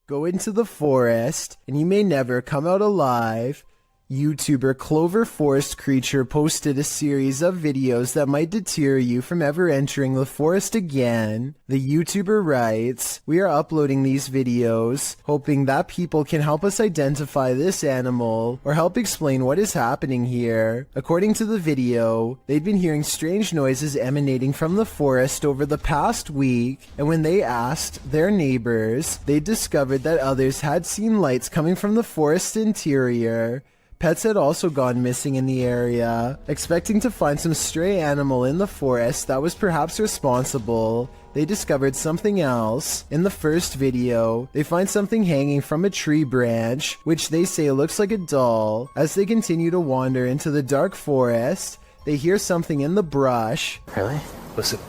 Go into the forest, and you may never come out alive. YouTuber Clover Forest Creature posted a series of videos that might deter you from ever entering the forest again. The YouTuber writes, "We are uploading these videos, hoping that people can help us identify this animal, or help explain what is happening here." According to the video, they'd been hearing strange noises emanating from the forest over the past week, and when they asked their neighbors, they discovered that others had seen lights coming from the forest interior. Pets had also gone missing in the area. Expecting to find some stray animal in the forest that was perhaps responsible, they discovered something else. In the first video, they find something hanging from a tree branch, which they say looks like a doll. As they continue to wander into the dark forest, they hear something in the brush. Really? Listen.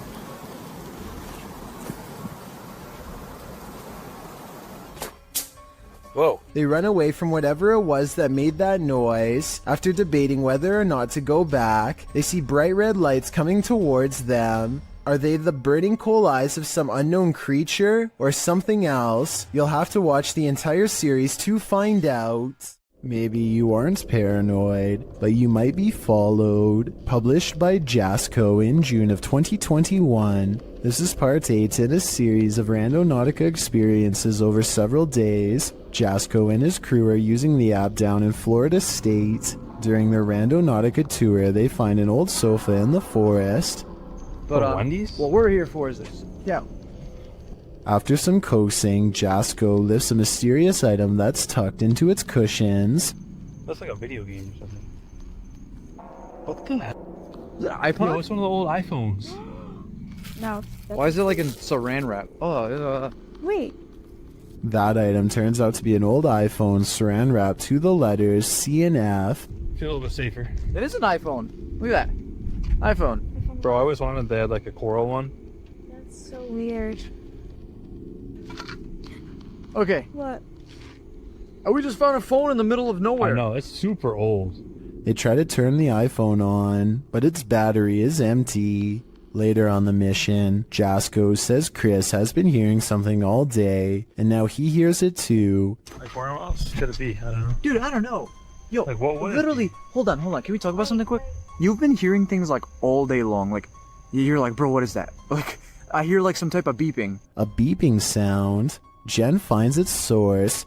Whoa. They run away from whatever it was that made that noise. After debating whether or not to go back, they see bright red lights coming towards them. Are they the burning coal eyes of some unknown creature or something else? You'll have to watch the entire series to find out. Maybe you aren't paranoid, but you might be followed. Published by Jasco in June of 2021. This is part 8 in a series of Randonautica experiences over several days. Jasco and his crew are using the app down in Florida State. During their Randonautica tour, they find an old sofa in the forest. But, Wendy's? what we're here for is this. Yeah. After some coaxing, Jasco lifts a mysterious item that's tucked into its cushions. That's like a video game or something. What the heck? Is it an iPod? Yo, it's one of the old iPhones. No. Why is it like in saran wrap? Wait. That item turns out to be an old iPhone saran wrapped to the letters C and F. Feel a little bit safer. It is an iPhone. Look at that. iPhone. Bro, I always wanted they had like a coral one. That's so weird. Okay. What? We just found a phone in the middle of nowhere. I know, it's super old. They try to turn the iPhone on, but its battery is empty. Later on the mission, Jasco says Chris has been hearing something all day, and now he hears it too. Like where else could it be? I don't know. Dude, I don't know. Yo, Like what would it literally, be? hold on. Can we talk about something quick? You've been hearing things like all day long. Like, you're like, bro, what is that? Like, I hear like some type of beeping. A beeping sound. Jen finds its source.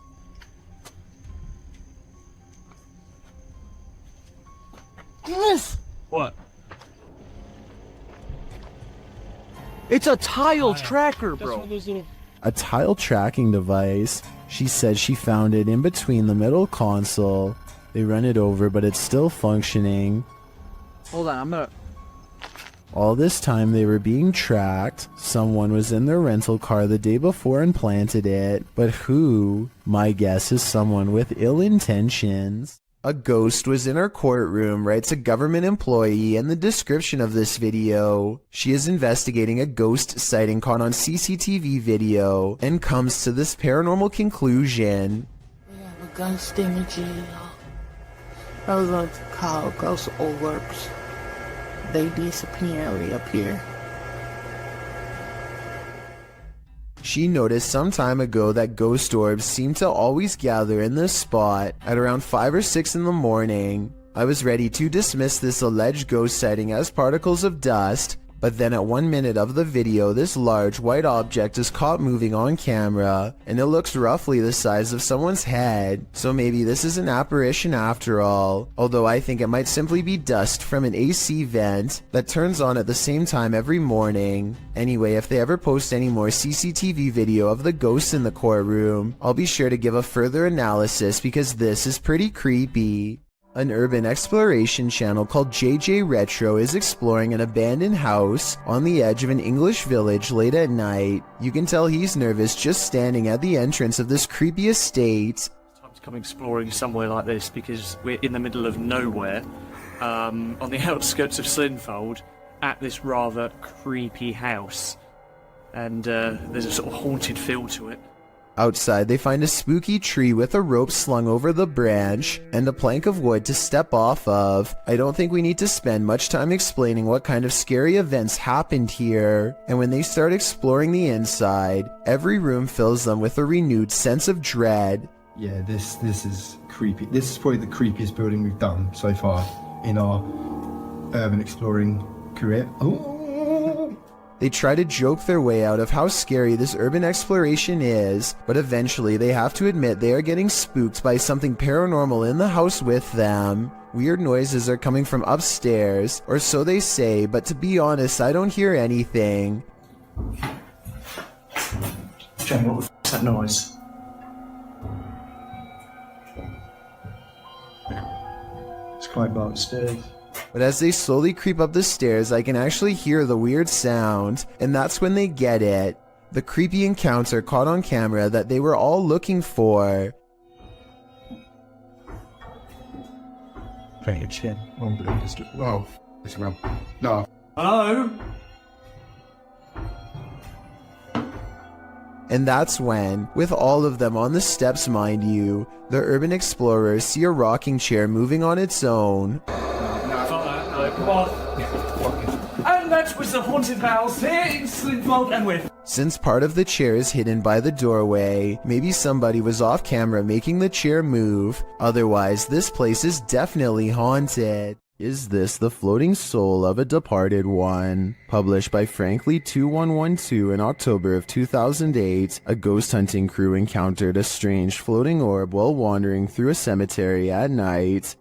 Chris! What? It's a tile tracker, That's one bro. of those little... A tile tracking device. She said she found it in between the middle console. They run it over, but it's still functioning. Hold on, I'm gonna... All this time they were being tracked. Someone was in their rental car the day before and planted it. But who? My guess is someone with ill intentions. A ghost was in our courtroom, writes a government employee in the description of this video. She is investigating a ghost sighting caught on CCTV video and comes to this paranormal conclusion. We have a ghost in the jail. Those are called ghost orbs. They disapparently appear. She noticed some time ago that ghost orbs seem to always gather in this spot at around 5 or 6 in the morning. I was ready to dismiss this alleged ghost sighting as particles of dust, but then at 1 minute of the video, this large white object is caught moving on camera, and it looks roughly the size of someone's head, so maybe this is an apparition after all, although I think it might simply be dust from an AC vent that turns on at the same time every morning. Anyway, if they ever post any more CCTV video of the ghosts in the courtroom, I'll be sure to give a further analysis because this is pretty creepy. An urban exploration channel called JJ Retro is exploring an abandoned house on the edge of an English village late at night. You can tell he's nervous just standing at the entrance of this creepy estate. Time to come exploring somewhere like this because we're in the middle of nowhere, on the outskirts of Slinfold, at this rather creepy house. And there's a sort of haunted feel to it. Outside, they find a spooky tree with a rope slung over the branch and a plank of wood to step off of. I don't think we need to spend much time explaining what kind of scary events happened here. And when they start exploring the inside, every room fills them with a renewed sense of dread. Yeah, this is creepy. This is probably the creepiest building we've done so far in our urban exploring career. Oh. They try to joke their way out of how scary this urban exploration is, but eventually they have to admit they are getting spooked by something paranormal in the house with them. Weird noises are coming from upstairs, or so they say, but to be honest, I don't hear anything. Jamie, what the f***'s that noise? Let's climb upstairs. But as they slowly creep up the stairs, I can actually hear the weird sound, and that's when they get it. The creepy encounter caught on camera that they were all looking for. Very chin. Whoa. It's around. No. Hello? And that's when, with all of them on the steps mind you, the urban explorers see a rocking chair moving on its own. And that was the haunted house here in Slinfold and with. Since part of the chair is hidden by the doorway, maybe somebody was off camera making the chair move. Otherwise, this place is definitely haunted. Is this the floating soul of a departed one? Published by Frankly2112 in October of 2008, a ghost hunting crew encountered a strange floating orb while wandering through a cemetery at night.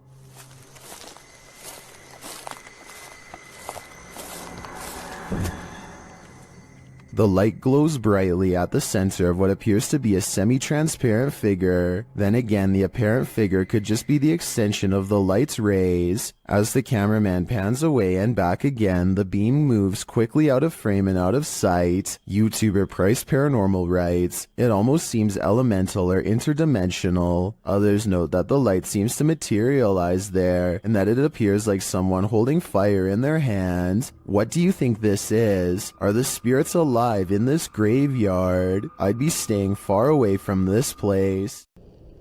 The light glows brightly at the center of what appears to be a semi-transparent figure. Then again, the apparent figure could just be the extension of the light's rays. As the cameraman pans away and back again, the beam moves quickly out of frame and out of sight. YouTuber Price Paranormal writes, "It almost seems elemental or interdimensional." Others note that the light seems to materialize there, and that it appears like someone holding fire in their hand. What do you think this is? Are the spirits alive in this graveyard? I'd be staying far away from this place.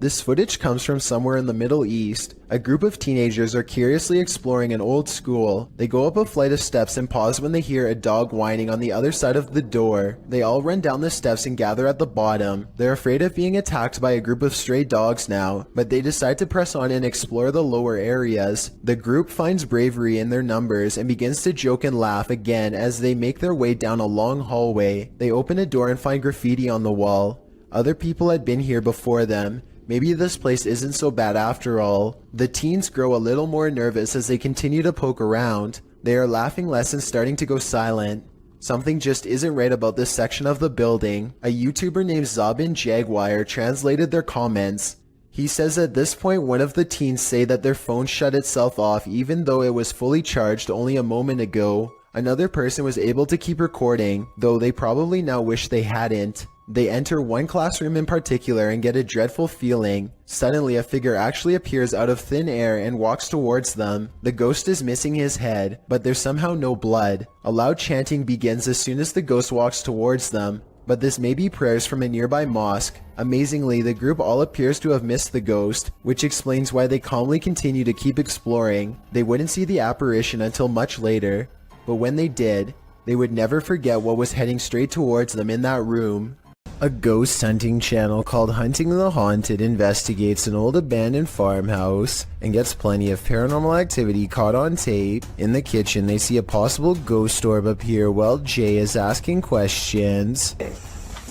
This footage comes from somewhere in the Middle East. A group of teenagers are curiously exploring an old school. They go up a flight of steps and pause when they hear a dog whining on the other side of the door. They all run down the steps and gather at the bottom. They're afraid of being attacked by a group of stray dogs now, but they decide to press on and explore the lower areas. The group finds bravery in their numbers and begins to joke and laugh again as they make their way down a long hallway. They open a door and find graffiti on the wall. Other people had been here before them. Maybe this place isn't so bad after all. The teens grow a little more nervous as they continue to poke around. They are laughing less and starting to go silent. Something just isn't right about this section of the building. A YouTuber named Zabin Jaguar translated their comments. He says at this point one of the teens say that their phone shut itself off even though it was fully charged only a moment ago. Another person was able to keep recording, though they probably now wish they hadn't. They enter one classroom in particular and get a dreadful feeling. Suddenly a figure actually appears out of thin air and walks towards them. The ghost is missing his head, but there's somehow no blood. A loud chanting begins as soon as the ghost walks towards them, but this may be prayers from a nearby mosque. Amazingly, the group all appears to have missed the ghost, which explains why they calmly continue to keep exploring. They wouldn't see the apparition until much later, but when they did, they would never forget what was heading straight towards them in that room. A ghost hunting channel called Hunting the Haunted investigates an old abandoned farmhouse and gets plenty of paranormal activity caught on tape. In the kitchen, they see a possible ghost orb appear while Jay is asking questions.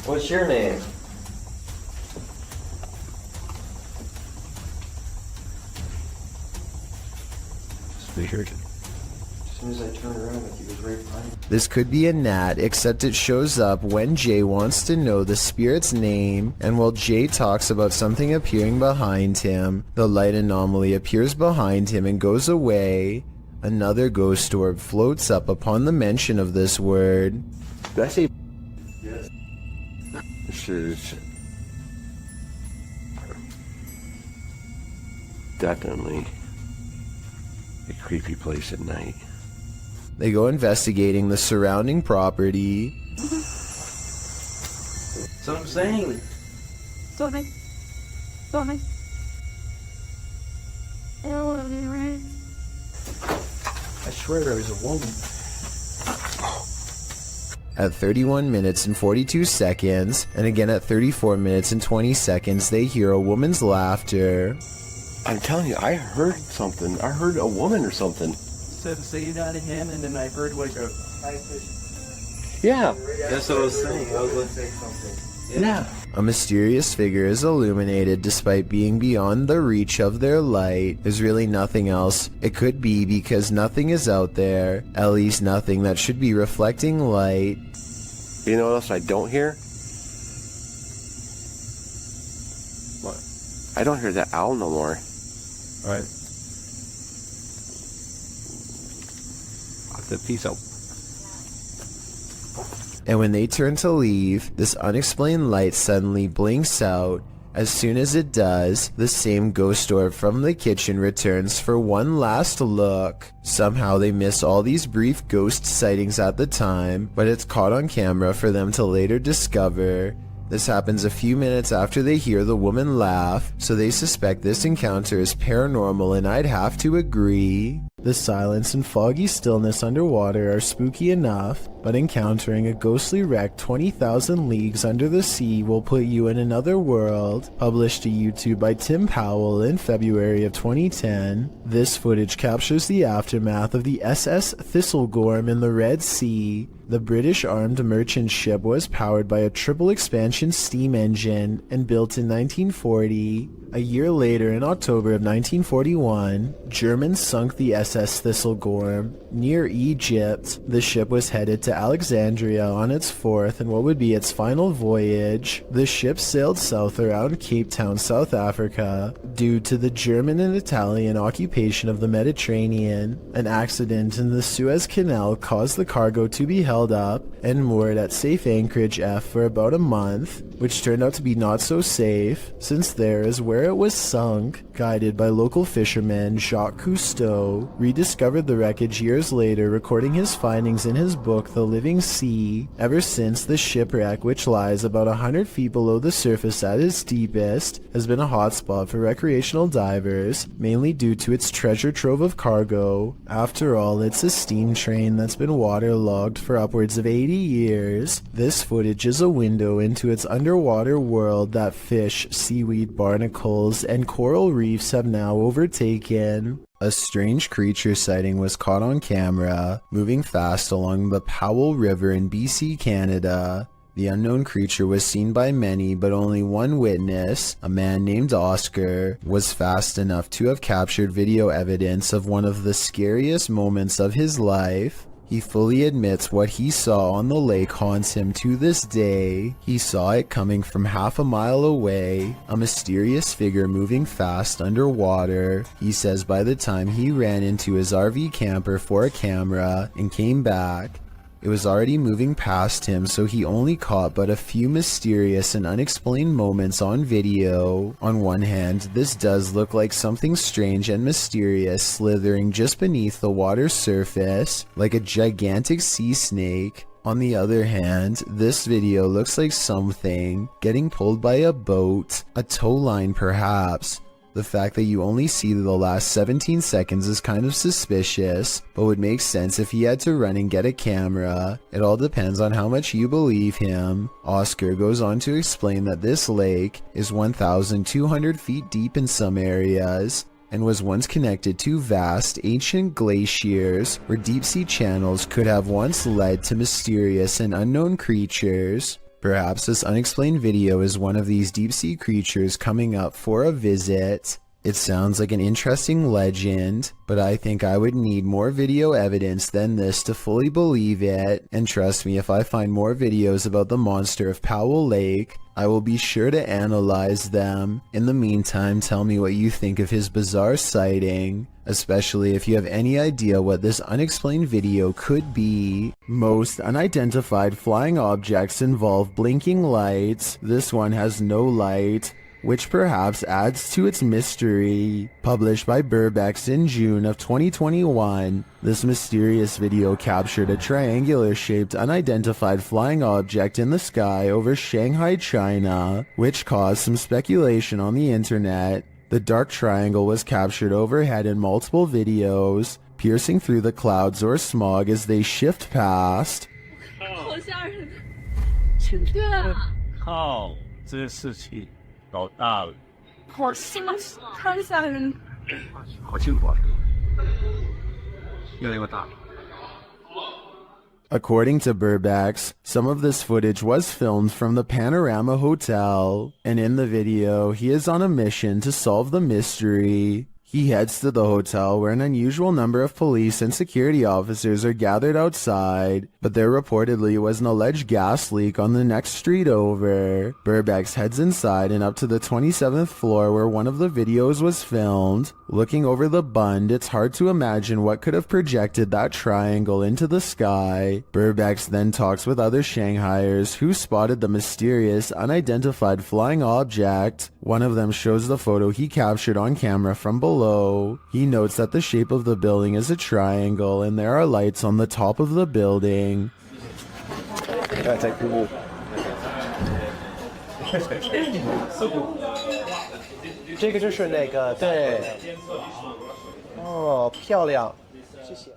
What's your name? It's weird. As soon as I turned around, he was right behind me. This could be a gnat, except it shows up when Jay wants to know the spirit's name, and while Jay talks about something appearing behind him, the light anomaly appears behind him and goes away. Another ghost orb floats up upon the mention of this word. Did I say? Yes. This is definitely a creepy place at night. They go investigating the surrounding property. So I'm saying, Sorry. Sorry. I don't want to be right. I swear there was a woman. At 31 minutes and 42 seconds, and again at 34 minutes and 20 seconds, they hear a woman's laughter. I'm telling you, I heard something. I heard a woman or something. Said saying out of him, and then I heard like a. Yeah. That's what I was saying. I was going to say something. Yeah. A mysterious figure is illuminated despite being beyond the reach of their light. There's really nothing else it could be because nothing is out there, at least nothing that should be reflecting light. You know what else I don't hear? What? I don't hear that owl no more. Alright. Peace out. And when they turn to leave, this unexplained light suddenly blinks out. As soon as it does, the same ghost orb from the kitchen returns for one last look. Somehow they miss all these brief ghost sightings at the time, but it's caught on camera for them to later discover. This happens a few minutes after they hear the woman laugh, so they suspect this encounter is paranormal, and I'd have to agree. The silence and foggy stillness underwater are spooky enough, but encountering a ghostly wreck 20,000 leagues under the sea will put you in another world. Published to YouTube by Tim Powell in February of 2010, this footage captures the aftermath of the SS Thistlegorm in the Red Sea. The British armed merchant ship was powered by a triple expansion steam engine and built in 1940. A year later, in October of 1941, Germans sunk the SS Thistlegorm near Egypt. The ship was headed to Alexandria on its fourth and what would be its final voyage. The ship sailed south around Cape Town, South Africa. Due to the German and Italian occupation of the Mediterranean, an accident in the Suez Canal caused the cargo to be held up and moored at safe anchorage F for about a month, which turned out to be not so safe, since there is where it was sunk. Guided by local fisherman Jacques Cousteau, rediscovered the wreckage years later, recording his findings in his book The Living Sea. Ever since, the shipwreck, which lies about 100 feet below the surface at its deepest, has been a hotspot for recreational divers, mainly due to its treasure trove of cargo. After all, it's a steam train that's been waterlogged for upwards of 80 years. This footage is a window into its underwater world that fish, seaweed, barnacles, and coral reefs have now overtaken. A strange creature sighting was caught on camera, moving fast along the Powell River in BC, Canada. The unknown creature was seen by many, but only one witness, a man named Oscar, was fast enough to have captured video evidence of one of the scariest moments of his life. He fully admits what he saw on the lake haunts him to this day. He saw it coming from half a mile away, a mysterious figure moving fast underwater. He says by the time he ran into his RV camper for a camera and came back, it was already moving past him, so he only caught but a few mysterious and unexplained moments on video. On one hand, this does look like something strange and mysterious slithering just beneath the water's surface, like a gigantic sea snake. On the other hand, this video looks like something getting pulled by a boat, a tow line perhaps. The fact that you only see the last 17 seconds is kind of suspicious, but would make sense if he had to run and get a camera. It all depends on how much you believe him. Oscar goes on to explain that this lake is 1,200 feet deep in some areas, and was once connected to vast ancient glaciers where deep-sea channels could have once led to mysterious and unknown creatures. Perhaps this unexplained video is one of these deep-sea creatures coming up for a visit. It sounds like an interesting legend, but I think I would need more video evidence than this to fully believe it, and trust me, if I find more videos about the monster of Powell Lake, I will be sure to analyze them. In the meantime, tell me what you think of his bizarre sighting, especially if you have any idea what this unexplained video could be. Most unidentified flying objects involve blinking lights. This one has no light. which perhaps adds to its mystery. Published by Burbex in June of 2021, this mysterious video captured a triangular-shaped unidentified flying object in the sky over Shanghai, China, which caused some speculation on the internet. The dark triangle was captured overhead in multiple videos, piercing through the clouds or smog as they shift past. 好吓人！对啊，靠，这事情搞大了。好吓，太吓人了。好辛苦啊，越来越大了。 According to Burbex, some of this footage was filmed from the Panorama Hotel, and in the video, he is on a mission to solve the mystery. He heads to the hotel where an unusual number of police and security officers are gathered outside, but there reportedly was an alleged gas leak on the next street over. Burbex heads inside and up to the 27th floor where one of the videos was filmed. Looking over the bund, it's hard to imagine what could have projected that triangle into the sky. Burbex then talks with other Shanghaiers who spotted the mysterious, unidentified flying object. One of them shows the photo he captured on camera from below. He notes that the shape of the building is a triangle and there are lights on the top of the building. 这个就是那个对，哦，漂亮。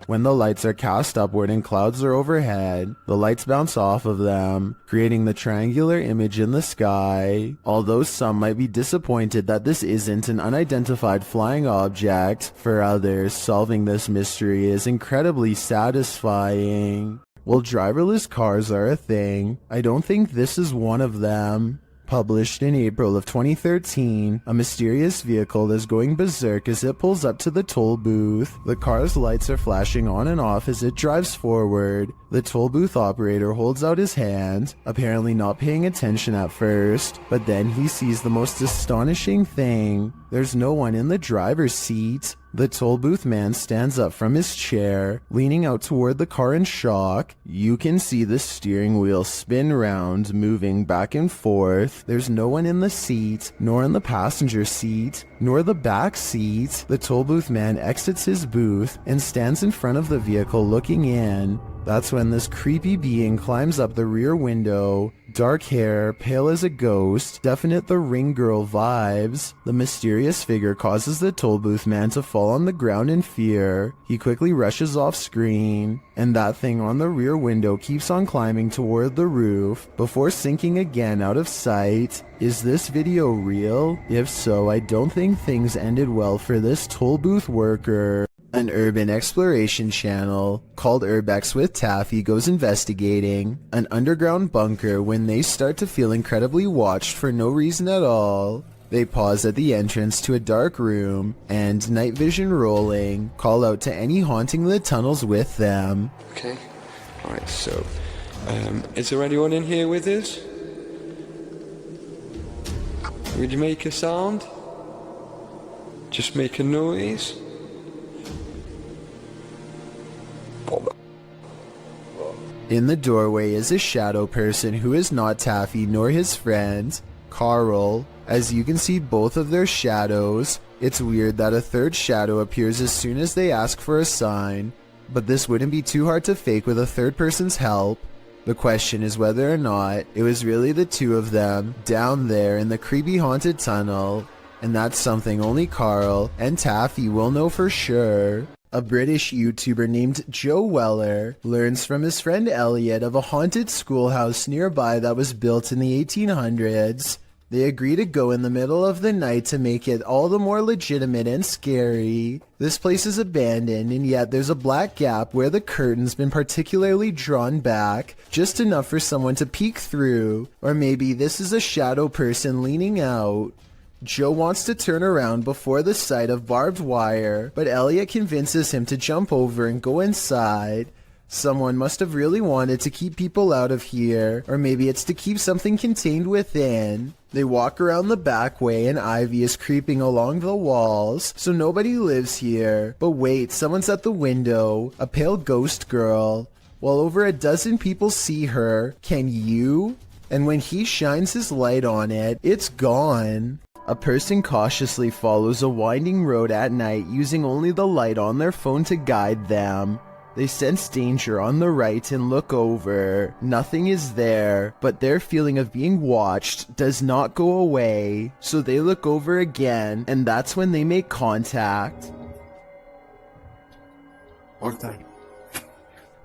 When the lights are cast upward and clouds are overhead, the lights bounce off of them, creating the triangular image in the sky. Although some might be disappointed that this isn't an unidentified flying object, for others, solving this mystery is incredibly satisfying. Well, driverless cars are a thing. I don't think this is one of them. Published in April of 2013, a mysterious vehicle is going berserk as it pulls up to the toll booth. The car's lights are flashing on and off as it drives forward. The toll booth operator holds out his hand, apparently not paying attention at first, but then he sees the most astonishing thing. There's no one in the driver's seat. The toll booth man stands up from his chair, leaning out toward the car in shock. You can see the steering wheel spin round, moving back and forth. There's no one in the seat, nor in the passenger seat, nor the back seat. The toll booth man exits his booth and stands in front of the vehicle looking in. That's when this creepy being climbs up the rear window. Dark hair, pale as a ghost, definite The Ring Girl vibes. The mysterious figure causes the toll booth man to fall on the ground in fear. He quickly rushes off screen, and that thing on the rear window keeps on climbing toward the roof before sinking again out of sight. Is this video real? If so, I don't think things ended well for this toll booth worker. An urban exploration channel called Urbex with Taffy goes investigating an underground bunker when they start to feel incredibly watched for no reason at all. They pause at the entrance to a dark room and, night vision rolling, call out to any haunting the tunnels with them. Okay, alright, so, is there anyone in here with us? Would you make a sound? Just make a noise? In the doorway is a shadow person who is not Taffy nor his friend, Carl. As you can see both of their shadows, it's weird that a third shadow appears as soon as they ask for a sign, but this wouldn't be too hard to fake with a third person's help. The question is whether or not it was really the two of them down there in the creepy haunted tunnel, and that's something only Carl and Taffy will know for sure. A British YouTuber named Joe Weller learns from his friend Elliot of a haunted schoolhouse nearby that was built in the 1800s. They agree to go in the middle of the night to make it all the more legitimate and scary. This place is abandoned, and yet there's a black gap where the curtain's been particularly drawn back, just enough for someone to peek through. Or maybe this is a shadow person leaning out. Joe wants to turn around before the sight of barbed wire, but Elliot convinces him to jump over and go inside. Someone must have really wanted to keep people out of here, or maybe it's to keep something contained within. They walk around the back way and ivy is creeping along the walls, so nobody lives here. But wait, someone's at the window, a pale ghost girl. While over a dozen people see her, can you? And when he shines his light on it, it's gone. A person cautiously follows a winding road at night using only the light on their phone to guide them. They sense danger on the right and look over. Nothing is there, but their feeling of being watched does not go away, so they look over again, and that's when they make contact.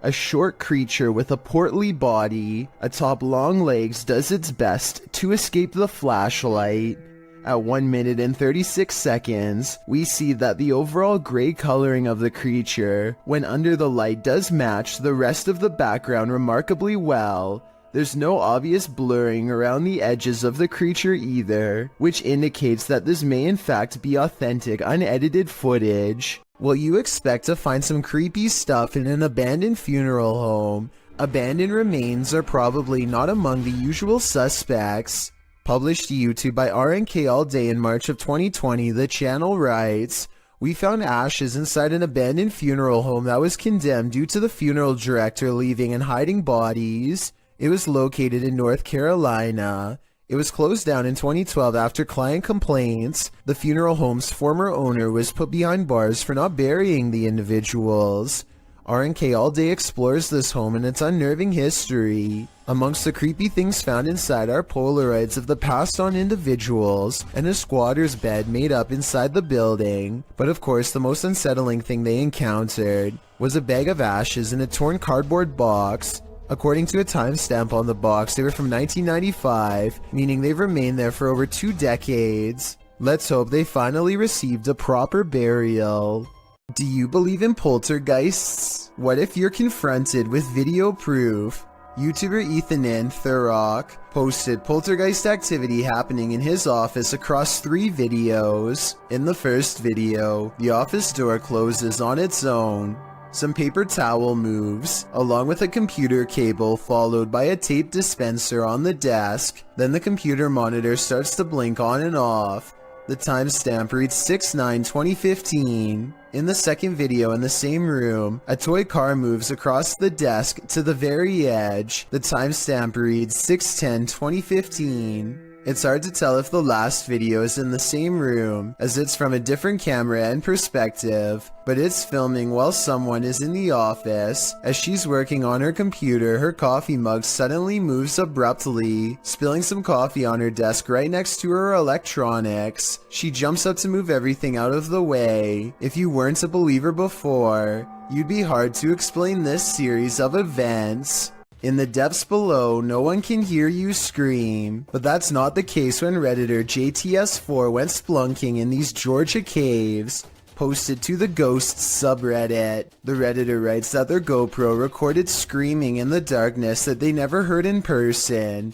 A short creature with a portly body atop long legs does its best to escape the flashlight. At 1 minute and 36 seconds, we see that the overall gray coloring of the creature, when under the light, does match the rest of the background remarkably well. There's no obvious blurring around the edges of the creature either, which indicates that this may in fact be authentic, unedited footage. Well, you expect to find some creepy stuff in an abandoned funeral home. Abandoned remains are probably not among the usual suspects. Published to YouTube by RNK All Day in March of 2020, the channel writes, "We found ashes inside an abandoned funeral home that was condemned due to the funeral director leaving and hiding bodies. It was located in North Carolina. It was closed down in 2012 after client complaints. The funeral home's former owner was put behind bars for not burying the individuals." RNK All Day explores this home and its unnerving history. Amongst the creepy things found inside are Polaroids of the passed on individuals and a squatter's bed made up inside the building. But of course, the most unsettling thing they encountered was a bag of ashes in a torn cardboard box. According to a timestamp on the box, they were from 1995, meaning they've remained there for over 2 decades. Let's hope they finally received a proper burial. Do you believe in poltergeists? What if you're confronted with video proof? YouTuber Ethan Thurrock posted poltergeist activity happening in his office across 3 videos. In the first video, the office door closes on its own. Some paper towel moves, along with a computer cable followed by a tape dispenser on the desk. Then the computer monitor starts to blink on and off. The timestamp reads 6/9/2015. In the second video in the same room, a toy car moves across the desk to the very edge. The timestamp reads 6/10/2015. It's hard to tell if the last video is in the same room, as it's from a different camera and perspective, but it's filming while someone is in the office. As she's working on her computer, her coffee mug suddenly moves abruptly, spilling some coffee on her desk right next to her electronics. She jumps up to move everything out of the way. If you weren't a believer before, you'd be hard to explain this series of events. In the depths below, no one can hear you scream, but that's not the case when Redditor JTS4 went splunking in these Georgia caves. Posted to the Ghosts subreddit. The Redditor writes that their GoPro recorded screaming in the darkness that they never heard in person.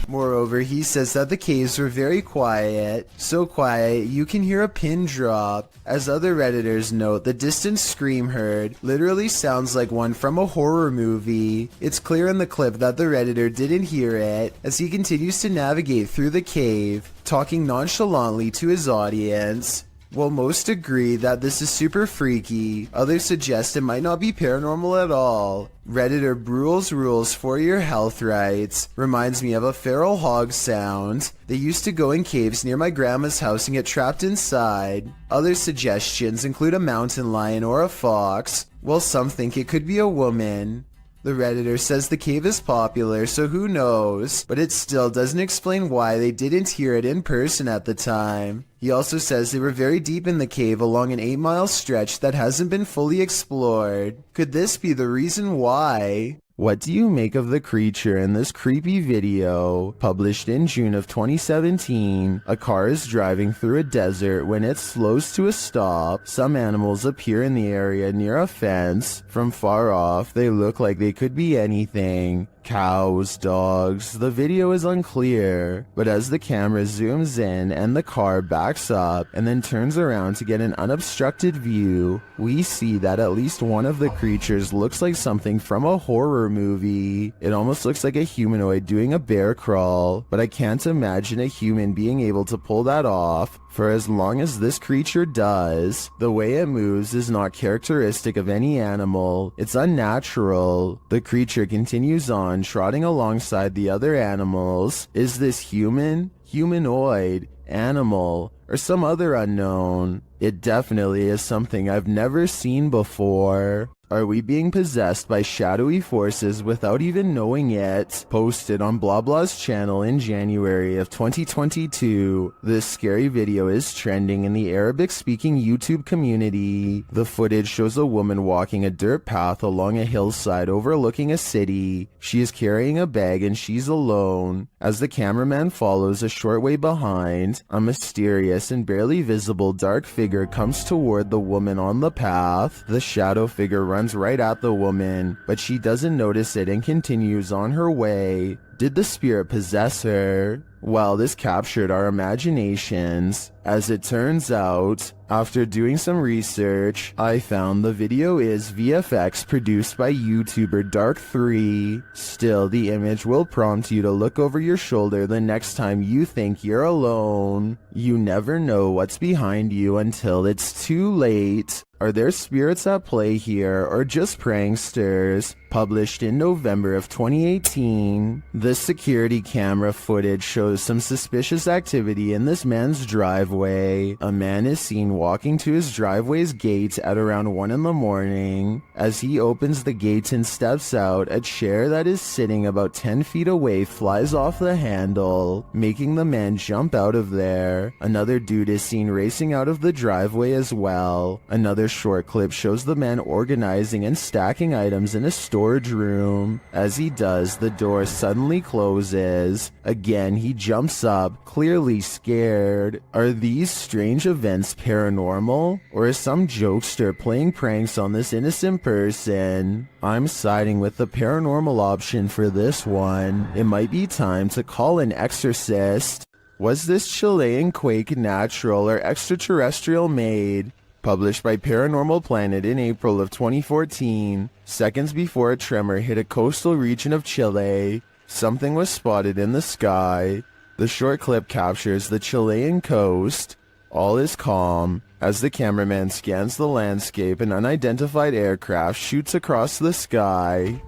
Moreover, he says that the caves were very quiet, so quiet you can hear a pin drop. As other Redditors note, the distant scream heard literally sounds like one from a horror movie. It's clear in the clip that the Redditor didn't hear it, as he continues to navigate through the cave, talking nonchalantly to his audience. While most agree that this is super freaky, others suggest it might not be paranormal at all. Redditor Brule's Rules for Your Health writes, "Reminds me of a feral hog sound. They used to go in caves near my grandma's house and get trapped inside." Other suggestions include a mountain lion or a fox, while some think it could be a woman. The Redditor says the cave is popular, so who knows, but it still doesn't explain why they didn't hear it in person at the time. He also says they were very deep in the cave along an 8-mile stretch that hasn't been fully explored. Could this be the reason why? What do you make of the creature in this creepy video? Published in June of 2017, a car is driving through a desert when it slows to a stop. Some animals appear in the area near a fence. From far off, they look like they could be anything. Cows, dogs, the video is unclear, but as the camera zooms in and the car backs up and then turns around to get an unobstructed view, we see that at least one of the creatures looks like something from a horror movie. It almost looks like a humanoid doing a bear crawl, but I can't imagine a human being able to pull that off for as long as this creature does. The way it moves is not characteristic of any animal. It's unnatural. The creature continues on one trotting alongside the other animals. Is this human, humanoid, animal, or some other unknown? It definitely is something I've never seen before. Are we being possessed by shadowy forces without even knowing it? Posted on BlaBla's channel in January of 2022. This scary video is trending in the Arabic-speaking YouTube community. The footage shows a woman walking a dirt path along a hillside overlooking a city. She is carrying a bag and she's alone. As the cameraman follows a short way behind, a mysterious and barely visible dark figure comes toward the woman on the path. The shadow figure runs right at the woman, but she doesn't notice it and continues on her way. Did the spirit possess her? Well, this captured our imaginations. As it turns out, after doing some research, I found the video is VFX produced by YouTuber Dark3. Still, the image will prompt you to look over your shoulder the next time you think you're alone. You never know what's behind you until it's too late. Are there spirits at play here or just pranksters? Published in November of 2018. The security camera footage shows some suspicious activity in this man's driveway. A man is seen walking to his driveway's gate at around 1 in the morning. As he opens the gate and steps out, a chair that is sitting about 10 feet away flies off the handle, making the man jump out of there. Another dude is seen racing out of the driveway as well. Another short clip shows the man organizing and stacking items in a storage room. As he does, the door suddenly closes. Again, he jumps up, clearly scared. Are these strange events paranormal? Or is some jokester playing pranks on this innocent person? I'm siding with the paranormal option for this one. It might be time to call an exorcist. Was this Chilean quake natural or extraterrestrial made? Published by Paranormal Planet in April of 2014. Seconds before a tremor hit a coastal region of Chile, something was spotted in the sky. The short clip captures the Chilean coast. All is calm. As the cameraman scans the landscape, an unidentified aircraft shoots across the sky.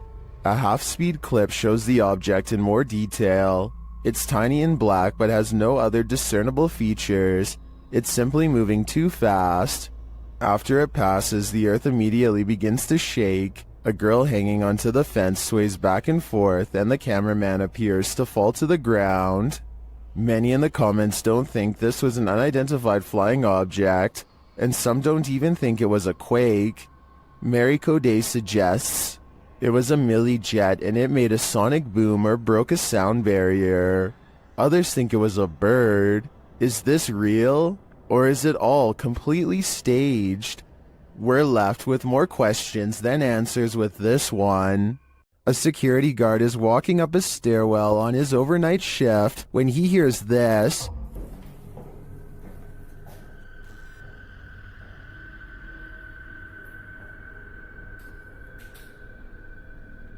A half-speed clip shows the object in more detail. It's tiny and black but has no other discernible features. It's simply moving too fast. After it passes, the earth immediately begins to shake. A girl hanging onto the fence sways back and forth, and the cameraman appears to fall to the ground. Many in the comments don't think this was an unidentified flying object, and some don't even think it was a quake. Mary Coday suggests it was a Millie jet and it made a sonic boom or broke a sound barrier. Others think it was a bird. Is this real? Or is it all completely staged? We're left with more questions than answers with this one. A security guard is walking up a stairwell on his overnight shift when he hears this.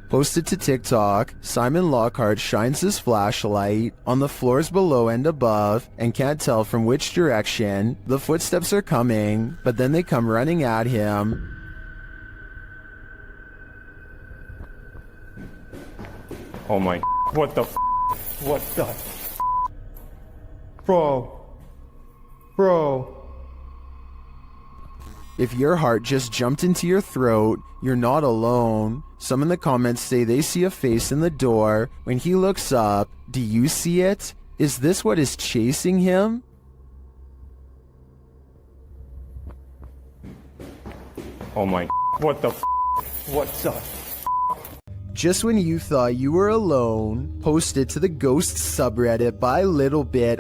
Posted to TikTok, Simon Lockhart shines his flashlight on the floors below and above and can't tell from which direction the footsteps are coming, but then they come running at him. Oh my, what the what the Bro. If your heart just jumped into your throat, you're not alone. Some in the comments say they see a face in the door. When he looks up, do you see it? Is this what is chasing him? Oh my, what the what the Just when you thought you were alone, posted to the ghost subreddit by littlebit_.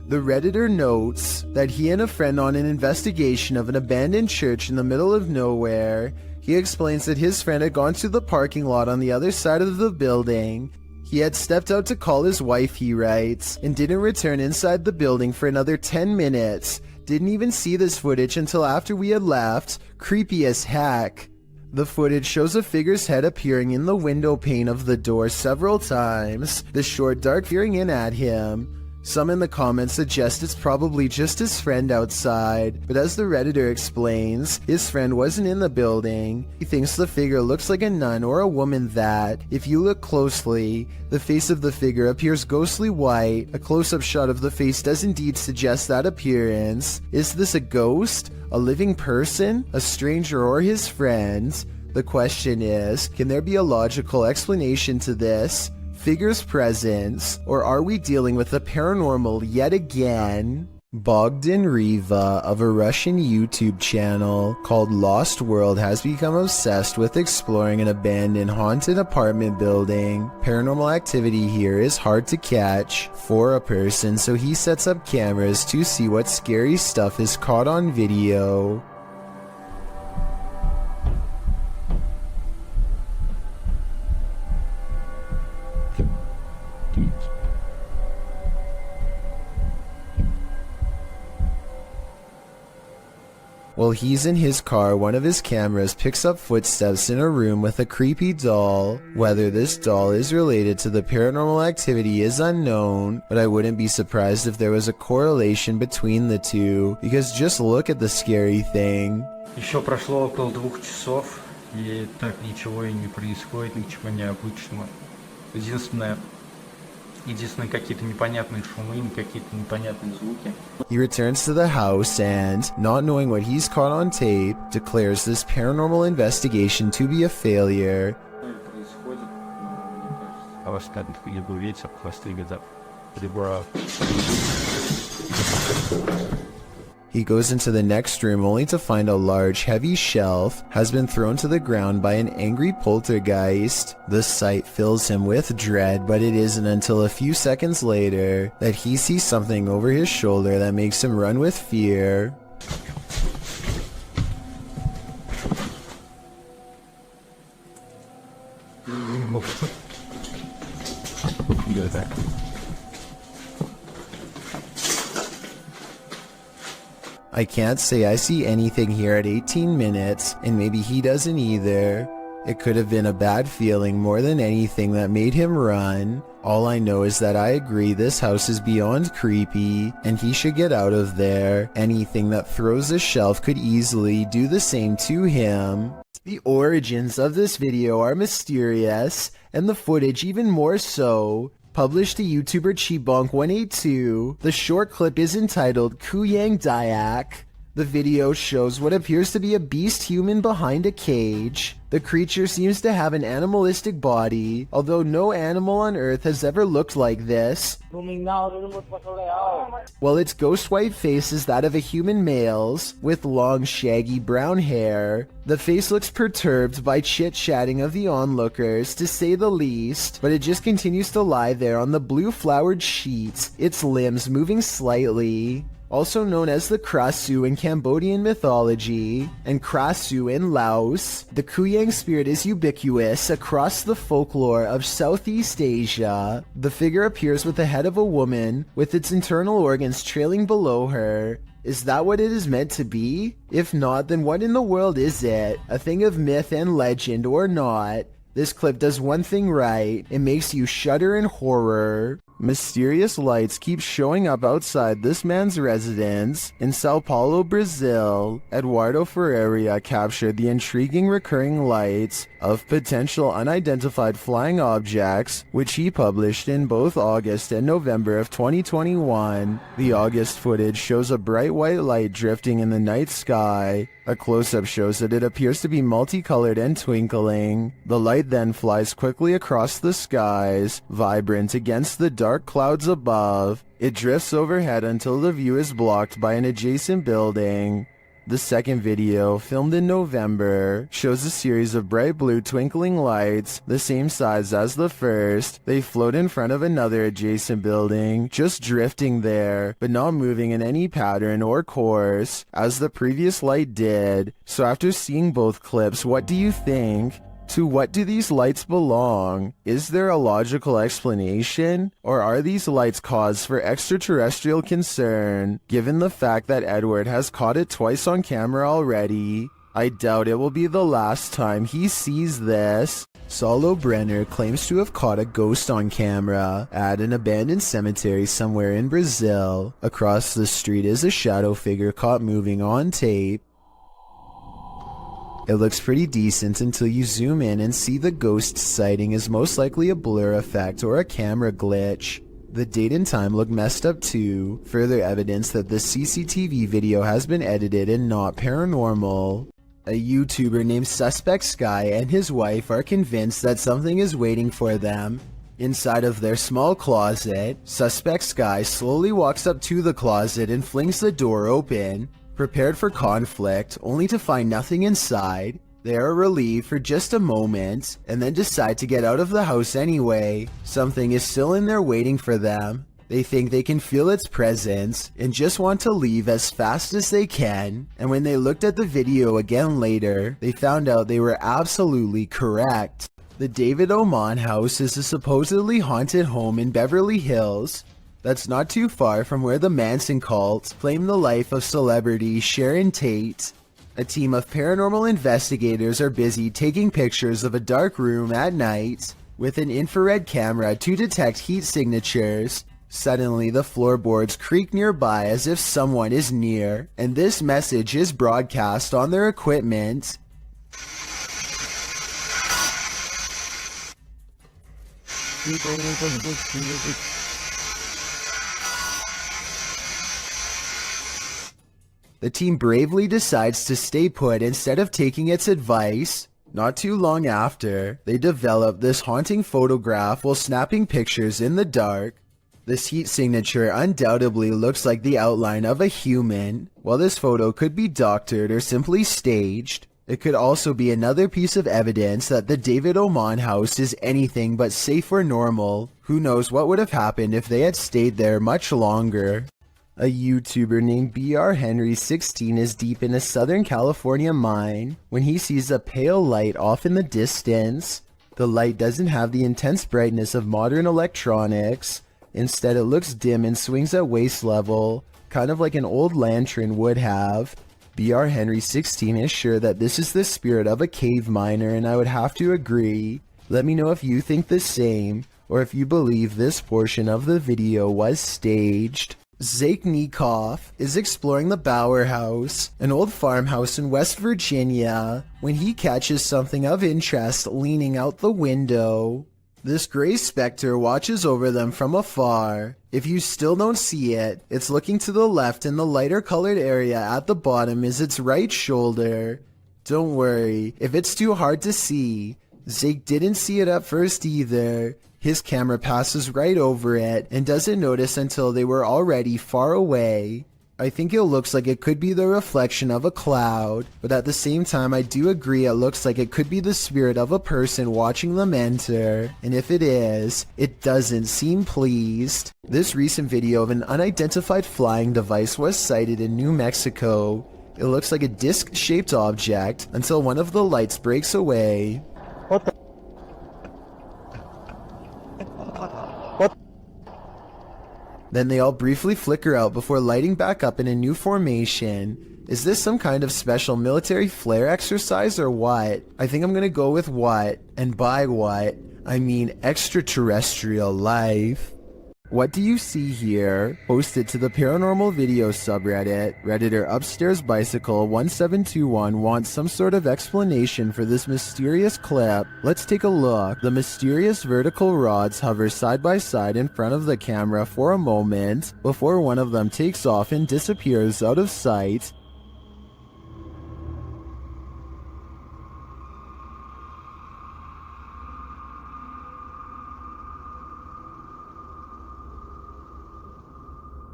The Redditor notes that he and a friend on an investigation of an abandoned church in the middle of nowhere. He explains that his friend had gone to the parking lot on the other side of the building. He had stepped out to call his wife, he writes, and didn't return inside the building for another 10 minutes. Didn't even see this footage until after we had left. Creepy as heck. The footage shows a figure's head appearing in the window pane of the door several times, the short dark peering in at him. Some in the comments suggest it's probably just his friend outside, but as the Redditor explains, his friend wasn't in the building. He thinks the figure looks like a nun or a woman that, if you look closely, the face of the figure appears ghostly white. A close-up shot of the face does indeed suggest that appearance. Is this a ghost? A living person? A stranger or his friend? The question is, can there be a logical explanation to this figure's presence, or are we dealing with the paranormal yet again? Bogdan Riva of a Russian YouTube channel called Lost World has become obsessed with exploring an abandoned haunted apartment building. Paranormal activity here is hard to catch for a person, so he sets up cameras to see what scary stuff is caught on video. While he's in his car, one of his cameras picks up footsteps in a room with a creepy doll. Whether this doll is related to the paranormal activity is unknown, but I wouldn't be surprised if there was a correlation between the two, because just look at the scary thing. Еще прошло около 2 часов, и так ничего и не происходит, ничего необычного. Единственное какие-то непонятные шумы, какие-то непонятные звуки. He returns to the house and, not knowing what he's caught on tape, declares this paranormal investigation to be a failure. I was starting to feel weird, so I figured that they were. He goes into the next room only to find a large, heavy shelf has been thrown to the ground by an angry poltergeist. The sight fills him with dread, but it isn't until a few seconds later that he sees something over his shoulder that makes him run with fear. Go back. I can't say I see anything here at 18 minutes, and maybe he doesn't either. It could have been a bad feeling more than anything that made him run. All I know is that I agree this house is beyond creepy, and he should get out of there. Anything that throws a shelf could easily do the same to him. The origins of this video are mysterious, and the footage even more so. Published to YouTuber Chibonk182, the short clip is entitled Kuyang Dayak. The video shows what appears to be a beast human behind a cage. The creature seems to have an animalistic body, although no animal on Earth has ever looked like this. While its ghost white face is that of a human male's, with long shaggy brown hair. The face looks perturbed by chit-chatting of the onlookers, to say the least, but it just continues to lie there on the blue flowered sheets, its limbs moving slightly. Also known as the Krasu in Cambodian mythology, and Krasu in Laos, the Kuyang spirit is ubiquitous across the folklore of Southeast Asia. The figure appears with the head of a woman, with its internal organs trailing below her. Is that what it is meant to be? If not, then what in the world is it? A thing of myth and legend or not? This clip does one thing right, it makes you shudder in horror. Mysterious lights keep showing up outside this man's residence in Sao Paulo, Brazil. Eduardo Ferreira captured the intriguing recurring lights of potential unidentified flying objects, which he published in both August and November of 2021. The August footage shows a bright white light drifting in the night sky. A close-up shows that it appears to be multicolored and twinkling. The light then flies quickly across the skies, vibrant against the dark clouds above. It drifts overhead until the view is blocked by an adjacent building. The second video, filmed in November, shows a series of bright blue twinkling lights, the same size as the first. They float in front of another adjacent building, just drifting there, but not moving in any pattern or course, as the previous light did. So after seeing both clips, what do you think? To what do these lights belong? Is there a logical explanation? Or are these lights cause for extraterrestrial concern, given the fact that Edward has caught it twice on camera already? I doubt it will be the last time he sees this. Saulo Brenner claims to have caught a ghost on camera at an abandoned cemetery somewhere in Brazil. Across the street is a shadow figure caught moving on tape. It looks pretty decent until you zoom in and see the ghost sighting is most likely a blur effect or a camera glitch. The date and time look messed up too, further evidence that the CCTV video has been edited and not paranormal. A YouTuber named Suspect Sky and his wife are convinced that something is waiting for them. Inside of their small closet, Suspect Sky slowly walks up to the closet and flings the door open. Prepared for conflict, only to find nothing inside. They are relieved for just a moment, and then decide to get out of the house anyway. Something is still in there waiting for them. They think they can feel its presence, and just want to leave as fast as they can. And when they looked at the video again later, they found out they were absolutely correct. The David Oman house is a supposedly haunted home in Beverly Hills. That's not too far from where the Manson cult claimed the life of celebrity Sharon Tate. A team of paranormal investigators are busy taking pictures of a dark room at night with an infrared camera to detect heat signatures. Suddenly, the floorboards creak nearby as if someone is near, and this message is broadcast on their equipment. The team bravely decides to stay put instead of taking its advice. Not too long after, they develop this haunting photograph while snapping pictures in the dark. This heat signature undoubtedly looks like the outline of a human. While this photo could be doctored or simply staged, it could also be another piece of evidence that the David Oman house is anything but safe or normal. Who knows what would have happened if they had stayed there much longer. A YouTuber named BR Henry 16 is deep in a Southern California mine when he sees a pale light off in the distance. The light doesn't have the intense brightness of modern electronics. Instead, it looks dim and swings at waist level, kind of like an old lantern would have. BR Henry 16 is sure that this is the spirit of a cave miner, and I would have to agree. Let me know if you think the same, or if you believe this portion of the video was staged. Zake Nikoff is exploring the Bower House, an old farmhouse in West Virginia, when he catches something of interest leaning out the window. This gray specter watches over them from afar. If you still don't see it, it's looking to the left and the lighter colored area at the bottom is its right shoulder. Don't worry, if it's too hard to see, Zake didn't see it at first either. His camera passes right over it and doesn't notice until they were already far away. I think it looks like it could be the reflection of a cloud, but at the same time I do agree it looks like it could be the spirit of a person watching them enter, and if it is, it doesn't seem pleased. This recent video of an unidentified flying device was sighted in New Mexico. It looks like a disc-shaped object until one of the lights breaks away. Then they all briefly flicker out before lighting back up in a new formation. Is this some kind of special military flare exercise or what? I think I'm gonna go with what, and by what, I mean extraterrestrial life. What do you see here? Posted to the paranormal video subreddit, Redditor Upstairs Bicycle 1721 wants some sort of explanation for this mysterious clip. Let's take a look. The mysterious vertical rods hover side by side in front of the camera for a moment before one of them takes off and disappears out of sight.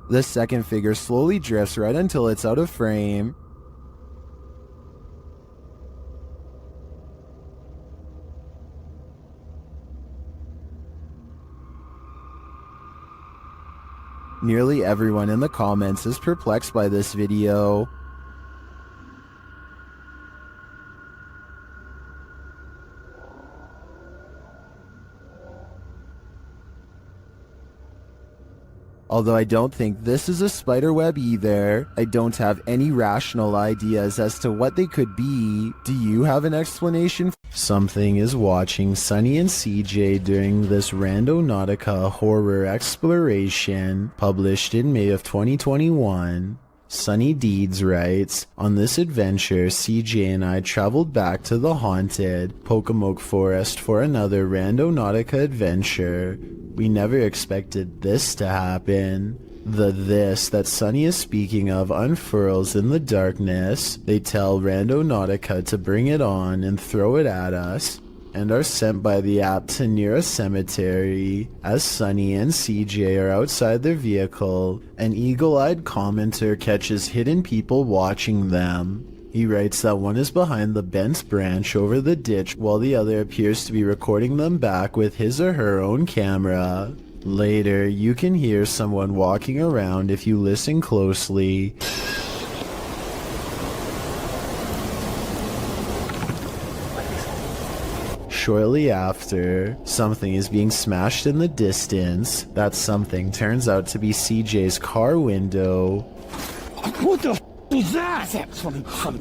The second figure slowly drifts right until it's out of frame. Nearly everyone in the comments is perplexed by this video. Although I don't think this is a spider web either. I don't have any rational ideas as to what they could be. Do you have an explanation? Something is watching Sunny and CJ during this Randonautica horror exploration, published in May of 2021. Sunny Deeds writes, on this adventure, CJ and I traveled back to the haunted Pokemoke Forest for another Randonautica adventure. We never expected this to happen. The this that Sunny is speaking of unfurls in the darkness. They tell Randonautica to bring it on and throw it at us, and are sent by the app to near a cemetery. As Sunny and CJ are outside their vehicle, an eagle-eyed commenter catches hidden people watching them. He writes that one is behind the bent branch over the ditch while the other appears to be recording them back with his or her own camera. Later, you can hear someone walking around if you listen closely. Shortly after, something is being smashed in the distance. That something turns out to be CJ's car window. What the f was that?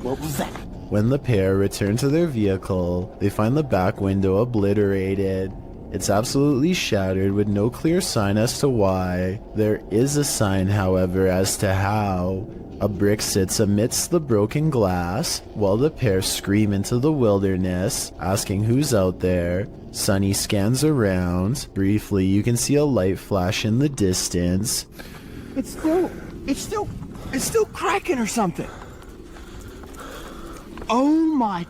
What was that? When the pair return to their vehicle, they find the back window obliterated. It's absolutely shattered with no clear sign as to why. There is a sign, however, as to how. A brick sits amidst the broken glass, while the pair scream into the wilderness, asking who's out there. Sunny scans around. Briefly, you can see a light flash in the distance. It's still cracking or something. Oh my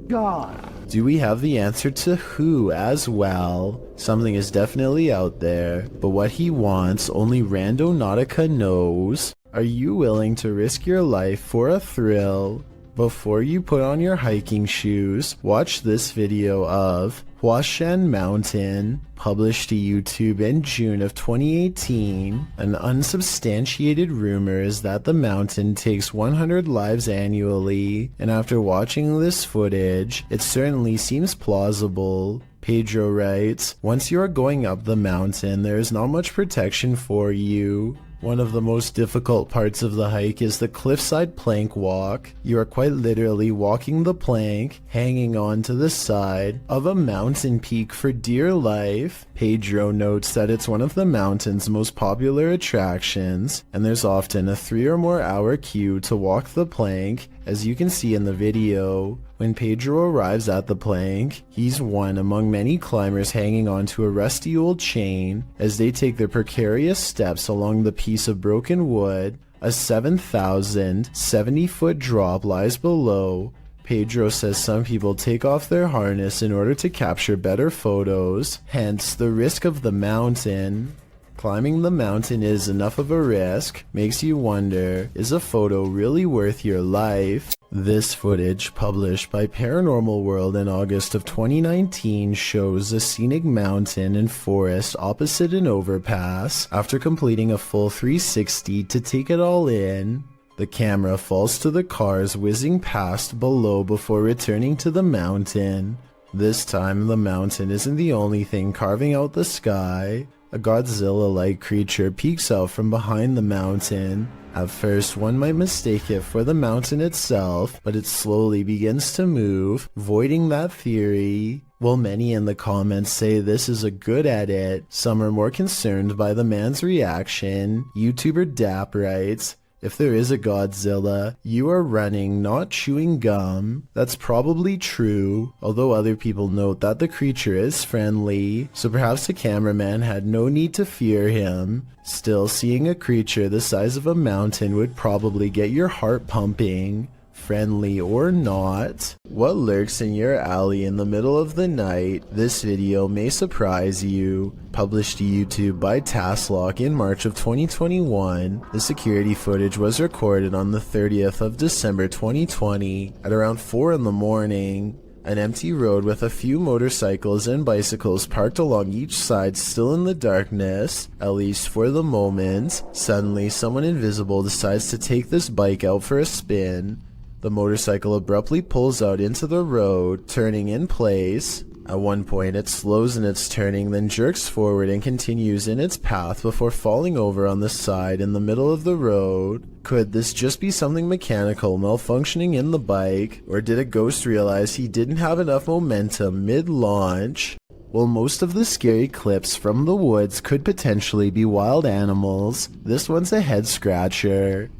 God. Do we have the answer to who as well? Something is definitely out there, but what he wants, only Randonautica knows. Are you willing to risk your life for a thrill? Before you put on your hiking shoes, watch this video of Huashan Mountain, published to YouTube in June of 2018. An unsubstantiated rumor is that the mountain takes 100 lives annually, and after watching this footage, it certainly seems plausible. Pedro writes, once you are going up the mountain, there is not much protection for you. One of the most difficult parts of the hike is the cliffside plank walk. You are quite literally walking the plank, hanging on to the side of a mountain peak for dear life. Pedro notes that it's one of the mountain's most popular attractions, and there's often a 3 or more hour queue to walk the plank, as you can see in the video. When Pedro arrives at the plank, he's one among many climbers hanging onto a rusty old chain as they take their precarious steps along the piece of broken wood. A 7,070-foot drop lies below. Pedro says some people take off their harness in order to capture better photos, hence the risk of the mountain. Climbing the mountain is enough of a risk, makes you wonder, is a photo really worth your life? This footage, published by Paranormal World in August of 2019, shows a scenic mountain and forest opposite an overpass. After completing a full 360 to take it all in, the camera falls to the cars whizzing past below before returning to the mountain. This time, the mountain isn't the only thing carving out the sky. A Godzilla-like creature peeks out from behind the mountain. At first, one might mistake it for the mountain itself, but it slowly begins to move, voiding that theory. While many in the comments say this is a good edit, some are more concerned by the man's reaction. YouTuber Dap writes, if there is a Godzilla, you are running, not chewing gum. That's probably true, although other people note that the creature is friendly, so perhaps the cameraman had no need to fear him. Still, seeing a creature the size of a mountain would probably get your heart pumping. Friendly or not. What lurks in your alley in the middle of the night? This video may surprise you. Published to YouTube by Tasklock in March of 2021, the security footage was recorded on the 30th of December 2020 at around 4 in the morning. An empty road with a few motorcycles and bicycles parked along each side, still in the darkness, at least for the moment. Suddenly, someone invisible decides to take this bike out for a spin. The motorcycle abruptly pulls out into the road, turning in place. At one point, it slows in its turning, then jerks forward and continues in its path before falling over on the side in the middle of the road. Could this just be something mechanical malfunctioning in the bike, or did a ghost realize he didn't have enough momentum mid-launch? While most of the scary clips from the woods could potentially be wild animals, this one's a head-scratcher.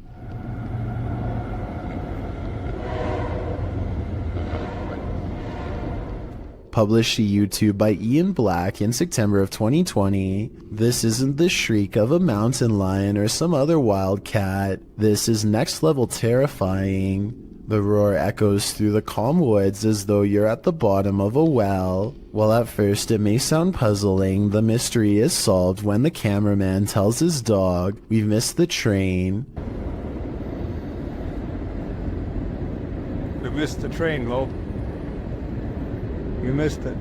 Published to YouTube by Ian Black in September of 2020. This isn't the shriek of a mountain lion or some other wild cat. This is next level terrifying. The roar echoes through the calm woods as though you're at the bottom of a well. While at first it may sound puzzling, the mystery is solved when the cameraman tells his dog, "We've missed the train." We missed the train, Lo. You missed it.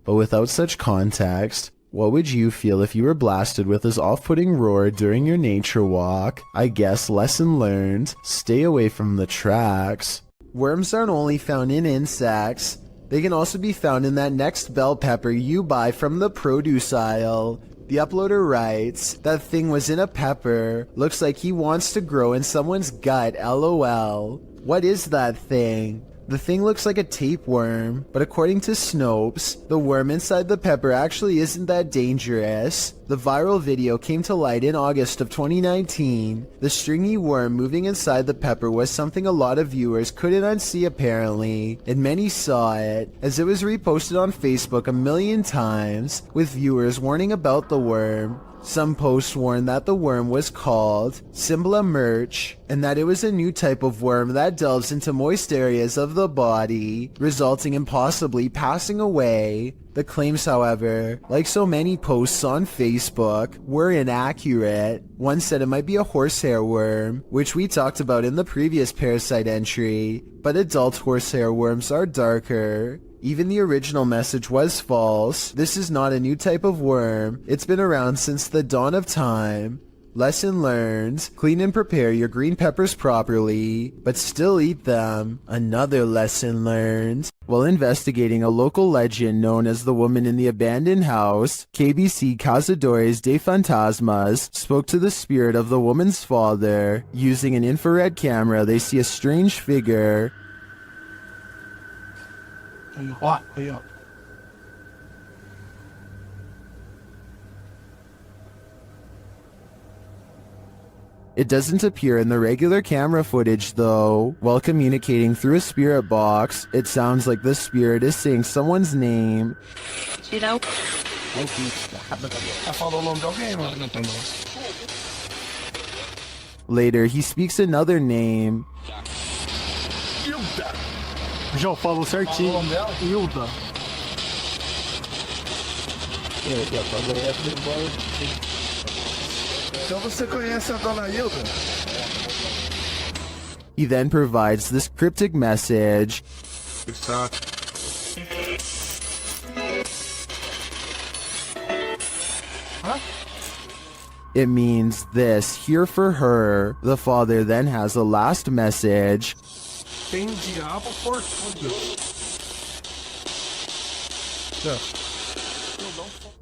But without such context, what would you feel if you were blasted with this off-putting roar during your nature walk? I guess lesson learned, stay away from the tracks. Worms aren't only found in insects, they can also be found in that next bell pepper you buy from the produce aisle. The uploader writes, "That thing was in a pepper. Looks like he wants to grow in someone's gut, lol." What is that thing? The thing looks like a tapeworm, but according to Snopes, the worm inside the pepper actually isn't that dangerous. The viral video came to light in August of 2019. The stringy worm moving inside the pepper was something a lot of viewers couldn't unsee apparently, and many saw it, as it was reposted on Facebook a million times, with viewers warning about the worm. Some posts warned that the worm was called Symbla Merch, and that it was a new type of worm that delves into moist areas of the body, resulting in possibly passing away. The claims, however, like so many posts on Facebook, were inaccurate. One said it might be a horsehair worm, which we talked about in the previous parasite entry, but adult horsehair worms are darker. Even the original message was false. This is not a new type of worm. It's been around since the dawn of time. Lesson learned, clean and prepare your green peppers properly, but still eat them. Another lesson learned. While investigating a local legend known as the woman in the abandoned house, KBC Cazadores de Fantasmas spoke to the spirit of the woman's father. Using an infrared camera, they see a strange figure. It doesn't appear in the regular camera footage though. While communicating through a spirit box, it sounds like the spirit is saying someone's name. Later, he speaks another name. Já falou certinho. Hilda. Então você conhece a dona Hilda? He then provides this cryptic message. It means this, here for her. The father then has a last message. Tem diabo por tudo.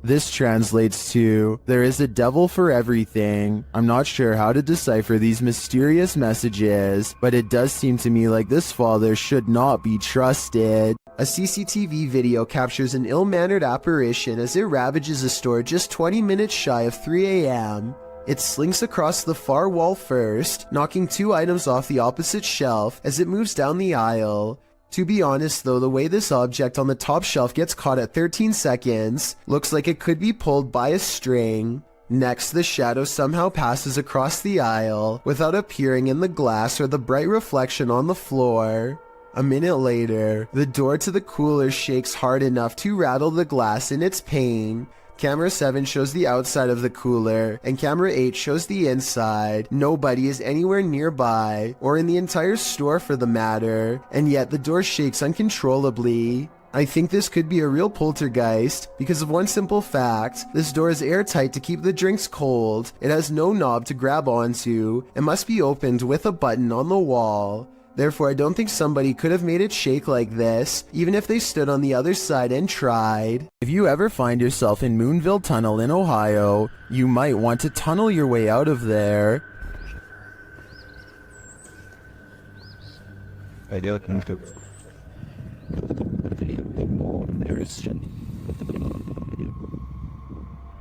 This translates to, there is a devil for everything. I'm not sure how to decipher these mysterious messages, but it does seem to me like this father should not be trusted. A CCTV video captures an ill-mannered apparition as it ravages a store just 20 minutes shy of 3 a.m. It slinks across the far wall first, knocking 2 items off the opposite shelf as it moves down the aisle. To be honest though, the way this object on the top shelf gets caught at 13 seconds looks like it could be pulled by a string. Next, the shadow somehow passes across the aisle without appearing in the glass or the bright reflection on the floor. A minute later, the door to the cooler shakes hard enough to rattle the glass in its pane. Camera 7 shows the outside of the cooler, and camera 8 shows the inside. Nobody is anywhere nearby, or in the entire store for the matter, and yet the door shakes uncontrollably. I think this could be a real poltergeist, because of one simple fact. This door is airtight to keep the drinks cold, it has no knob to grab onto, and must be opened with a button on the wall. Therefore, I don't think somebody could have made it shake like this, even if they stood on the other side and tried. If you ever find yourself in Moonville Tunnel in Ohio, you might want to tunnel your way out of there.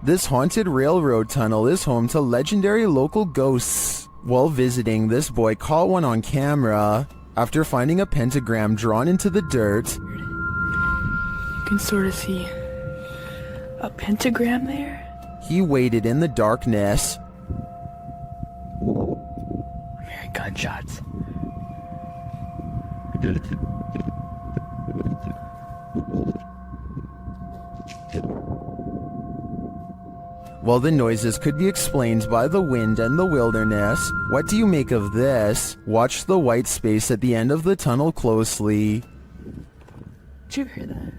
This haunted railroad tunnel is home to legendary local ghosts. While visiting, this boy caught one on camera after finding a pentagram drawn into the dirt. You can sort of see a pentagram there. He waited in the darkness. I'm hearing gunshots. While the noises could be explained by the wind and the wilderness, what do you make of this? Watch the white space at the end of the tunnel closely. Did you hear that?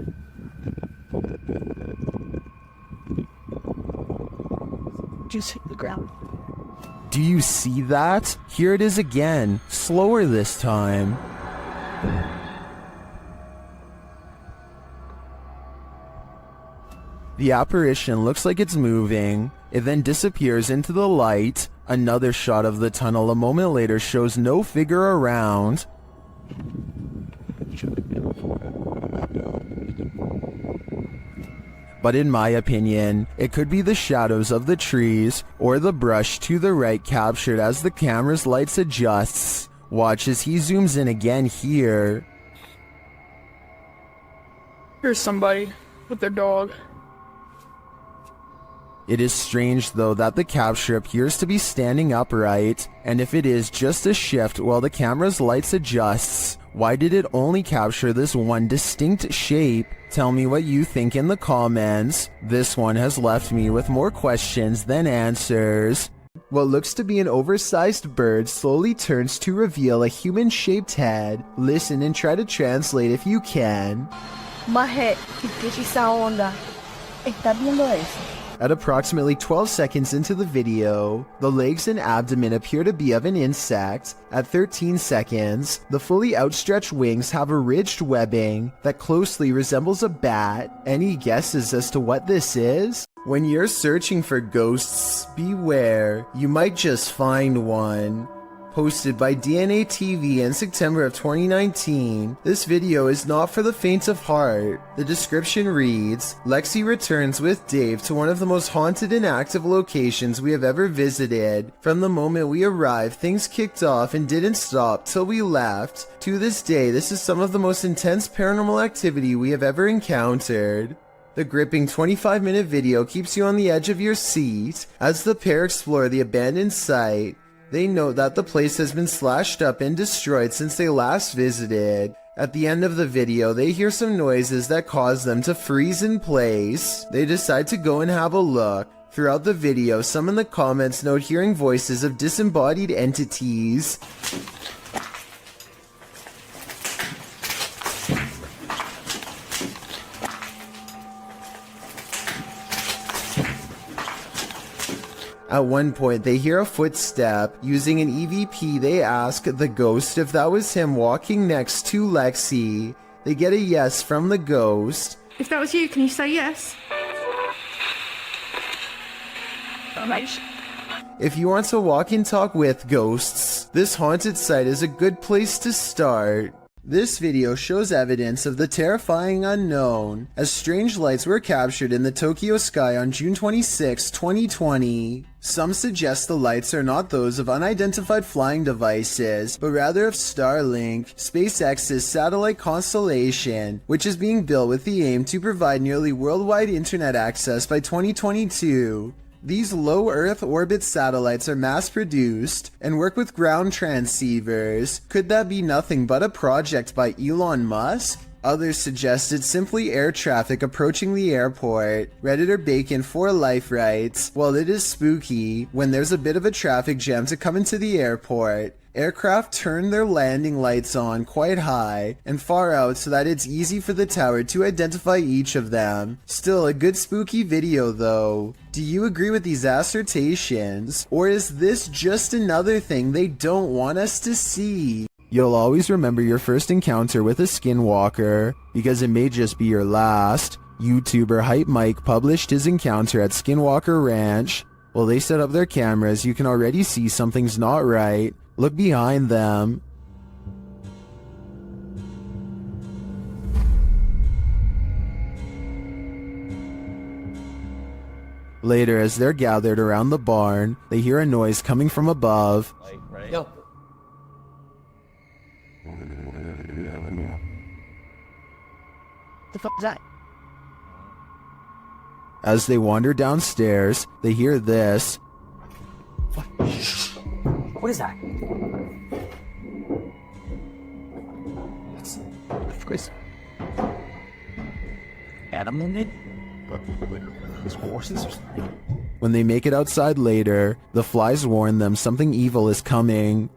Did you see the ground? Do you see that? Here it is again, slower this time. The apparition looks like it's moving. It then disappears into the light. Another shot of the tunnel a moment later shows no figure around. But in my opinion, it could be the shadows of the trees or the brush to the right captured as the camera's lights adjusts. Watch as he zooms in again here. Here's somebody with their dog. It is strange though that the capture appears to be standing upright, and if it is just a shift while the camera's lights adjusts, why did it only capture this one distinct shape? Tell me what you think in the comments. This one has left me with more questions than answers. What looks to be an oversized bird slowly turns to reveal a human-shaped head. Listen and try to translate if you can. Maje, ¿qué es esa onda? ¿Estás viendo eso? At approximately 12 seconds into the video, the legs and abdomen appear to be of an insect. At 13 seconds, the fully outstretched wings have a ridged webbing that closely resembles a bat. Any guesses as to what this is? When you're searching for ghosts, beware, you might just find one. Posted by DNA TV in September of 2019, this video is not for the faint of heart. The description reads, Lexi returns with Dave to one of the most haunted and active locations we have ever visited. From the moment we arrived, things kicked off and didn't stop till we left. To this day, this is some of the most intense paranormal activity we have ever encountered. The gripping 25-minute video keeps you on the edge of your seat as the pair explore the abandoned site. They note that the place has been slashed up and destroyed since they last visited. At the end of the video, they hear some noises that cause them to freeze in place. They decide to go and have a look. Throughout the video, some in the comments note hearing voices of disembodied entities. At one point, they hear a footstep. Using an EVP, they ask the ghost if that was him walking next to Lexi. They get a yes from the ghost. If that was you, can you say yes? If you want to walk and talk with ghosts, this haunted site is a good place to start. This video shows evidence of the terrifying unknown, as strange lights were captured in the Tokyo sky on June 26, 2020. Some suggest the lights are not those of unidentified flying devices, but rather of Starlink, SpaceX's satellite constellation, which is being built with the aim to provide nearly worldwide internet access by 2022. These low Earth orbit satellites are mass-produced and work with ground transceivers. Could that be nothing but a project by Elon Musk? Others suggest it's simply air traffic approaching the airport. Redditor Bacon for Life writes, while it is spooky, when there's a bit of a traffic jam to come into the airport, aircraft turn their landing lights on quite high and far out so that it's easy for the tower to identify each of them. Still a good spooky video though. Do you agree with these assertions? Or is this just another thing they don't want us to see? You'll always remember your first encounter with a skinwalker, because it may just be your last. YouTuber Hype Mike published his encounter at Skinwalker Ranch. While they set up their cameras, you can already see something's not right. Look behind them. Later, as they're gathered around the barn, they hear a noise coming from above. Yo. The fuck is that? As they wander downstairs, they hear this. What is that? Of course. Adam in it? His horses or something? When they make it outside later, the flies warn them something evil is coming.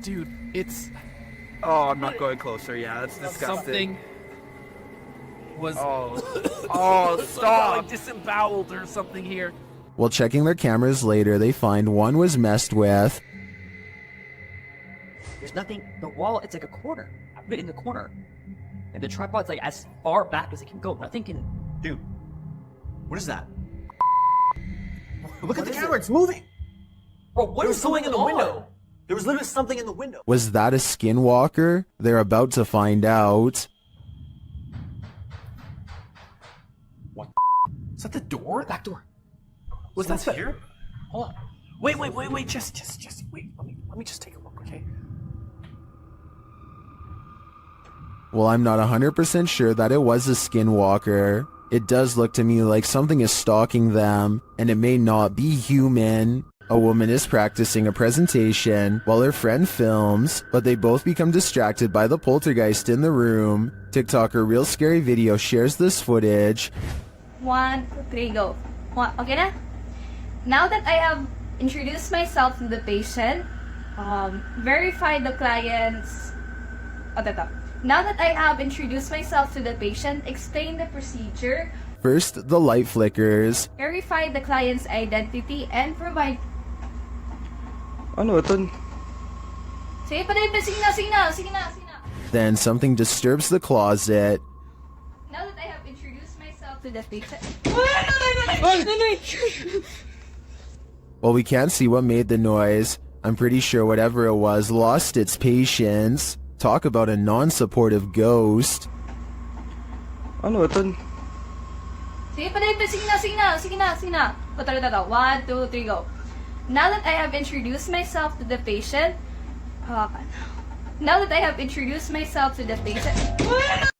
Dude, it's... Oh, I'm not going closer. Yeah, that's disgusting. Something was... Oh, stop! Like disemboweled or something here. While checking their cameras later, they find one was messed with. There's nothing... The wall, it's like a corner. I put it in the corner. And the tripod's like as far back as it can go. Nothing can... Dude, what is that? Look at the camera, it's moving! Bro, what is going in the window? There was literally something in the window. Was that a skinwalker? They're about to find out. What? Is that the door? Back door. Was that here? Hold on. Wait, just wait. Let me just take a look, okay? Well, I'm not 100% sure that it was a skinwalker. It does look to me like something is stalking them, and it may not be human. A woman is practicing a presentation while her friend films, but they both become distracted by the poltergeist in the room. TikToker Real Scary Video shares this footage. 1, 2, 3, go. Okay na? Now that I have introduced myself to the patient, verified the client's... Now that I have introduced myself to the patient, explain the procedure. First, the light flickers. Verify the client's identity and provide... Ano ito? Sige na. Then something disturbs the closet. Now that I have introduced myself to the patient... While we can't see what made the noise, I'm pretty sure whatever it was lost its patience. Talk about a non-supportive ghost. Ano ito? Sige na. 1, 2, 3, go. Now that I have introduced myself to the patient...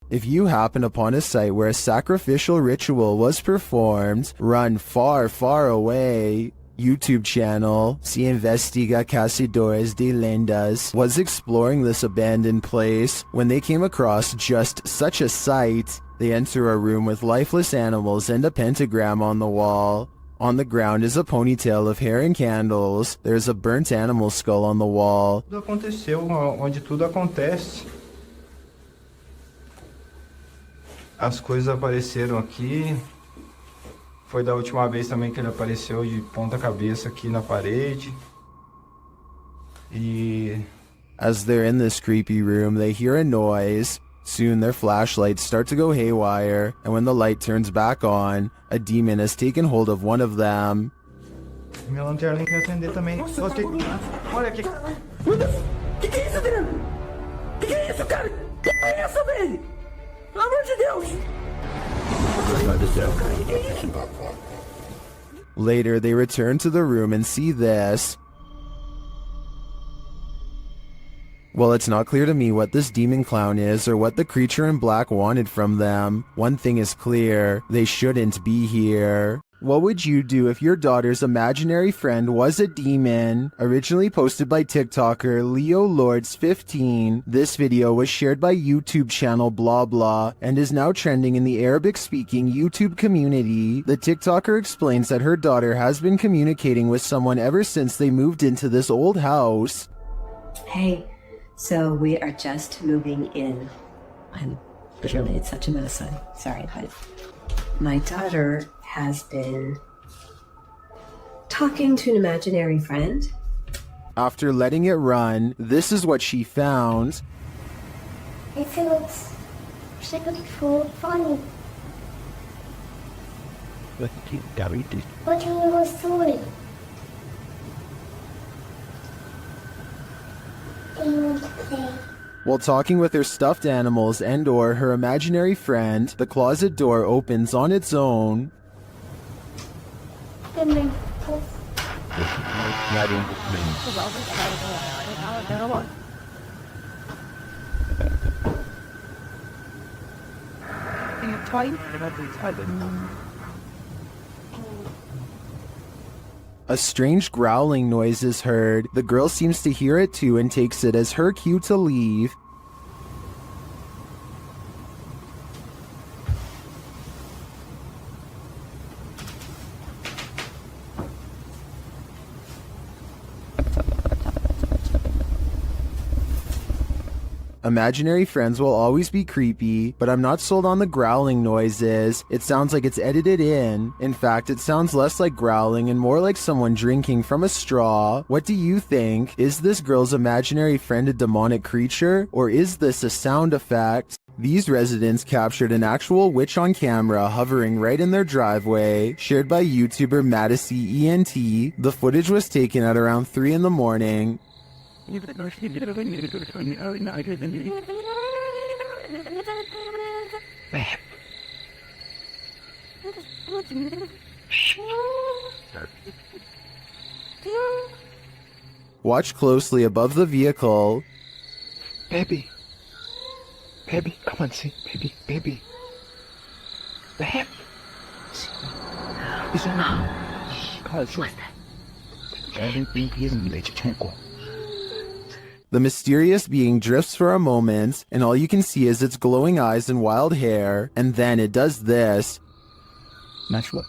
If you happen upon a site where a sacrificial ritual was performed, run far, far away. YouTube channel, Se Investiga Cazadores de Lendas, was exploring this abandoned place when they came across just such a sight. They enter a room with lifeless animals and a pentagram on the wall. On the ground is a ponytail of hair and candles. There's a burnt animal skull on the wall. Tudo aconteceu onde tudo acontece. As coisas apareceram aqui. Foi da última vez também que ele apareceu de ponta cabeça aqui na parede. E... As they're in this creepy room, they hear a noise. Soon their flashlights start to go haywire, and when the light turns back on, a demon has taken hold of one of them. Minha lanterna tem que acender também. Olha aqui. Que é isso, Adriano? Que é isso, cara? Que é isso, velho? Pelo amor de Deus! Later, they return to the room and see this. Well, it's not clear to me what this demon clown is or what the creature in black wanted from them. One thing is clear, they shouldn't be here. What would you do if your daughter's imaginary friend was a demon? Originally posted by TikToker Leo Lords 15, this video was shared by YouTube channel Blah Blah and is now trending in the Arabic-speaking YouTube community. The TikToker explains that her daughter has been communicating with someone ever since they moved into this old house. Hey, so we are just moving in. I'm literally, it's such a mess. I'm sorry, but my daughter has been talking to an imaginary friend After letting it run, this is what she found. It feels so funny. What do you want story? Do you want to play? While talking with her stuffed animals and or her imaginary friend, the closet door opens on its own. A strange growling noise is heard. The girl seems to hear it too and takes it as her cue to leave. Imaginary friends will always be creepy, but I'm not sold on the growling noises. It sounds like it's edited in. In fact, it sounds less like growling and more like someone drinking from a straw. What do you think? Is this girl's imaginary friend a demonic creature, or is this a sound effect? These residents captured an actual witch on camera hovering right in their driveway, shared by YouTuber Madison ENT. The footage was taken at around 3 in the morning. Watch closely above the vehicle. Baby. Baby, come on, see. Baby, baby. The hip. Is The mysterious being drifts for a moment, and all you can see is its glowing eyes and wild hair, and then it does this. Natural.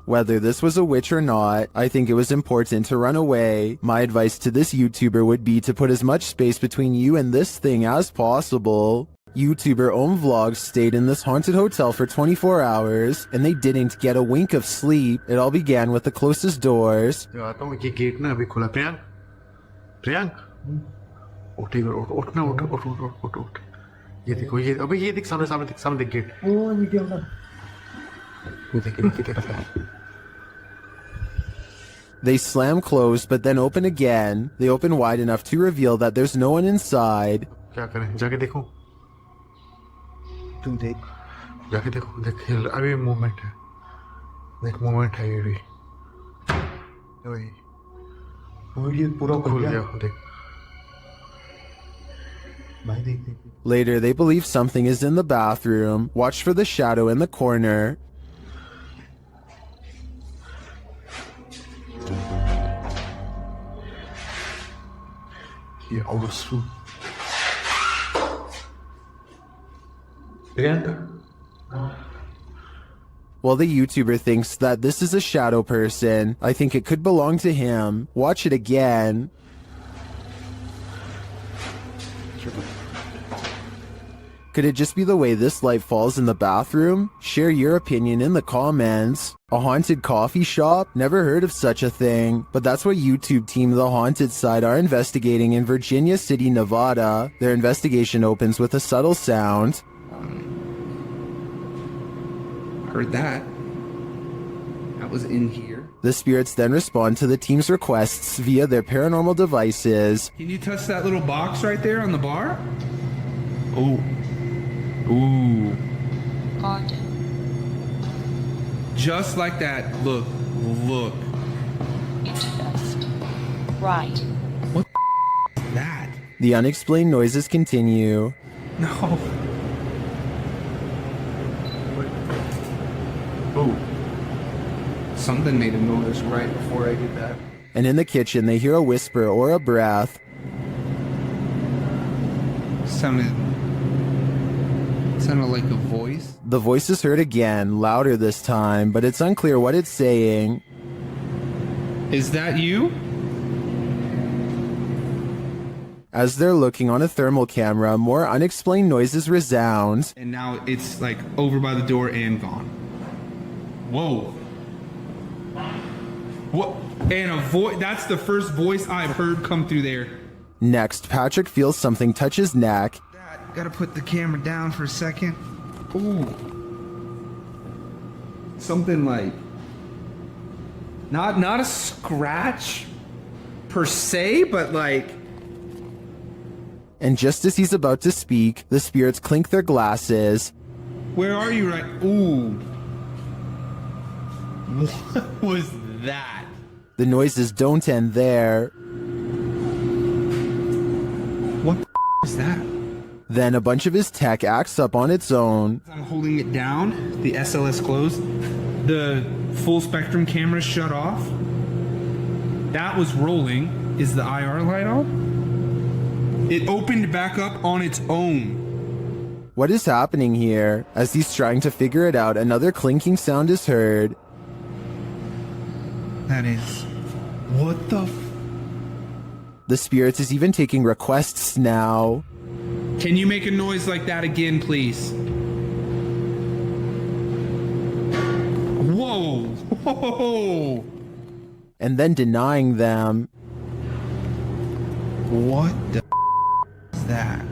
Whether this was a witch or not, I think it was important to run away. My advice to this YouTuber would be to put as much space between you and this thing as possible. YouTuber Vlogs stayed in this haunted hotel for 24 hours, and they didn't get a wink of sleep. It all began with the closest doors. They slam closed, but then open again. They open wide enough to reveal that there's no one inside. अभी movement है देख movement है ये भी ये पूरा खुल गया देख भाई देख देख Later, they believe something is in the bathroom. Watch for the shadow in the corner. ये अवश्य While the YouTuber thinks that this is a shadow person, I think it could belong to him. Watch it again. Could it just be the way this light falls in the bathroom? Share your opinion in the comments. A haunted coffee shop? Never heard of such a thing. But that's what YouTube team The Haunted Side are investigating in Virginia City, Nevada. Their investigation opens with a subtle sound. Heard that. That was in here. The spirits then respond to the team's requests via their paranormal devices. Can you touch that little box right there on the bar? Oh. Ooh. Haunted. Just like that. Look. Look. It's just right. What is that? The unexplained noises continue. No. Oh. Something made a noise right before I did that. And in the kitchen, they hear a whisper or a breath. Sounded like a voice. The voice is heard again, louder this time, but it's unclear what it's saying. Is that you? As they're looking on a thermal camera, more unexplained noises resound. And now it's like over by the door and gone. Whoa. What? And a voice, that's the first voice I've heard come through there. Next, Patrick feels something touch his neck. Gotta put the camera down for a second. Ooh. Something like, not a scratch per se, but like. And just as he's about to speak, the spirits clink their glasses. Where are you right? Ooh. What was that? The noises don't end there. What is that? Then a bunch of his tech acts up on its own. I'm holding it down, the SLS closed, the full spectrum camera shut off. That was rolling. Is the IR light on? It opened back up on its own. What is happening here? As he's trying to figure it out, another clinking sound is heard. That is... What the f... The spirits is even taking requests now. Can you make a noise like that again, please? Whoa! Whoa! And then denying them. What the is that?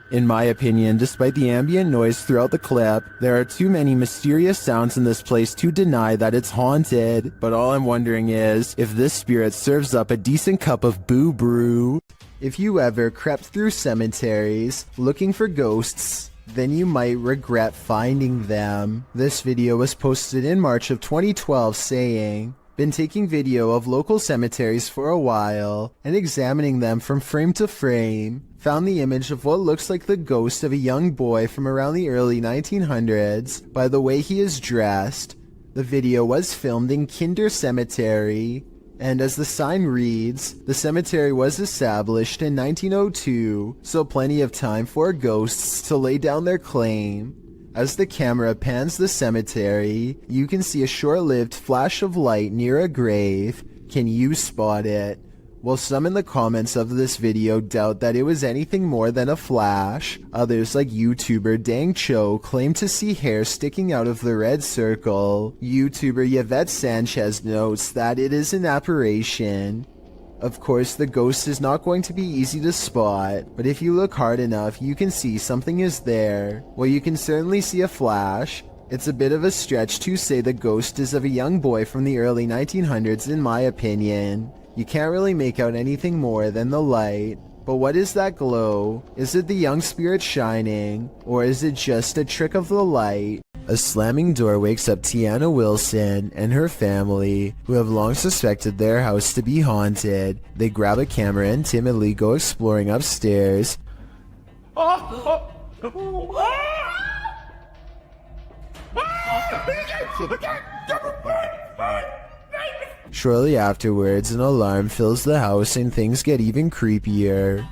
In my opinion, despite the ambient noise throughout the clip, there are too many mysterious sounds in this place to deny that it's haunted. But all I'm wondering is if this spirit serves up a decent cup of boo brew. If you ever crept through cemeteries looking for ghosts, then you might regret finding them. This video was posted in March of 2012 saying, "Been taking video of local cemeteries for a while and examining them from frame to frame. Found the image of what looks like the ghost of a young boy from around the early 1900s by the way he is dressed. The video was filmed in Kinder Cemetery, and as the sign reads, the cemetery was established in 1902, so plenty of time for ghosts to lay down their claim." As the camera pans the cemetery, you can see a short-lived flash of light near a grave. Can you spot it? Well, some in the comments of this video doubt that it was anything more than a flash. Others, like YouTuber Dang Cho, claim to see hair sticking out of the red circle. YouTuber Yvette Sanchez notes that it is an apparition. Of course, the ghost is not going to be easy to spot, but if you look hard enough, you can see something is there. Well, you can certainly see a flash. It's a bit of a stretch to say the ghost is of a young boy from the early 1900s in my opinion. You can't really make out anything more than the light. But what is that glow? Is it the young spirit shining? Or is it just a trick of the light? A slamming door wakes up Tiana Wilson and her family, who have long suspected their house to be haunted. They grab a camera and timidly go exploring upstairs. Shortly afterwards, an alarm fills the house and things get even creepier.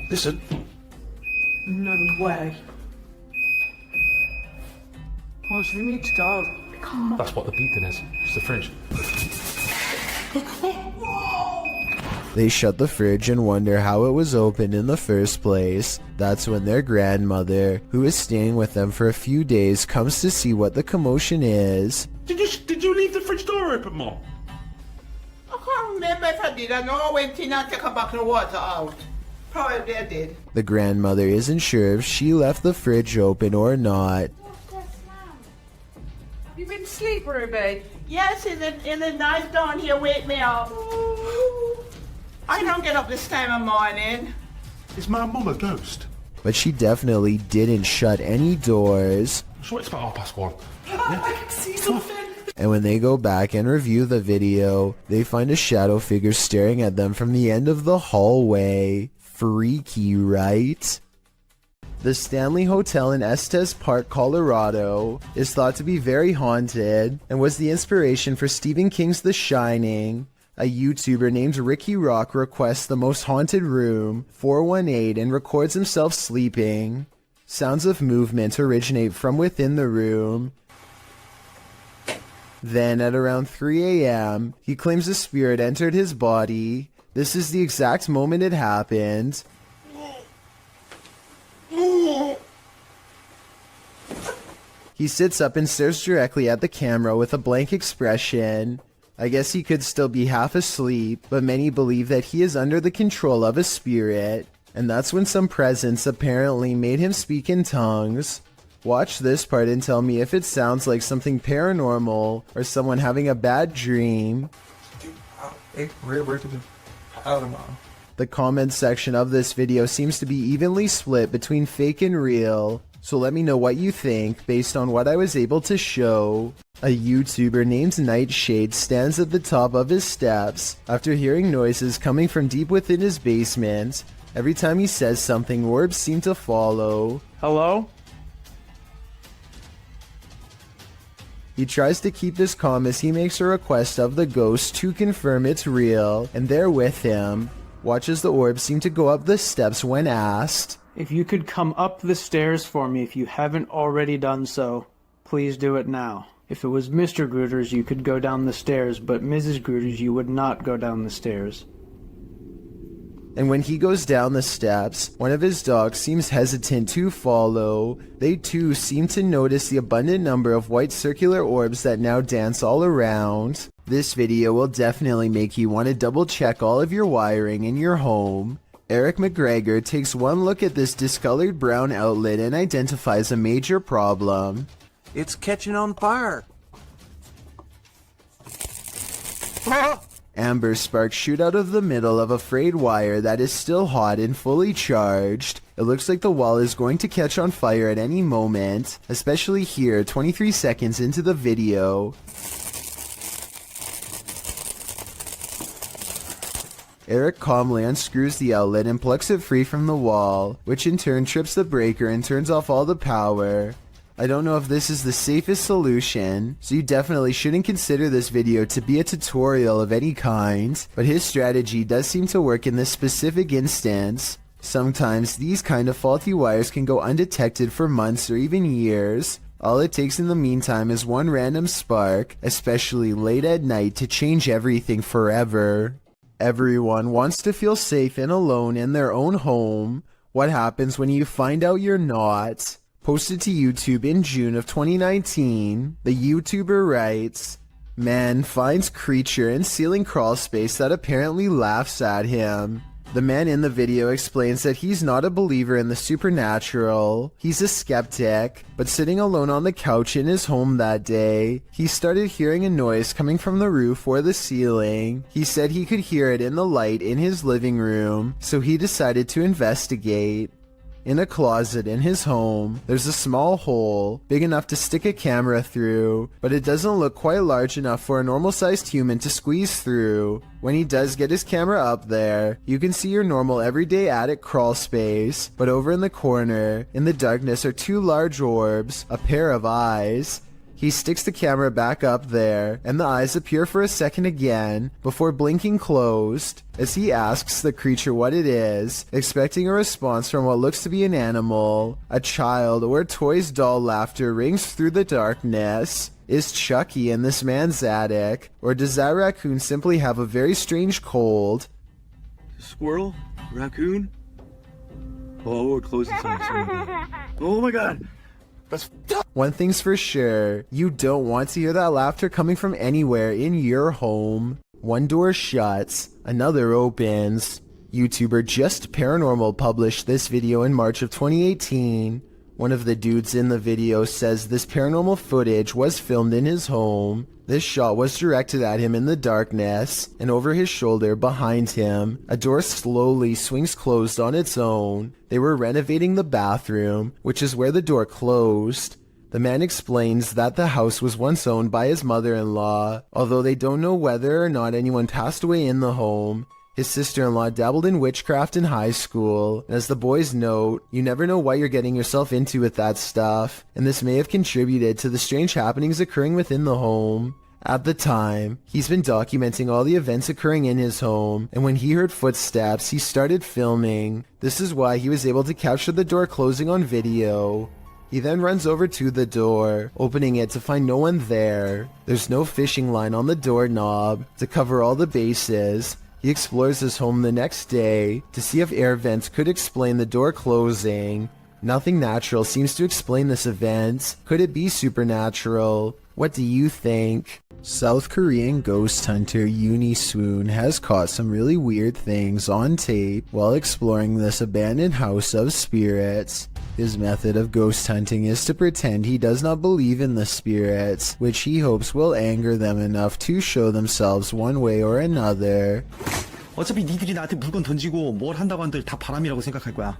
Listen. No way. Oh, so we need to go. That's what the beeping is. It's the fridge. They shut the fridge and wonder how it was opened in the first place. That's when their grandmother, who is staying with them for a few days, comes to see what the commotion is. Did you leave the fridge door open, Mom? I can't remember if I did. I know I went in and took a bucket of water out. Probably I did. The grandmother isn't sure if she left the fridge open or not. You been asleep, Ruby? Yes, in the night down here, wake me up. I don't get up this time of morning. Is my mum a ghost? But she definitely didn't shut any doors. I'm sure it's about 1:30. I can see something. And when they go back and review the video, they find a shadow figure staring at them from the end of the hallway. Freaky, right? The Stanley Hotel in Estes Park, Colorado, is thought to be very haunted and was the inspiration for Stephen King's The Shining. A YouTuber named Ricky Rock requests the most haunted room, 418, and records himself sleeping. Sounds of movement originate from within the room. Then at around 3 a.m., he claims a spirit entered his body. This is the exact moment it happened. He sits up and stares directly at the camera with a blank expression. I guess he could still be half asleep, but many believe that he is under the control of a spirit. And that's when some presence apparently made him speak in tongues. Watch this part and tell me if it sounds like something paranormal or someone having a bad dream. The comment section of this video seems to be evenly split between fake and real, so let me know what you think based on what I was able to show. A YouTuber named Nightshade stands at the top of his steps after hearing noises coming from deep within his basement. Every time he says something, orbs seem to follow. Hello? He tries to keep this calm as he makes a request of the ghost to confirm it's real, and they're with him. Watch as the orbs seem to go up the steps when asked. If you could come up the stairs for me if you haven't already done so, please do it now. If it was Mr. Grooters, you could go down the stairs, but Mrs. Grooters, you would not go down the stairs. And when he goes down the steps, one of his dogs seems hesitant to follow. They too seem to notice the abundant number of white circular orbs that now dance all around. This video will definitely make you want to double check all of your wiring in your home. Eric McGregor takes one look at this discolored brown outlet and identifies a major problem. It's catching on fire. Amber sparks shoot out of the middle of a frayed wire that is still hot and fully charged. It looks like the wall is going to catch on fire at any moment, especially here 23 seconds into the video. Eric calmly unscrews the outlet and plucks it free from the wall, which in turn trips the breaker and turns off all the power. I don't know if this is the safest solution, so you definitely shouldn't consider this video to be a tutorial of any kind, but his strategy does seem to work in this specific instance. Sometimes these kind of faulty wires can go undetected for months or even years. All it takes in the meantime is one random spark, especially late at night, to change everything forever. Everyone wants to feel safe and alone in their own home. What happens when you find out you're not? Posted to YouTube in June of 2019, the YouTuber writes, "Man finds creature in ceiling crawl space that apparently laughs at him." The man in the video explains that he's not a believer in the supernatural. He's a skeptic, but sitting alone on the couch in his home that day, he started hearing a noise coming from the roof or the ceiling. He said he could hear it in the light in his living room, so he decided to investigate. In a closet in his home, there's a small hole, big enough to stick a camera through, but it doesn't look quite large enough for a normal-sized human to squeeze through. When he does get his camera up there, you can see your normal everyday attic crawl space, but over in the corner, in the darkness are two large orbs, a pair of eyes. He sticks the camera back up there, and the eyes appear for a second again, before blinking closed, as he asks the creature what it is, expecting a response from what looks to be an animal. A child or toy's doll laughter rings through the darkness. Is Chucky in this man's attic, or does that raccoon simply have a very strange cold? Squirrel? Raccoon? Oh, we're closing something. Oh my god! One thing's for sure, you don't want to hear that laughter coming from anywhere in your home. One door shuts, another opens. YouTuber Just Paranormal published this video in March of 2018. One of the dudes in the video says this paranormal footage was filmed in his home. This shot was directed at him in the darkness, and over his shoulder behind him, a door slowly swings closed on its own. They were renovating the bathroom, which is where the door closed. The man explains that the house was once owned by his mother-in-law, although they don't know whether or not anyone passed away in the home. His sister-in-law dabbled in witchcraft in high school, and as the boys note, you never know what you're getting yourself into with that stuff, and this may have contributed to the strange happenings occurring within the home. At the time, he's been documenting all the events occurring in his home, and when he heard footsteps, he started filming. This is why he was able to capture the door closing on video. He then runs over to the door, opening it to find no one there. There's no fishing line on the doorknob. To cover all the bases, he explores his home the next day to see if air vents could explain the door closing. Nothing natural seems to explain this event. Could it be supernatural? What do you think? South Korean ghost hunter Uni Swoon has caught some really weird things on tape while exploring this abandoned house of spirits. His method of ghost hunting is to pretend he does not believe in the spirits, which he hopes will anger them enough to show themselves one way or another. 어차피 니들이 나한테 물건 던지고 뭘 한다고 한들 다 바람이라고 생각할 거야.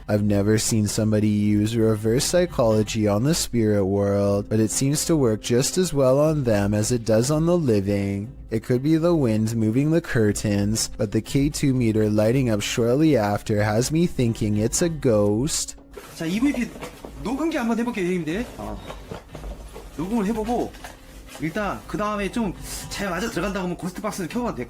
I've never seen somebody use reverse psychology on the spirit world, but it seems to work just as well on them as it does on the living. It could be the wind moving the curtains, but the K2 meter lighting up shortly after has me thinking it's a ghost. 자, EVP 녹음기 한번 해볼게요, 형님들. 녹음을 해보고 일단 그 다음에 좀 잘 맞아 들어간다고 하면 고스트 박스를 켜봐도 돼.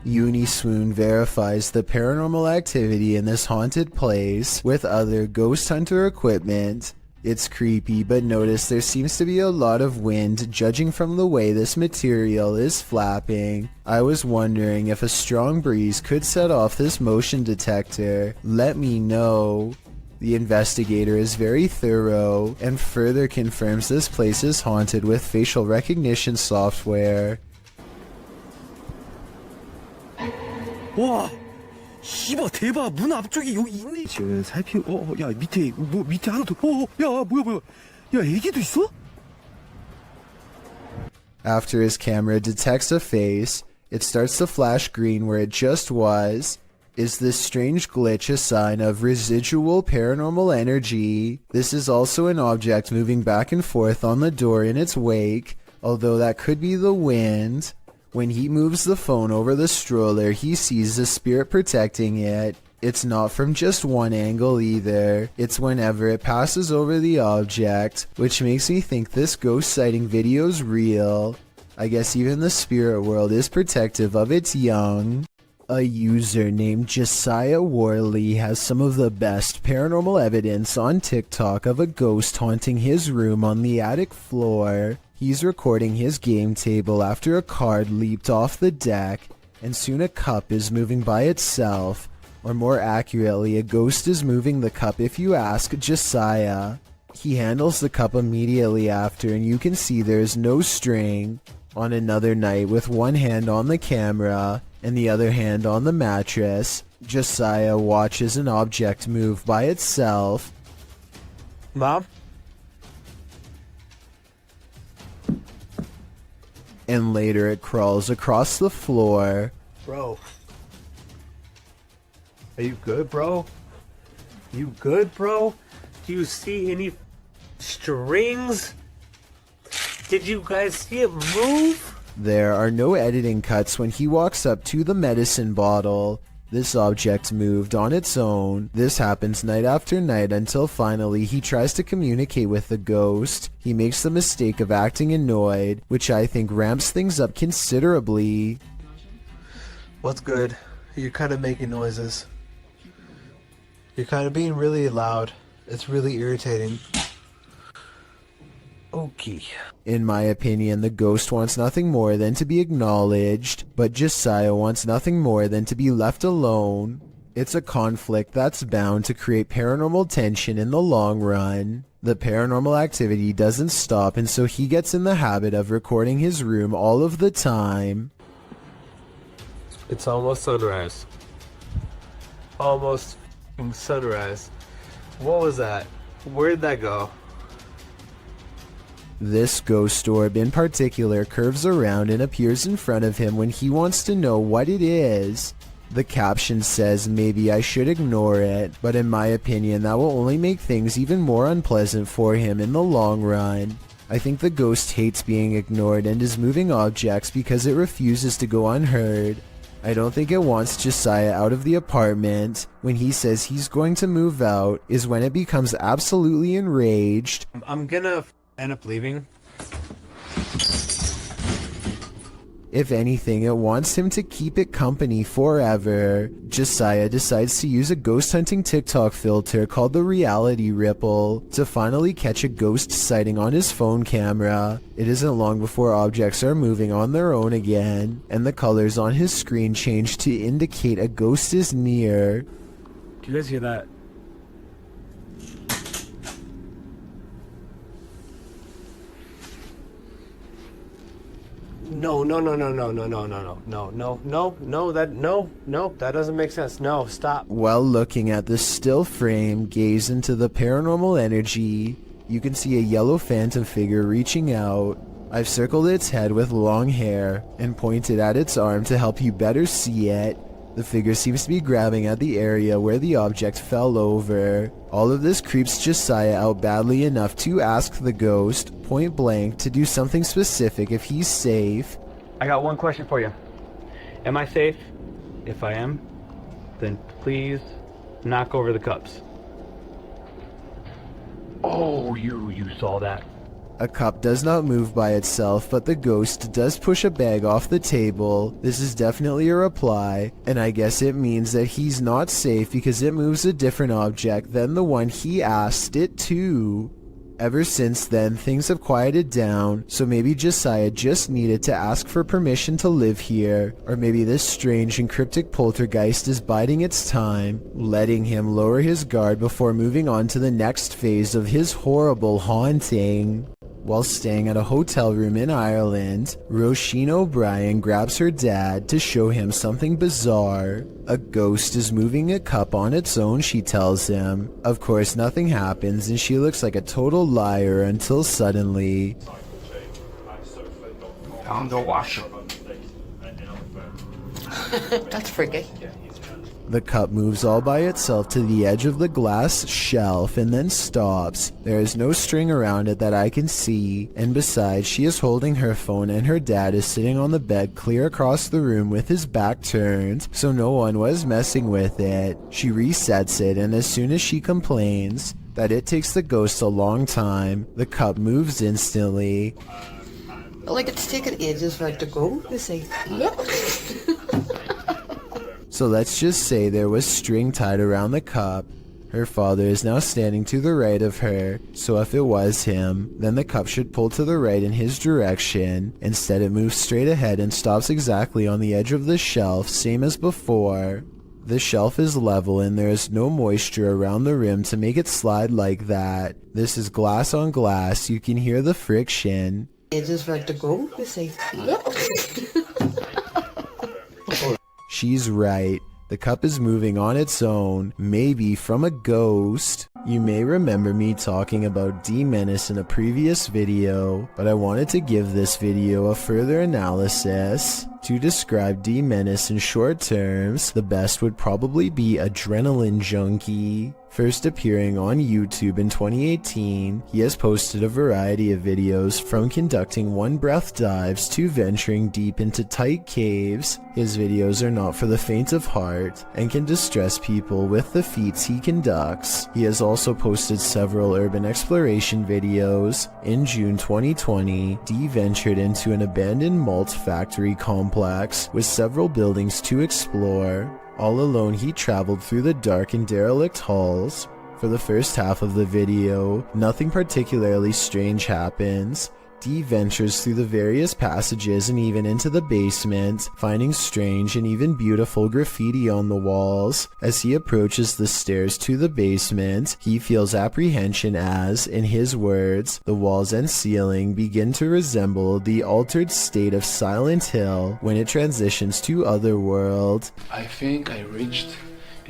Uni Swoon verifies the paranormal activity in this haunted place with other ghost hunter equipment. It's creepy, but notice there seems to be a lot of wind judging from the way this material is flapping. I was wondering if a strong breeze could set off this motion detector. Let me know. The investigator is very thorough and further confirms this place is haunted with facial recognition software. 와, 씨발 대박. 문 앞쪽에 여기 있네. 지금 야 밑에 뭐 밑에 하나 더. 야 뭐야. 야 애기도 있어? After his camera detects a face, it starts to flash green where it just was. Is this strange glitch a sign of residual paranormal energy? This is also an object moving back and forth on the door in its wake, although that could be the wind. When he moves the phone over the stroller, he sees the spirit protecting it. It's not from just one angle either. It's whenever it passes over the object, which makes me think this ghost sighting video's real. I guess even the spirit world is protective of its young. A user named Josiah Worley has some of the best paranormal evidence on TikTok of a ghost haunting his room on the attic floor. He's recording his game table after a card leaped off the deck, and soon a cup is moving by itself. Or more accurately, a ghost is moving the cup if you ask Josiah. He handles the cup immediately after, and you can see there is no string. On another night, with one hand on the camera and the other hand on the mattress, Josiah watches an object move by itself. Mom? And later it crawls across the floor. Bro. Are you good, bro? You good, bro? Do you see any strings? Did you guys see it move? There are no editing cuts when he walks up to the medicine bottle. This object moved on its own. This happens night after night until finally he tries to communicate with the ghost. He makes the mistake of acting annoyed, which I think ramps things up considerably. What's good? You're kind of making noises. You're kind of being really loud. It's really irritating. Okay. In my opinion, the ghost wants nothing more than to be acknowledged, but Josiah wants nothing more than to be left alone. It's a conflict that's bound to create paranormal tension in the long run. The paranormal activity doesn't stop, and so he gets in the habit of recording his room all of the time. It's almost sunrise. Almost sunrise. What was that? Where'd that go? This ghost orb in particular curves around and appears in front of him when he wants to know what it is. The caption says maybe I should ignore it, but in my opinion that will only make things even more unpleasant for him in the long run. I think the ghost hates being ignored and is moving objects because it refuses to go unheard. I don't think it wants Josiah out of the apartment. When he says he's going to move out is when it becomes absolutely enraged. I'm gonna end up leaving. If anything, it wants him to keep it company forever. Josiah decides to use a ghost hunting TikTok filter called the reality ripple to finally catch a ghost sighting on his phone camera. It isn't long before objects are moving on their own again, and the colors on his screen change to indicate a ghost is near. Do you guys hear that? No, that doesn't make sense. No, stop. While looking at the still frame, gaze into the paranormal energy. You can see a yellow phantom figure reaching out. I've circled its head with long hair and pointed at its arm to help you better see it. The figure seems to be grabbing at the area where the object fell over. All of this creeps Josiah out badly enough to ask the ghost, point blank, to do something specific if he's safe. I got one question for you. Am I safe? If I am, then please knock over the cups. Oh, you saw that. A cup does not move by itself, but the ghost does push a bag off the table. This is definitely a reply, and I guess it means that he's not safe because it moves a different object than the one he asked it to. Ever since then, things have quieted down, so maybe Josiah just needed to ask for permission to live here, or maybe this strange and cryptic poltergeist is biding its time, letting him lower his guard before moving on to the next phase of his horrible haunting. While staying at a hotel room in Ireland, Roisin O'Brien grabs her dad to show him something bizarre. A ghost is moving a cup on its own, she tells him. Of course, nothing happens and she looks like a total liar until suddenly... Found the washer. That's freaky. The cup moves all by itself to the edge of the glass shelf and then stops. There is no string around it that I can see, and besides, she is holding her phone and her dad is sitting on the bed clear across the room with his back turned, so no one was messing with it. She resets it, and as soon as she complains that it takes the ghost a long time, the cup moves instantly. Like it's taken ages for it to go. They say, yep. So let's just say there was string tied around the cup. Her father is now standing to the right of her, so if it was him, then the cup should pull to the right in his direction. Instead it moves straight ahead and stops exactly on the edge of the shelf, same as before. The shelf is level and there is no moisture around the rim to make it slide like that. This is glass on glass, you can hear the friction. Ages for it to go. They say, yep. She's right. The cup is moving on its own, maybe from a ghost. You may remember me talking about D-Menace in a previous video, but I wanted to give this video a further analysis. To describe D-Menace in short terms, the best would probably be Adrenaline Junkie. First appearing on YouTube in 2018, he has posted a variety of videos from conducting one-breath dives to venturing deep into tight caves. His videos are not for the faint of heart and can distress people with the feats he conducts. He has also posted several urban exploration videos. In June 2020, D ventured into an abandoned malt factory complex with several buildings to explore. All alone, he traveled through the dark and derelict halls. For the first half of the video, nothing particularly strange happens. D ventures through the various passages and even into the basement, finding strange and even beautiful graffiti on the walls. As he approaches the stairs to the basement, he feels apprehension as, in his words, the walls and ceiling begin to resemble the altered state of Silent Hill when it transitions to Otherworld. I think I reached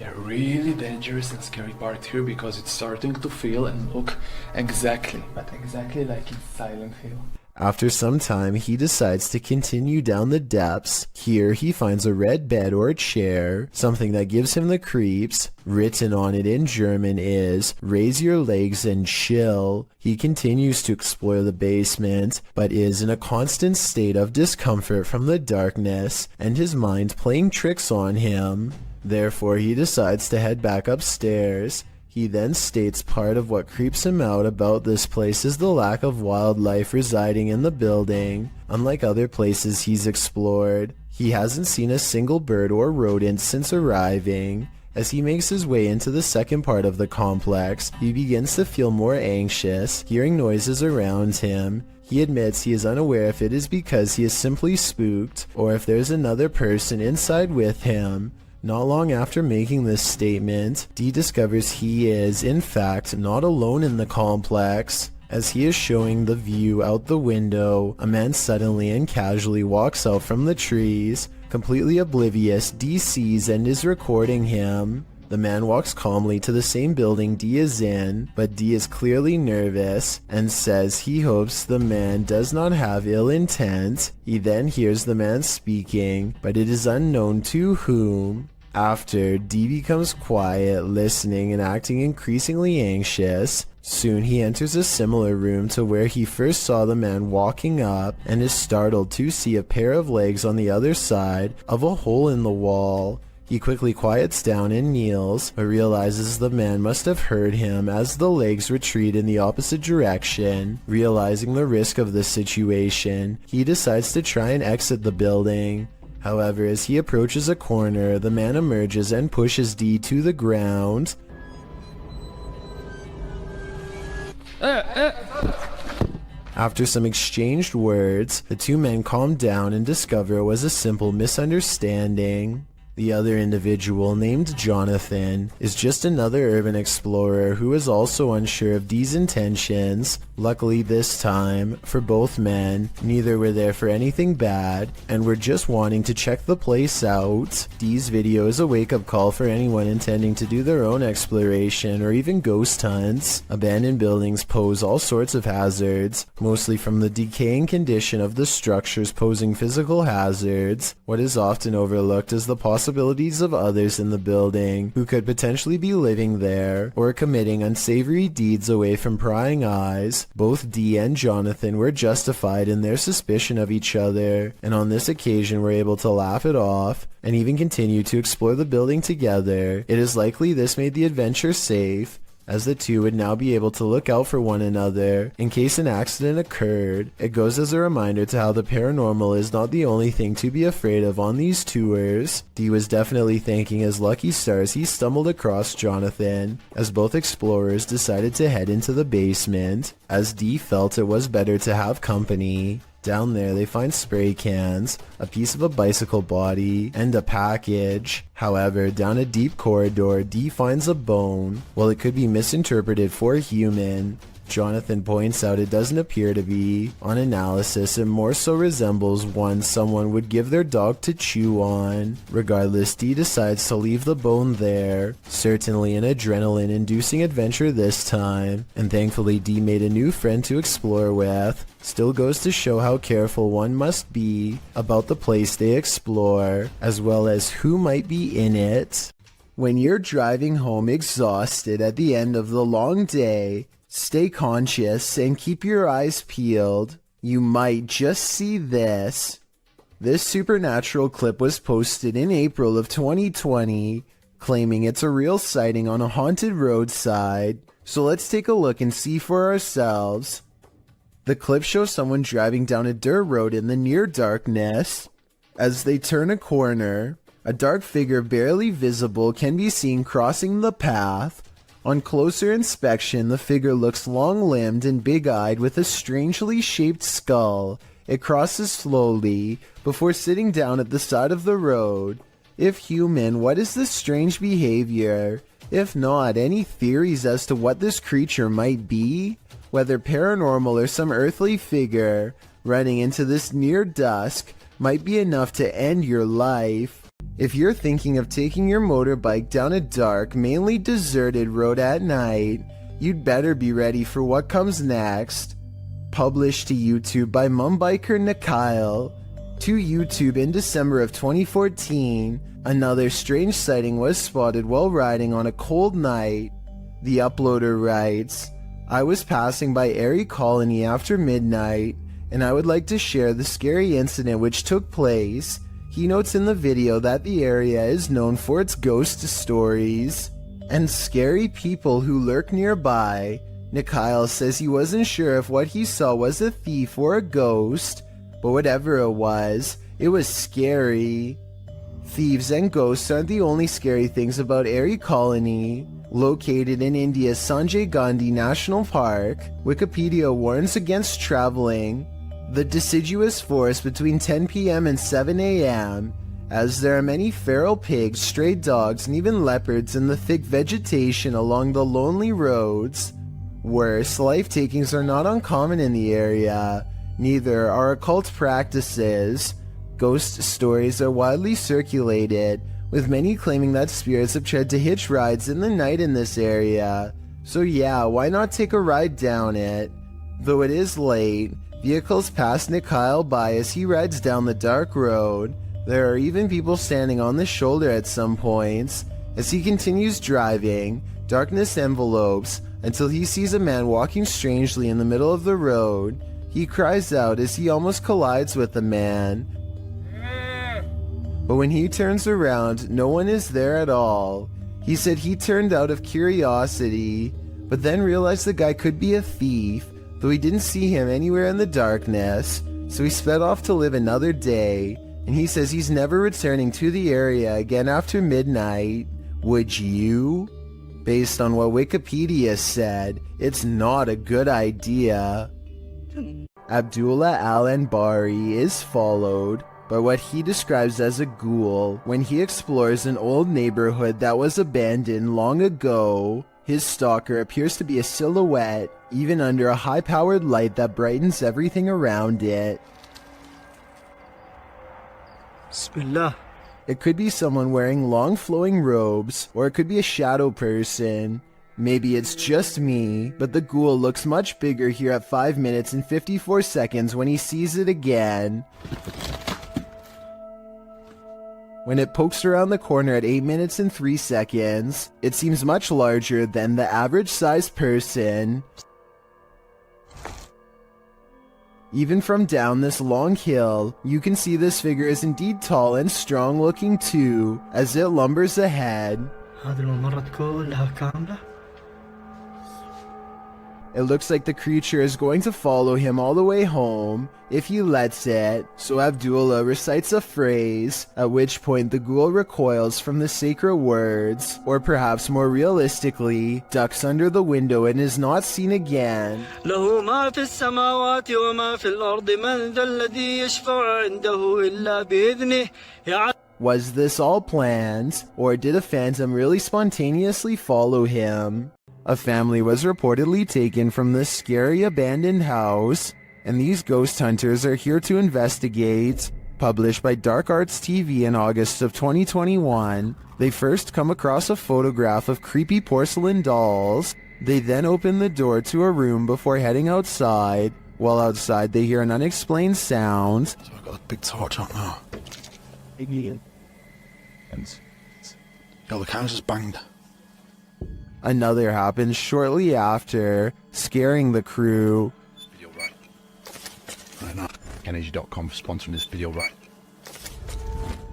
a really dangerous and scary part here because it's starting to feel and look exactly like in Silent Hill. After some time, he decides to continue down the depths. Here, he finds a red bed or chair, something that gives him the creeps. Written on it in German is, "Raise your legs and chill." He continues to explore the basement, but is in a constant state of discomfort from the darkness and his mind playing tricks on him. Therefore, he decides to head back upstairs. He then states part of what creeps him out about this place is the lack of wildlife residing in the building. Unlike other places he's explored, he hasn't seen a single bird or rodent since arriving. As he makes his way into the second part of the complex, he begins to feel more anxious, hearing noises around him. He admits he is unaware if it is because he is simply spooked, or if there's another person inside with him. Not long after making this statement, Dee discovers he is, in fact, not alone in the complex. As he is showing the view out the window, a man suddenly and casually walks out from the trees. Completely oblivious, Dee sees and is recording him. The man walks calmly to the same building Dee is in, but Dee is clearly nervous and says he hopes the man does not have ill intent. He then hears the man speaking, but it is unknown to whom. After, Dee becomes quiet, listening and acting increasingly anxious. Soon he enters a similar room to where he first saw the man walking up and is startled to see a pair of legs on the other side of a hole in the wall. He quickly quiets down and kneels, but realizes the man must have heard him as the legs retreat in the opposite direction. Realizing the risk of this situation, he decides to try and exit the building. However, as he approaches a corner, the man emerges and pushes Dee to the ground. After some exchanged words, the two men calm down and discover it was a simple misunderstanding. The other individual, named Jonathan, is just another urban explorer who is also unsure of Dee's intentions. Luckily this time, for both men, neither were there for anything bad, and were just wanting to check the place out. Dee's video is a wake-up call for anyone intending to do their own exploration or even ghost hunts. Abandoned buildings pose all sorts of hazards, mostly from the decaying condition of the structures posing physical hazards. What is often overlooked is the possibilities of others in the building who could potentially be living there or committing unsavory deeds away from prying eyes. Both Dee and Jonathan were justified in their suspicion of each other, and on this occasion were able to laugh it off and even continue to explore the building together. It is likely this made the adventure safe, as the two would now be able to look out for one another in case an accident occurred. It goes as a reminder to how the paranormal is not the only thing to be afraid of on these tours. Dee was definitely thanking his lucky stars he stumbled across Jonathan, as both explorers decided to head into the basement, as Dee felt it was better to have company. Down there they find spray cans, a piece of a bicycle body, and a package. However, down a deep corridor, Dee finds a bone. While it could be misinterpreted for human, Jonathan points out it doesn't appear to be. On analysis, it more so resembles one someone would give their dog to chew on. Regardless, Dee decides to leave the bone there. Certainly an adrenaline-inducing adventure this time, and thankfully Dee made a new friend to explore with. Still goes to show how careful one must be about the place they explore, as well as who might be in it. When you're driving home exhausted at the end of the long day, stay conscious and keep your eyes peeled. You might just see this. This supernatural clip was posted in April of 2020, claiming it's a real sighting on a haunted roadside. So let's take a look and see for ourselves. The clip shows someone driving down a dirt road in the near darkness. As they turn a corner, a dark figure barely visible can be seen crossing the path. On closer inspection, the figure looks long-limbed and big-eyed with a strangely shaped skull. It crosses slowly before sitting down at the side of the road. If human, what is this strange behavior? If not, any theories as to what this creature might be? Whether paranormal or some earthly figure, running into this near dusk might be enough to end your life. If you're thinking of taking your motorbike down a dark, mainly deserted road at night, you'd better be ready for what comes next. Published to YouTube by Mumbiker Nikyle. To YouTube in December of 2014, another strange sighting was spotted while riding on a cold night. The uploader writes, I was passing by Erie Colony after midnight, and I would like to share the scary incident which took place. He notes in the video that the area is known for its ghost stories. and scary people who lurk nearby. Mikhail says he wasn't sure if what he saw was a thief or a ghost, but whatever it was scary. Thieves and ghosts aren't the only scary things about Airy Colony. Located in India's Sanjay Gandhi National Park, Wikipedia warns against traveling the deciduous forest between 10 p.m. and 7 a.m. as there are many feral pigs, stray dogs, and even leopards in the thick vegetation along the lonely roads. Worse, life takings are not uncommon in the area. Neither are occult practices. Ghost stories are widely circulated, with many claiming that spirits have tried to hitch rides in the night in this area. So yeah, why not take a ride down it? Though it is late, vehicles pass Mikhail by as he rides down the dark road. There are even people standing on the shoulder at some points. As he continues driving, darkness envelopes until he sees a man walking strangely in the middle of the road. He cries out as he almost collides with the man. But when he turns around, no one is there at all. He said he turned out of curiosity, but then realized the guy could be a thief, though he didn't see him anywhere in the darkness, so he sped off to live another day, and he says he's never returning to the area again after midnight. Would you? Based on what Wikipedia said, it's not a good idea. Abdullah Al-Anbari is followed by what he describes as a ghoul when he explores an old neighborhood that was abandoned long ago. His stalker appears to be a silhouette, even under a high-powered light that brightens everything around it. Bismillah. It could be someone wearing long flowing robes, or it could be a shadow person. Maybe it's just me, but the ghoul looks much bigger here at 5 minutes and 54 seconds when he sees it again. When it pokes around the corner at 8 minutes and 3 seconds, it seems much larger than the average-sized person. Even from down this long hill, you can see this figure is indeed tall and strong-looking too, as it lumbers ahead. It looks like the creature is going to follow him all the way home, if he lets it, so Abdullah recites a phrase, at which point the ghoul recoils from the sacred words, or perhaps more realistically, ducks under the window and is not seen again. Was this all planned, or did a phantom really spontaneously follow him? A family was reportedly taken from this scary abandoned house, and these ghost hunters are here to investigate. Published by Dark Arts TV in August of 2021, they first come across a photograph of creepy porcelain dolls. They then open the door to a room before heading outside. While outside, they hear an unexplained sound. So I've got a big torch on now. Alien. Yo, the camera's just banged. Another happens shortly after, scaring the crew. Video right now. Energy.com for sponsoring this video right.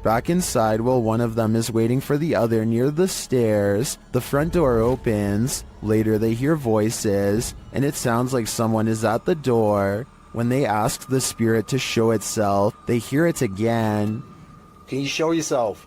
Back inside, while one of them is waiting for the other near the stairs, the front door opens. Later they hear voices, and it sounds like someone is at the door. When they ask the spirit to show itself, they hear it again. Can you show yourself?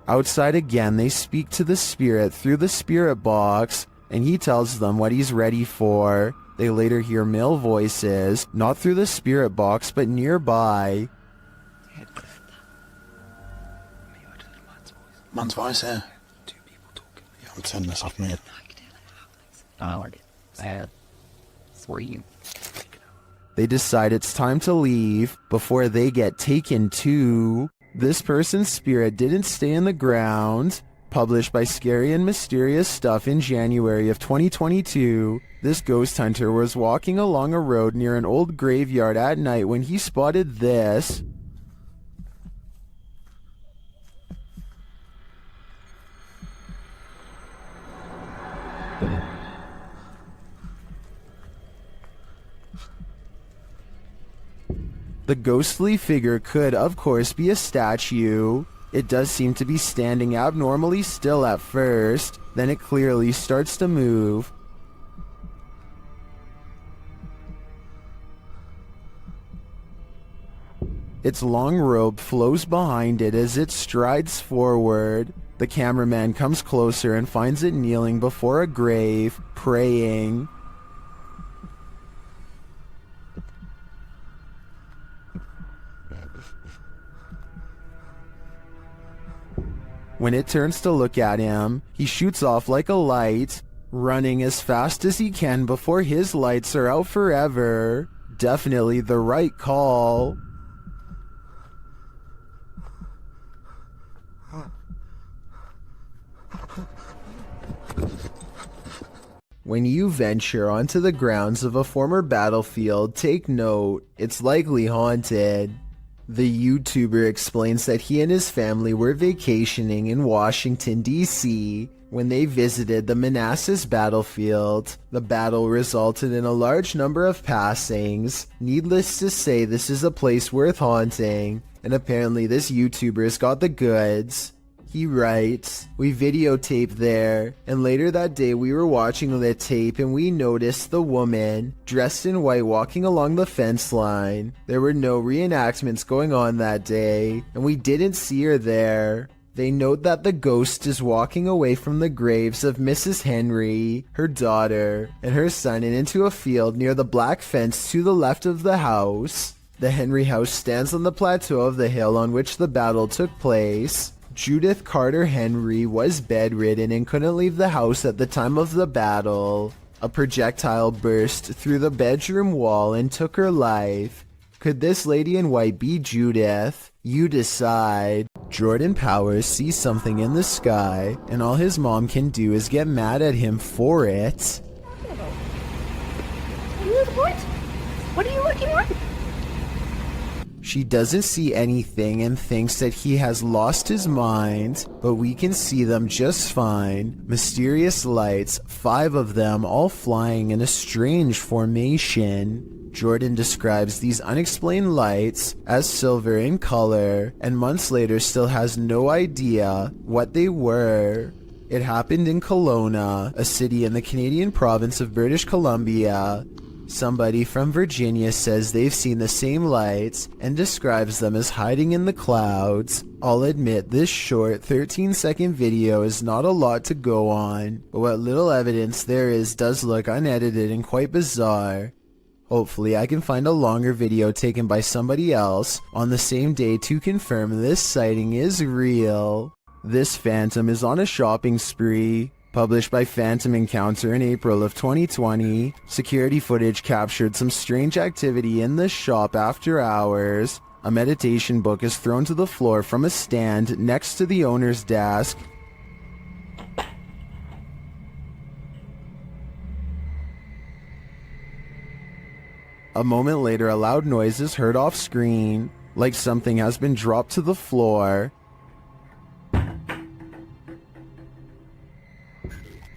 Outside again, they speak to the spirit through the spirit box, and he tells them what he's ready for. They later hear male voices, not through the spirit box, but nearby. Man's voice here. Two people talking. Yeah, I'm turning this off, mate. I like it. Bad. For you. They decide it's time to leave before they get taken too. This person's spirit didn't stay in the ground. Published by Scary and Mysterious Stuff in January of 2022, this ghost hunter was walking along a road near an old graveyard at night when he spotted this. The ghostly figure could, of course, be a statue. It does seem to be standing abnormally still at first, then it clearly starts to move. Its long robe flows behind it as it strides forward. The cameraman comes closer and finds it kneeling before a grave, praying. When it turns to look at him, he shoots off like a light, running as fast as he can before his lights are out forever. Definitely the right call. When you venture onto the grounds of a former battlefield, take note, it's likely haunted. The YouTuber explains that he and his family were vacationing in Washington, D.C. when they visited the Manassas battlefield. The battle resulted in a large number of passings. Needless to say, this is a place worth haunting, and apparently this YouTuber's got the goods. He writes, "We videotaped there, and later that day we were watching the tape and we noticed the woman, dressed in white, walking along the fence line. There were no reenactments going on that day, and we didn't see her there." They note that the ghost is walking away from the graves of Mrs. Henry, her daughter, and her son and into a field near the black fence to the left of the house. The Henry house stands on the plateau of the hill on which the battle took place. Judith Carter Henry was bedridden and couldn't leave the house at the time of the battle. A projectile burst through the bedroom wall and took her life. Could this lady in white be Judith? You decide. Jordan Powers sees something in the sky, and all his mom can do is get mad at him for it. What are you looking at? She doesn't see anything and thinks that he has lost his mind, but we can see them just fine. Mysterious lights, 5 of them, all flying in a strange formation. Jordan describes these unexplained lights as silver in color, and months later still has no idea what they were. It happened in Kelowna, a city in the Canadian province of British Columbia. Somebody from Virginia says they've seen the same lights and describes them as hiding in the clouds. I'll admit this short 13-second video is not a lot to go on, but what little evidence there is does look unedited and quite bizarre. Hopefully I can find a longer video taken by somebody else on the same day to confirm this sighting is real. This phantom is on a shopping spree. Published by Phantom Encounter in April of 2020, security footage captured some strange activity in the shop after hours. A meditation book is thrown to the floor from a stand next to the owner's desk. A moment later, a loud noise is heard off screen, like something has been dropped to the floor.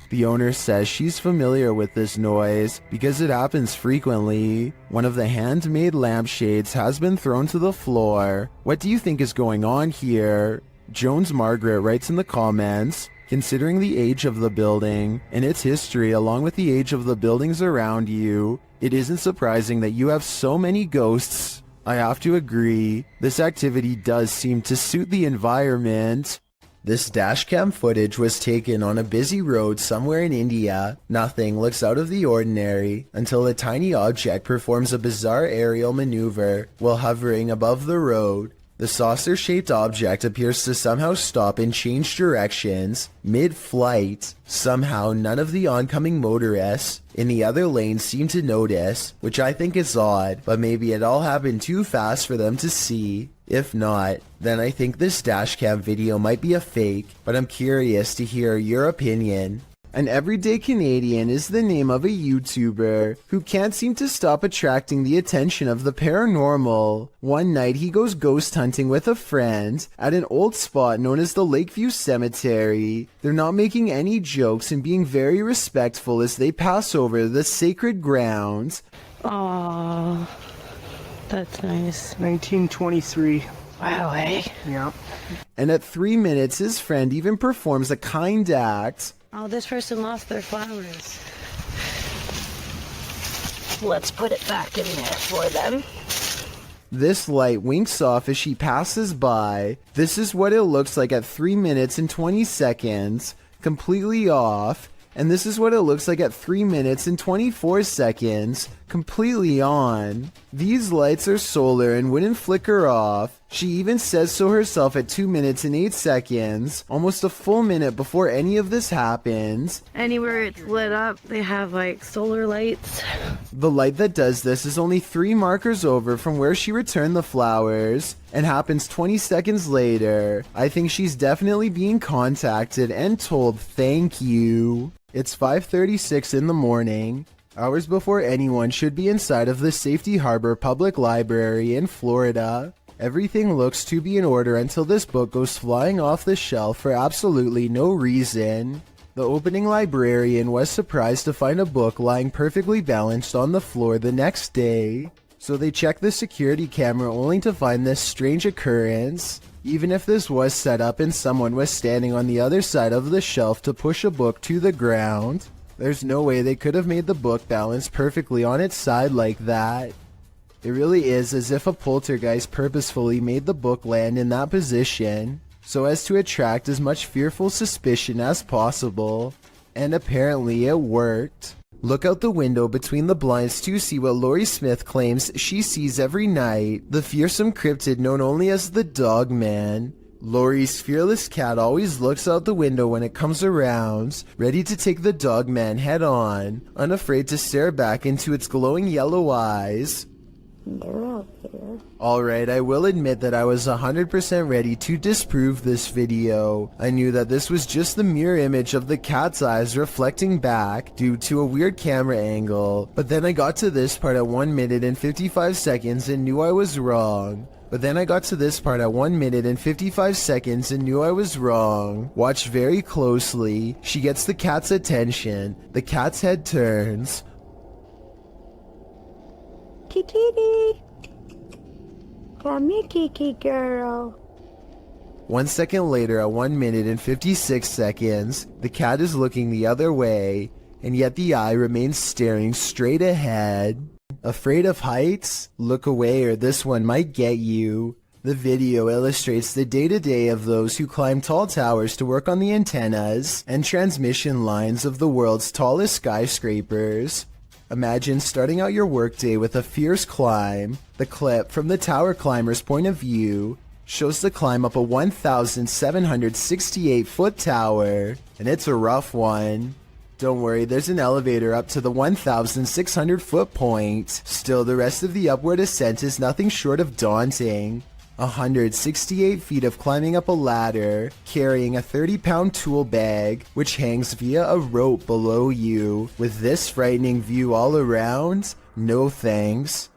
The owner says she's familiar with this noise because it happens frequently. One of the handmade lampshades has been thrown to the floor. What do you think is going on here? Jones Margaret writes in the comments, considering the age of the building and its history along with the age of the buildings around you, it isn't surprising that you have so many ghosts. I have to agree, this activity does seem to suit the environment. This dashcam footage was taken on a busy road somewhere in India. Nothing looks out of the ordinary until a tiny object performs a bizarre aerial maneuver while hovering above the road. The saucer-shaped object appears to somehow stop and change directions mid-flight. Somehow none of the oncoming motorists in the other lane seem to notice, which I think is odd, but maybe it all happened too fast for them to see. If not, then I think this dashcam video might be a fake, but I'm curious to hear your opinion. An Everyday Canadian is the name of a YouTuber who can't seem to stop attracting the attention of the paranormal. One night he goes ghost hunting with a friend at an old spot known as the Lakeview Cemetery. They're not making any jokes and being very respectful as they pass over the sacred ground. Aww. That's nice. 1923. Wow, eh? Yeah. And at 3 minutes, his friend even performs a kind act. Oh, this person lost their flowers. Let's put it back in there for them. This light winks off as she passes by. This is what it looks like at 3 minutes and 20 seconds, completely off. And this is what it looks like at 3 minutes and 24 seconds, completely on. These lights are solar and wouldn't flicker off. She even says so herself at 2 minutes and 8 seconds, almost a full minute before any of this happens. Anywhere it's lit up, they have like solar lights. The light that does this is only 3 markers over from where she returned the flowers, and happens 20 seconds later. I think she's definitely being contacted and told thank you. It's 5:36 in the morning, hours before anyone should be inside of the Safety Harbor Public Library in Florida. Everything looks to be in order until this book goes flying off the shelf for absolutely no reason. The opening librarian was surprised to find a book lying perfectly balanced on the floor the next day. So they checked the security camera only to find this strange occurrence. Even if this was set up and someone was standing on the other side of the shelf to push a book to the ground, there's no way they could have made the book balance perfectly on its side like that. It really is as if a poltergeist purposefully made the book land in that position, so as to attract as much fearful suspicion as possible. And apparently it worked. Look out the window between the blinds to see what Laurie Smith claims she sees every night, the fearsome cryptid known only as the Dog Man. Laurie's fearless cat always looks out the window when it comes around, ready to take the Dog Man head on, unafraid to stare back into its glowing yellow eyes. They're out there. Alright, I will admit that I was 100% ready to disprove this video. I knew that this was just the mirror image of the cat's eyes reflecting back due to a weird camera angle, but then I got to this part at 1 minute and 55 seconds and knew I was wrong. But then I got to this part at 1 minute and 55 seconds and knew I was wrong. Watch very closely. She gets the cat's attention. The cat's head turns. Kitty, come here, Kiki girl. 1 second later, at 1 minute and 56 seconds, the cat is looking the other way, and yet the eye remains staring straight ahead. Afraid of heights? Look away or this one might get you. The video illustrates the day-to-day of those who climb tall towers to work on the antennas and transmission lines of the world's tallest skyscrapers. Imagine starting out your workday with a fierce climb. The clip, from the tower climber's point of view, shows the climb up a 1,768-foot tower, and it's a rough one. Don't worry, there's an elevator up to the 1,600-foot point. Still, the rest of the upward ascent is nothing short of daunting. 168 feet of climbing up a ladder, carrying a 30-pound tool bag, which hangs via a rope below you. With this frightening view all around, no thanks.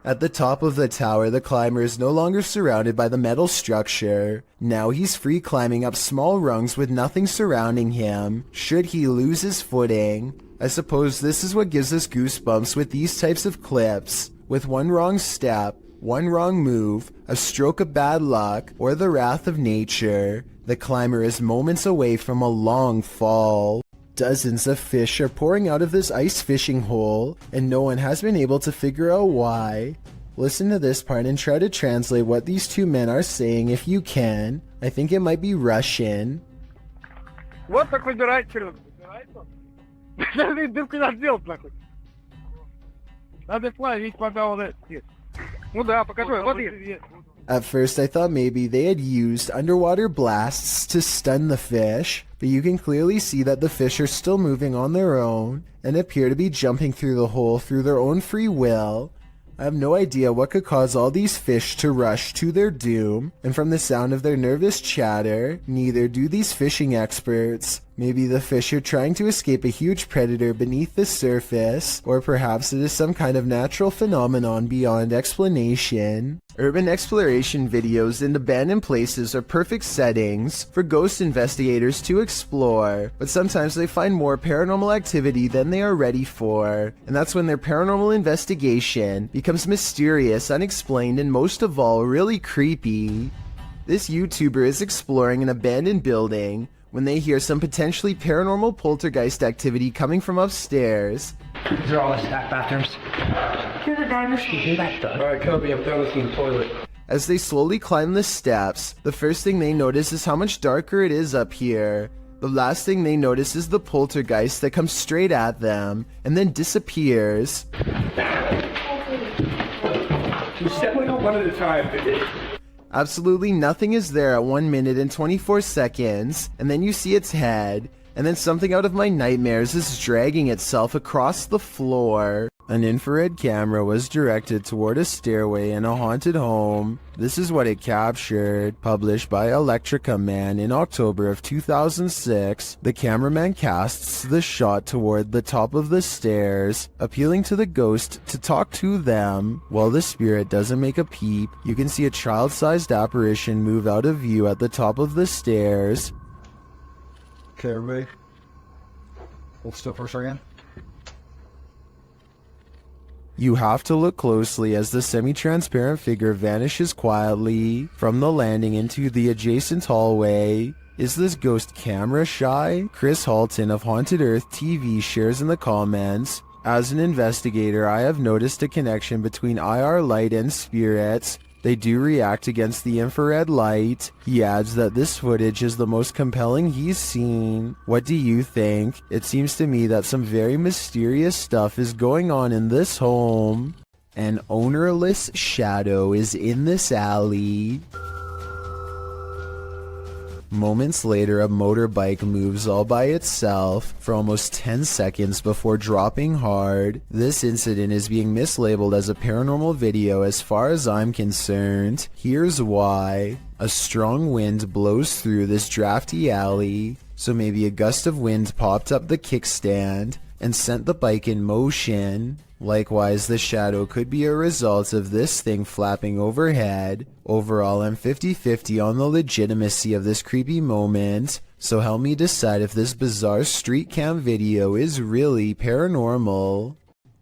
At the top of the tower, the climber is no longer surrounded by the metal structure. Now he's free climbing up small rungs with nothing surrounding him, should he lose his footing. I suppose this is what gives us goosebumps with these types of clips. With one wrong step, one wrong move, a stroke of bad luck, or the wrath of nature, the climber is moments away from a long fall. Dozens of fish are pouring out of this ice fishing hole, and no one has been able to figure out why. Listen to this part and try to translate what these two men are saying if you can. I think it might be Russian. Вот так выбирать, черт. Дырку надо сделать, нахуй. Надо плавить, пока вот это. Ну да, покажу, вот есть. At first I thought maybe they had used underwater blasts to stun the fish, but you can clearly see that the fish are still moving on their own and appear to be jumping through the hole through their own free will. I have no idea what could cause all these fish to rush to their doom, and from the sound of their nervous chatter, neither do these fishing experts. Maybe the fish are trying to escape a huge predator beneath the surface, or perhaps it is some kind of natural phenomenon beyond explanation. Urban exploration videos in abandoned places are perfect settings for ghost investigators to explore, but sometimes they find more paranormal activity than they are ready for, and that's when their paranormal investigation becomes mysterious, unexplained, and most of all, really creepy. This YouTuber is exploring an abandoned building when they hear some potentially paranormal poltergeist activity coming from upstairs. These are all the staff bathrooms. Here's a guy in the sleeping back there. Alright, Kobe, I'm done looking in the toilet. As they slowly climb the steps, the first thing they notice is how much darker it is up here. The last thing they notice is the poltergeist that comes straight at them and then disappears. You step like one at a time. Absolutely nothing is there at 1 minute and 24 seconds, and then you see its head, and then something out of my nightmares is dragging itself across the floor. An infrared camera was directed toward a stairway in a haunted home. This is what it captured. Published by Electrica Man in October of 2006, the cameraman casts the shot toward the top of the stairs, appealing to the ghost to talk to them. While the spirit doesn't make a peep, you can see a child-sized apparition move out of view at the top of the stairs. Okay, everybody. Hold still for a second. You have to look closely as the semi-transparent figure vanishes quietly from the landing into the adjacent hallway. Is this ghost camera shy? Chris Halton of Haunted Earth TV shares in the comments, "As an investigator, I have noticed a connection between IR light and spirits. They do react against the infrared light." He adds that this footage is the most compelling he's seen. What do you think? It seems to me that some very mysterious stuff is going on in this home. An ownerless shadow is in this alley. Moments later, a motorbike moves all by itself for almost 10 seconds before dropping hard. This incident is being mislabeled as a paranormal video as far as I'm concerned. Here's why. A strong wind blows through this drafty alley, so maybe a gust of wind popped up the kickstand and sent the bike in motion. Likewise, the shadow could be a result of this thing flapping overhead. Overall, I'm 50-50 on the legitimacy of this creepy moment, so help me decide if this bizarre street cam video is really paranormal.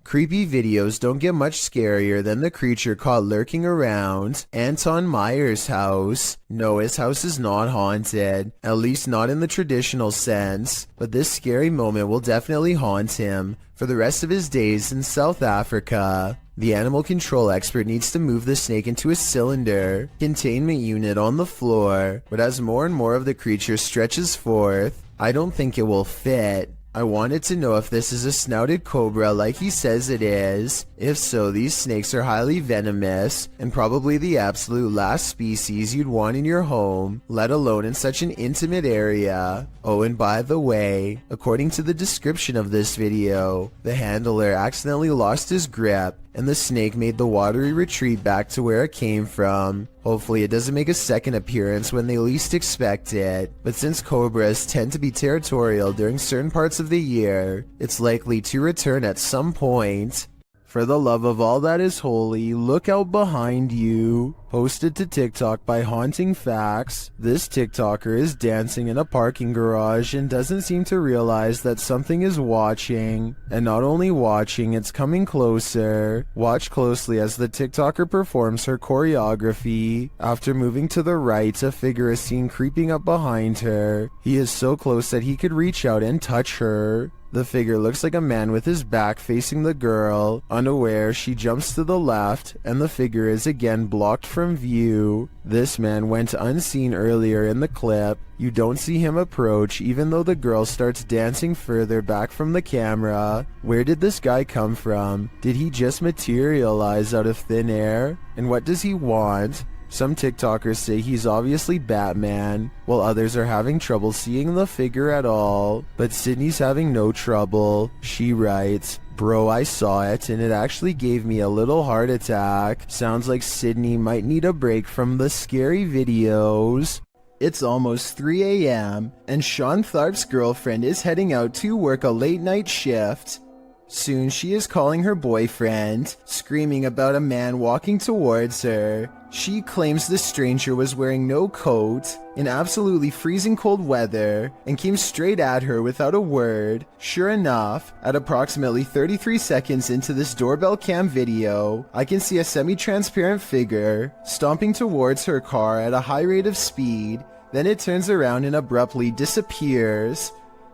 Creepy videos don't get much scarier than the creature caught lurking around Anton Meyer's house. No, his house is not haunted, at least not in the traditional sense, but this scary moment will definitely haunt him for the rest of his days in South Africa. The animal control expert needs to move the snake into a cylinder containment unit on the floor, but as more and more of the creature stretches forth, I don't think it will fit. I wanted to know if this is a snouted cobra like he says it is. If so, these snakes are highly venomous and probably the absolute last species you'd want in your home, let alone in such an intimate area. Oh, and by the way, according to the description of this video, the handler accidentally lost his grip and the snake made the watery retreat back to where it came from. Hopefully it doesn't make a second appearance when they least expect it, but since cobras tend to be territorial during certain parts of the year, it's likely to return at some point. For the love of all that is holy, look out behind you. Posted to TikTok by Haunting Facts, this TikToker is dancing in a parking garage and doesn't seem to realize that something is watching. And not only watching, it's coming closer. Watch closely as the TikToker performs her choreography. After moving to the right, a figure is seen creeping up behind her. He is so close that he could reach out and touch her. The figure looks like a man with his back facing the girl. Unaware, she jumps to the left, and the figure is again blocked from view. This man went unseen earlier in the clip. You don't see him approach, even though the girl starts dancing further back from the camera. Where did this guy come from? Did he just materialize out of thin air? And what does he want? Some TikTokers say he's obviously Batman, while others are having trouble seeing the figure at all. But Sydney's having no trouble. She writes, "Bro, I saw it and it actually gave me a little heart attack. Sounds like Sydney might need a break from the scary videos." It's almost 3 a.m., and Sean Tharp's girlfriend is heading out to work a late night shift. Soon she is calling her boyfriend, screaming about a man walking towards her. She claims the stranger was wearing no coat in absolutely freezing cold weather and came straight at her without a word. Sure enough, at approximately 33 seconds into this doorbell cam video, I can see a semi-transparent figure stomping towards her car at a high rate of speed. Then it turns around and abruptly disappears.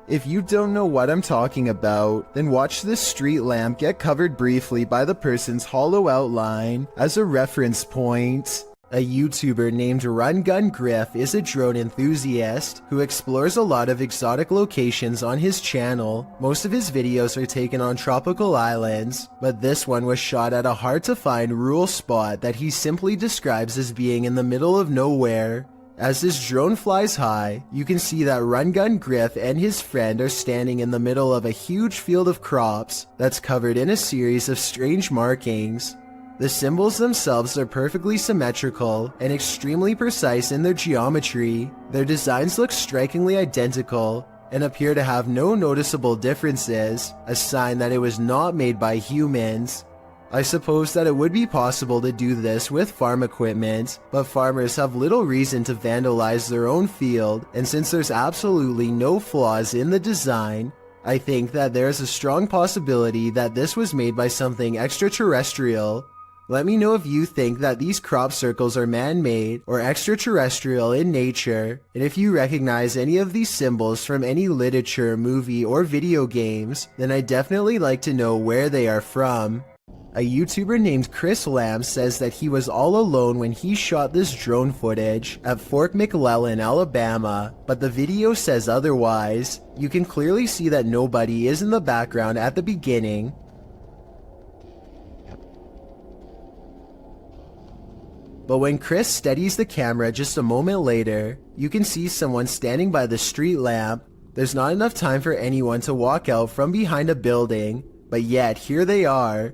If you don't know what I'm talking about, then watch this street lamp get covered briefly by the person's hollow outline as a reference point. A YouTuber named Run Gun Griff is a drone enthusiast who explores a lot of exotic locations on his channel. Most of his videos are taken on tropical islands, but this one was shot at a hard-to-find rural spot that he simply describes as being in the middle of nowhere. As this drone flies high, you can see that Run Gun Griff and his friend are standing in the middle of a huge field of crops that's covered in a series of strange markings. The symbols themselves are perfectly symmetrical and extremely precise in their geometry. Their designs look strikingly identical and appear to have no noticeable differences, a sign that it was not made by humans. I suppose that it would be possible to do this with farm equipment, but farmers have little reason to vandalize their own field, and since there's absolutely no flaws in the design, I think that there's a strong possibility that this was made by something extraterrestrial. Let me know if you think that these crop circles are man-made or extraterrestrial in nature, and if you recognize any of these symbols from any literature, movie, or video games, then I'd definitely like to know where they are from. A YouTuber named Chris Lamb says that he was all alone when he shot this drone footage at Fort McClellan, Alabama, but the video says otherwise. You can clearly see that nobody is in the background at the beginning. But when Chris steadies the camera just a moment later, you can see someone standing by the street lamp. There's not enough time for anyone to walk out from behind a building, but yet here they are.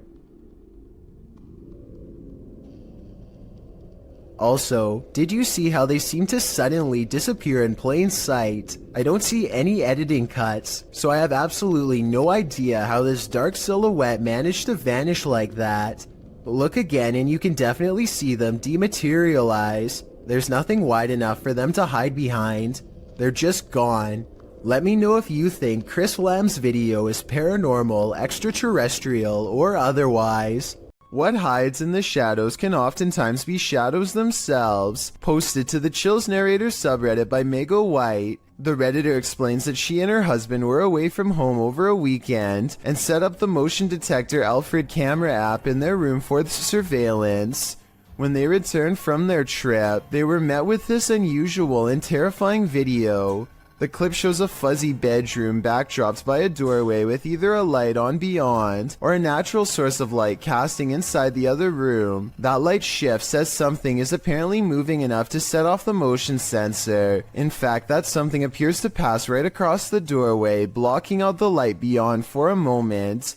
Also, did you see how they seem to suddenly disappear in plain sight? I don't see any editing cuts, so I have absolutely no idea how this dark silhouette managed to vanish like that. But look again and you can definitely see them dematerialize. There's nothing wide enough for them to hide behind. They're just gone. Let me know if you think Chris Lamb's video is paranormal, extraterrestrial, or otherwise. What hides in the shadows can oftentimes be shadows themselves. Posted to the Chills Narrator subreddit by Mego White, the Redditor explains that she and her husband were away from home over a weekend and set up the motion detector Alfred camera app in their room for surveillance. When they returned from their trip, they were met with this unusual and terrifying video. The clip shows a fuzzy bedroom backdropped by a doorway with either a light on beyond or a natural source of light casting inside the other room. That light shifts as something is apparently moving enough to set off the motion sensor. In fact, that something appears to pass right across the doorway, blocking out the light beyond for a moment.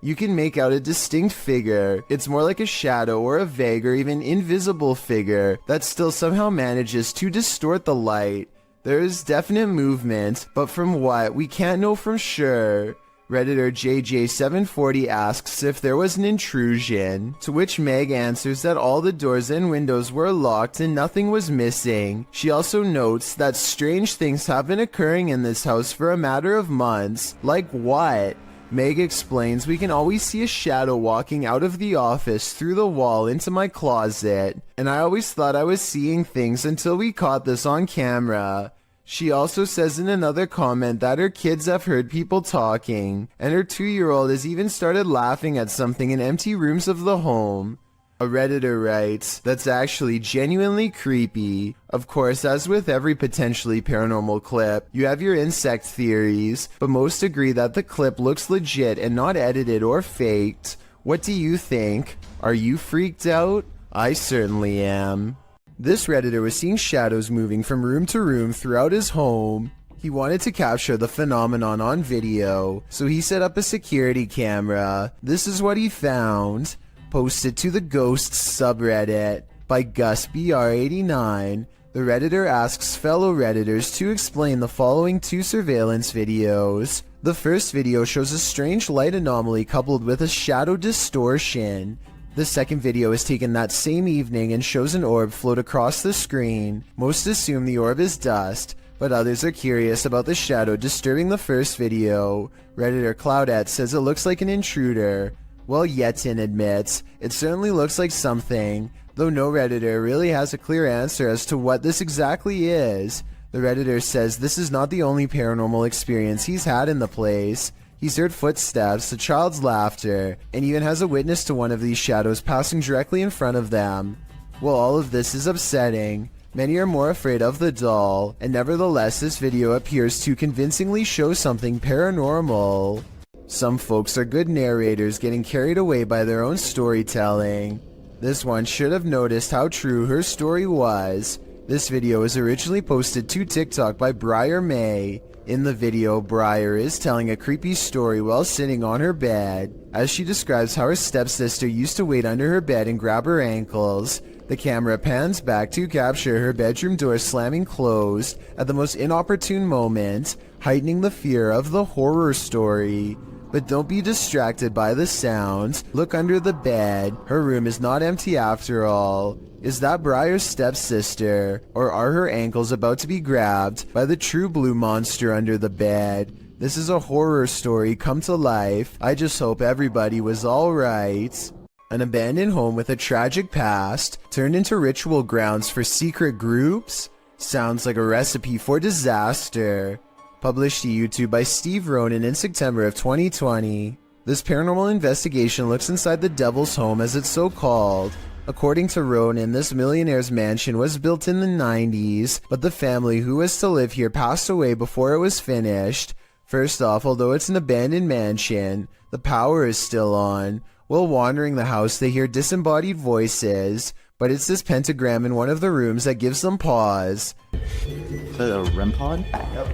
You can make out a distinct figure. It's more like a shadow or a vague or even invisible figure that still somehow manages to distort the light. There is definite movement, but from what, we can't know for sure. Redditor JJ740 asks if there was an intrusion, to which Meg answers that all the doors and windows were locked and nothing was missing. She also notes that strange things have been occurring in this house for a matter of months. Like what? Meg explains we can always see a shadow walking out of the office through the wall into my closet, and I always thought I was seeing things until we caught this on camera. She also says in another comment that her kids have heard people talking, and her 2-year-old has even started laughing at something in empty rooms of the home. A Redditor writes, "That's actually genuinely creepy." Of course, as with every potentially paranormal clip, you have your insect theories, but most agree that the clip looks legit and not edited or faked. What do you think? Are you freaked out? I certainly am. This Redditor was seeing shadows moving from room to room throughout his home. He wanted to capture the phenomenon on video, so he set up a security camera. This is what he found. Posted to the Ghosts subreddit by GusBR89. The Redditor asks fellow Redditors to explain the following 2 surveillance videos. The first video shows a strange light anomaly coupled with a shadow distortion. The second video is taken that same evening and shows an orb float across the screen. Most assume the orb is dust, but others are curious about the shadow disturbing the first video. Redditor Cloudette says it looks like an intruder, while Yetin admits it certainly looks like something, though no Redditor really has a clear answer as to what this exactly is. The Redditor says this is not the only paranormal experience he's had in the place. He's heard footsteps, a child's laughter, and even has a witness to one of these shadows passing directly in front of them. While all of this is upsetting, many are more afraid of the doll, and nevertheless this video appears to convincingly show something paranormal. Some folks are good narrators getting carried away by their own storytelling. This one should have noticed how true her story was. This video was originally posted to TikTok by Briar May. In the video, Briar is telling a creepy story while sitting on her bed, as she describes how her stepsister used to wait under her bed and grab her ankles. The camera pans back to capture her bedroom door slamming closed at the most inopportune moment, heightening the fear of the horror story. But don't be distracted by the sounds. Look under the bed. Her room is not empty after all. Is that Briar's stepsister, or are her ankles about to be grabbed by the true blue monster under the bed? This is a horror story come to life. I just hope everybody was alright. An abandoned home with a tragic past turned into ritual grounds for secret groups? Sounds like a recipe for disaster. Published to YouTube by Steve Ronan in September of 2020. This paranormal investigation looks inside the Devil's Home, as it's so called. According to Ronan, this millionaire's mansion was built in the 90s, but the family who was to live here passed away before it was finished. First off, although it's an abandoned mansion, the power is still on. While wandering the house, they hear disembodied voices, but it's this pentagram in one of the rooms that gives them pause. Is that a REM pod? Yep.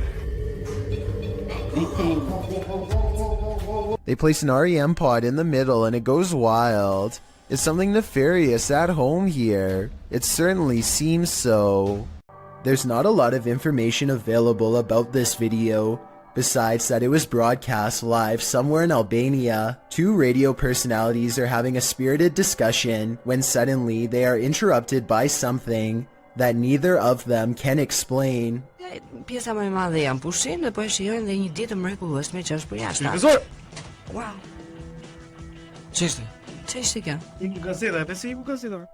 They place an REM pod in the middle and it goes wild. Is something nefarious at home here? It certainly seems so. There's not a lot of information available about this video, besides that it was broadcast live somewhere in Albania. 2 radio personalities are having a spirited discussion when suddenly they are interrupted by something that neither of them can explain. Pjesa më e madhe janë pushim dhe po e shijojnë dhe një ditë mrekullueshme që është për jashtë. Profesor! Wow. Ç'ishte? Ç'ishte kjo?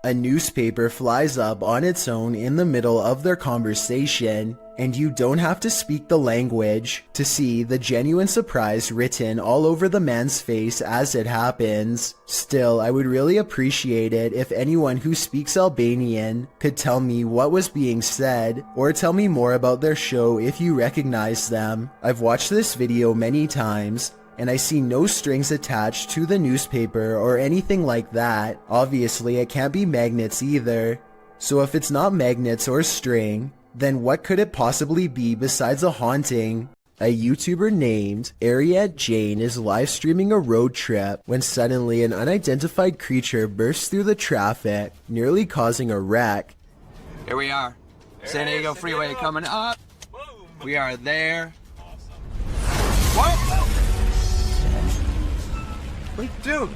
A newspaper flies up on its own in the middle of their conversation, and you don't have to speak the language to see the genuine surprise written all over the man's face as it happens. Still, I would really appreciate it if anyone who speaks Albanian could tell me what was being said, or tell me more about their show if you recognize them. I've watched this video many times, and I see no strings attached to the newspaper or anything like that. Obviously, it can't be magnets either. So if it's not magnets or string, then what could it possibly be besides a haunting? A YouTuber named Ariette Jane is live streaming a road trip when suddenly an unidentified creature bursts through the traffic, nearly causing a wreck. Here we are. San Diego Freeway coming up. We are there. Whoa! Wait, dude.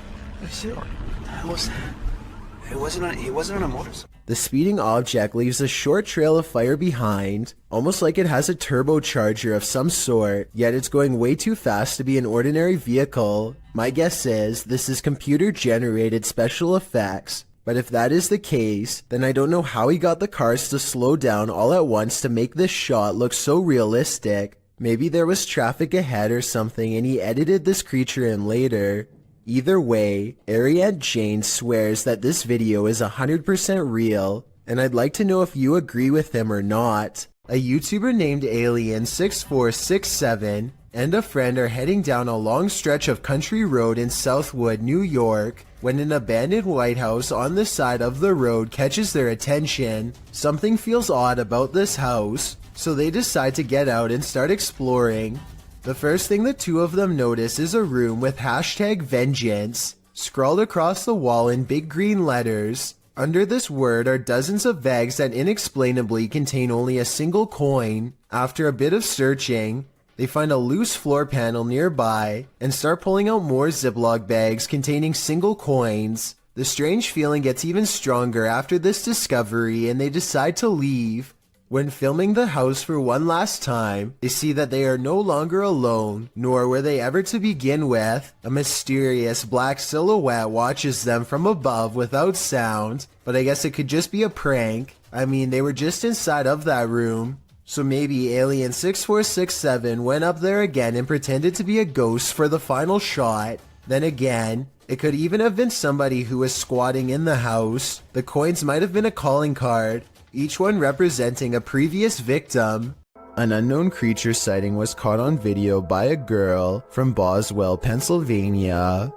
It wasn't on a motorcycle. The speeding object leaves a short trail of fire behind, almost like it has a turbocharger of some sort, yet it's going way too fast to be an ordinary vehicle. My guess is this is computer-generated special effects, but if that is the case, then I don't know how he got the cars to slow down all at once to make this shot look so realistic. Maybe there was traffic ahead or something and he edited this creature in later. Either way, Ariette Jane swears that this video is 100% real, and I'd like to know if you agree with him or not. A YouTuber named Alien6467 and a friend are heading down a long stretch of country road in Southwood, New York, when an abandoned White House on the side of the road catches their attention. Something feels odd about this house, so they decide to get out and start exploring. The first thing the two of them notice is a room with #vengeance scrawled across the wall in big green letters. Under this word are dozens of bags that inexplainably contain only a single coin. After a bit of searching, they find a loose floor panel nearby and start pulling out more Ziploc bags containing single coins. The strange feeling gets even stronger after this discovery and they decide to leave. When filming the house for one last time, they see that they are no longer alone, nor were they ever to begin with. A mysterious black silhouette watches them from above without sound, but I guess it could just be a prank. I mean, they were just inside of that room. So maybe Alien 6467 went up there again and pretended to be a ghost for the final shot. Then again, it could even have been somebody who was squatting in the house. The coins might have been a calling card, each one representing a previous victim. An unknown creature sighting was caught on video by a girl from Boswell, Pennsylvania.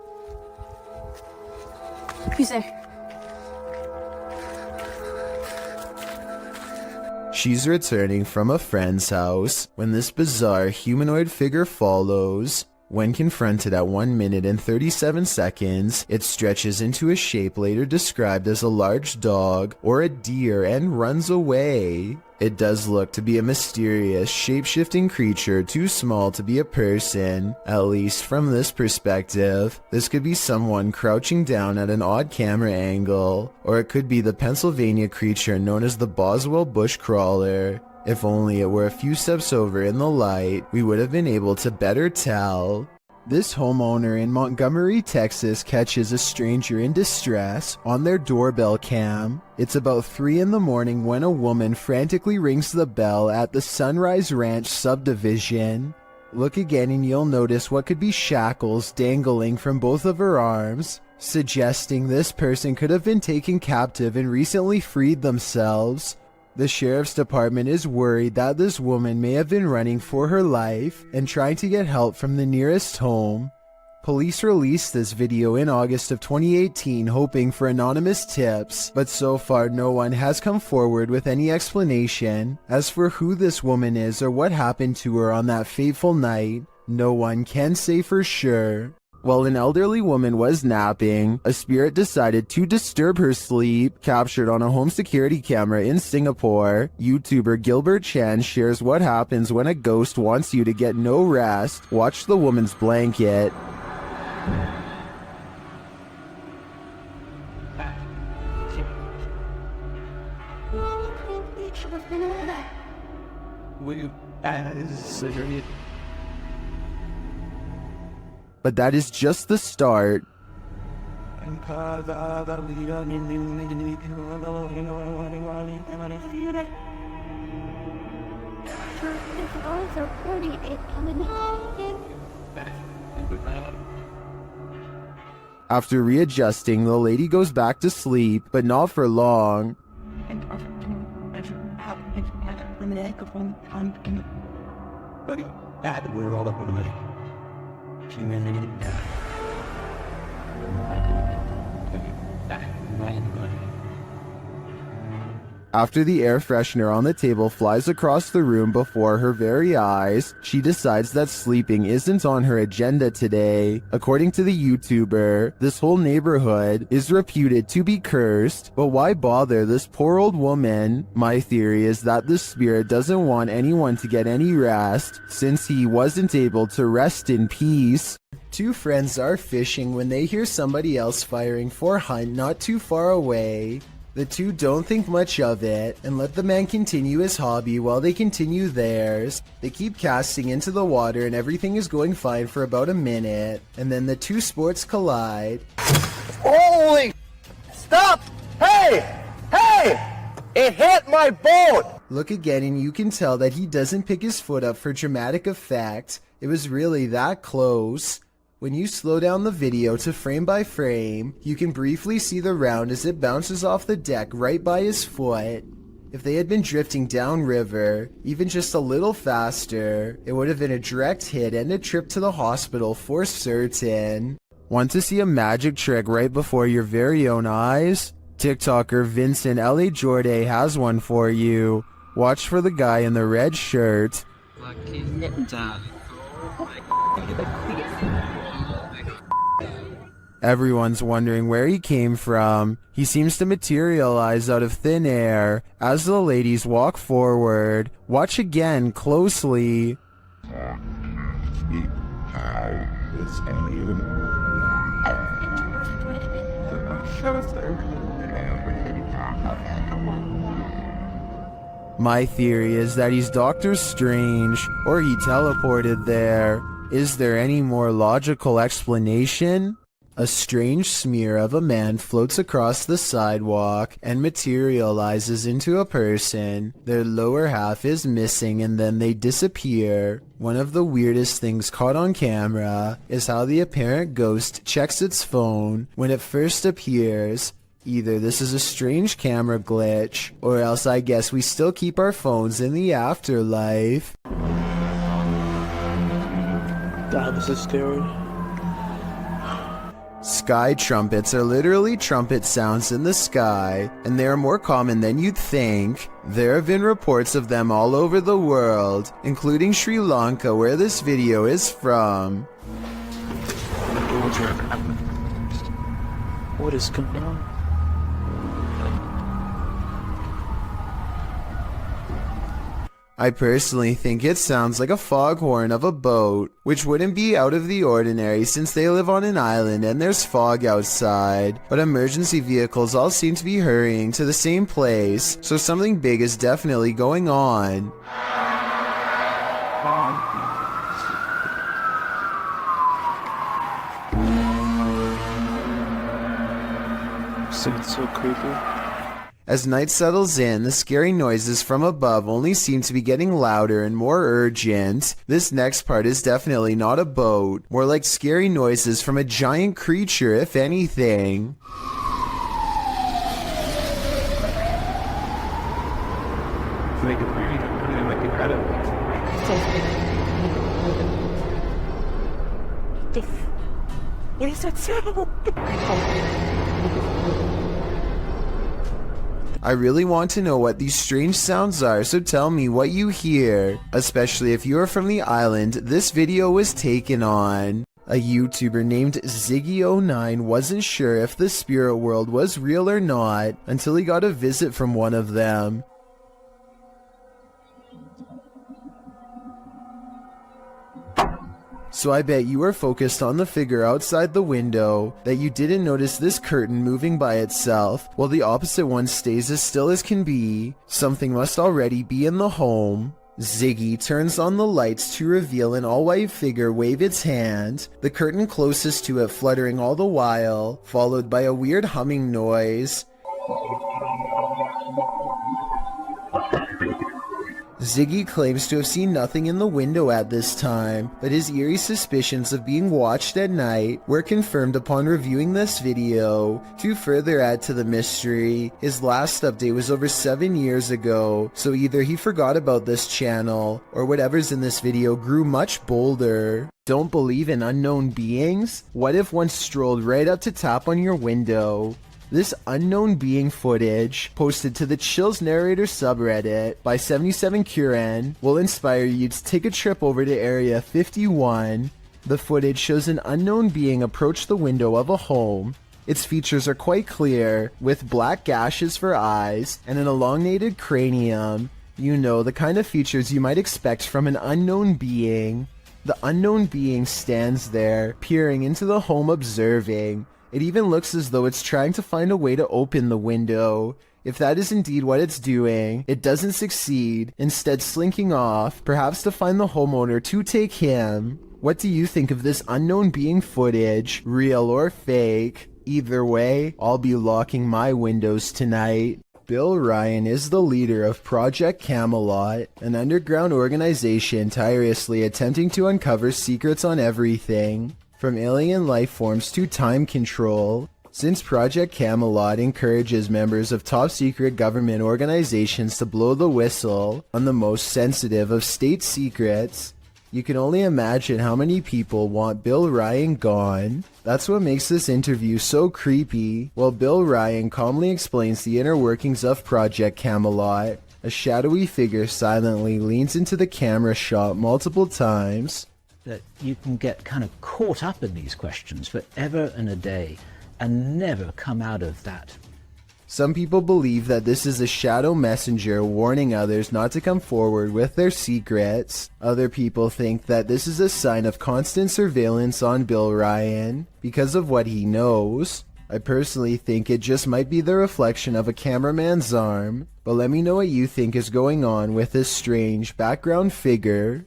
Who's there? She's returning from a friend's house when this bizarre humanoid figure follows. When confronted at 1 minute and 37 seconds, it stretches into a shape later described as a large dog or a deer and runs away. It does look to be a mysterious, shape-shifting creature too small to be a person, at least from this perspective. This could be someone crouching down at an odd camera angle, or it could be the Pennsylvania creature known as the Boswell bushcrawler. If only it were a few steps over in the light, we would have been able to better tell. This homeowner in Montgomery, Texas catches a stranger in distress on their doorbell cam. It's about 3 in the morning when a woman frantically rings the bell at the Sunrise Ranch subdivision. Look again and you'll notice what could be shackles dangling from both of her arms, suggesting this person could have been taken captive and recently freed themselves. The sheriff's department is worried that this woman may have been running for her life and trying to get help from the nearest home. Police released this video in August of 2018 hoping for anonymous tips, but so far no one has come forward with any explanation. As for who this woman is or what happened to her on that fateful night, no one can say for sure. While an elderly woman was napping, a spirit decided to disturb her sleep. Captured on a home security camera in Singapore, YouTuber Gilbert Chan shares what happens when a ghost wants you to get no rest. Watch the woman's blanket. But that is just the start. After readjusting, the lady goes back to sleep, but not for long. After the air freshener on the table flies across the room before her very eyes, she decides that sleeping isn't on her agenda today. According to the YouTuber, this whole neighborhood is reputed to be cursed, but why bother this poor old woman? My theory is that the spirit doesn't want anyone to get any rest, since he wasn't able to rest in peace. Two friends are fishing when they hear somebody else firing for a hunt not too far away. The two don't think much of it and let the man continue his hobby while they continue theirs. They keep casting into the water and everything is going fine for about a minute, and then the two sports collide. Holy! Stop! Hey! Hey! It hit my boat! Look again and you can tell that he doesn't pick his foot up for dramatic effect. It was really that close. When you slow down the video to frame by frame, you can briefly see the round as it bounces off the deck right by his foot. If they had been drifting downriver, even just a little faster, it would have been a direct hit and a trip to the hospital for certain. Want to see a magic trick right before your very own eyes? TikToker Vincent L.A. Jordan has one for you. Watch for the guy in the red shirt. Everyone's wondering where he came from. He seems to materialize out of thin air. As the ladies walk forward, watch again closely. My theory is that he's Doctor Strange, or he teleported there. Is there any more logical explanation? A strange smear of a man floats across the sidewalk and materializes into a person. Their lower half is missing and then they disappear. One of the weirdest things caught on camera is how the apparent ghost checks its phone when it first appears. Either this is a strange camera glitch, or else I guess we still keep our phones in the afterlife. God, this is scary. Sky trumpets are literally trumpet sounds in the sky, and they are more common than you'd think. There have been reports of them all over the world, including Sri Lanka, where this video is from. What is going on? I personally think it sounds like a foghorn of a boat, which wouldn't be out of the ordinary since they live on an island and there's fog outside, but emergency vehicles all seem to be hurrying to the same place, so something big is definitely going on. It's so creepy. As night settles in, the scary noises from above only seem to be getting louder and more urgent. This next part is definitely not a boat, more like scary noises from a giant creature, if anything. What is that sound? I really want to know what these strange sounds are, so tell me what you hear. Especially if you are from the island this video was taken on. A YouTuber named Ziggy09 wasn't sure if the spirit world was real or not until he got a visit from one of them. So I bet you were focused on the figure outside the window, that you didn't notice this curtain moving by itself, while the opposite one stays as still as can be. Something must already be in the home. Ziggy turns on the lights to reveal an all-white figure wave its hand, the curtain closest to it fluttering all the while, followed by a weird humming noise. Ziggy claims to have seen nothing in the window at this time, but his eerie suspicions of being watched at night were confirmed upon reviewing this video. To further add to the mystery, his last update was over 7 years ago, so either he forgot about this channel, or whatever's in this video grew much bolder. Don't believe in unknown beings? What if one strolled right up to tap on your window? This unknown being footage, posted to the Chills Narrator subreddit by 77Kuren, will inspire you to take a trip over to Area 51. The footage shows an unknown being approach the window of a home. Its features are quite clear, with black gashes for eyes and an elongated cranium. You know, the kind of features you might expect from an unknown being. The unknown being stands there, peering into the home, observing. It even looks as though it's trying to find a way to open the window. If that is indeed what it's doing, it doesn't succeed, instead slinking off, perhaps to find the homeowner to take him. What do you think of this unknown being footage, real or fake? Either way, I'll be locking my windows tonight. Bill Ryan is the leader of Project Camelot, an underground organization tirelessly attempting to uncover secrets on everything, from alien life forms to time control. Since Project Camelot encourages members of top-secret government organizations to blow the whistle on the most sensitive of state secrets, you can only imagine how many people want Bill Ryan gone. That's what makes this interview so creepy. While Bill Ryan calmly explains the inner workings of Project Camelot, a shadowy figure silently leans into the camera shot multiple times. that you can get kind of caught up in these questions for ever and a day and never come out of that. Some people believe that this is a shadow messenger warning others not to come forward with their secrets. Other people think that this is a sign of constant surveillance on Bill Ryan because of what he knows. I personally think it just might be the reflection of a cameraman's arm, but let me know what you think is going on with this strange background figure.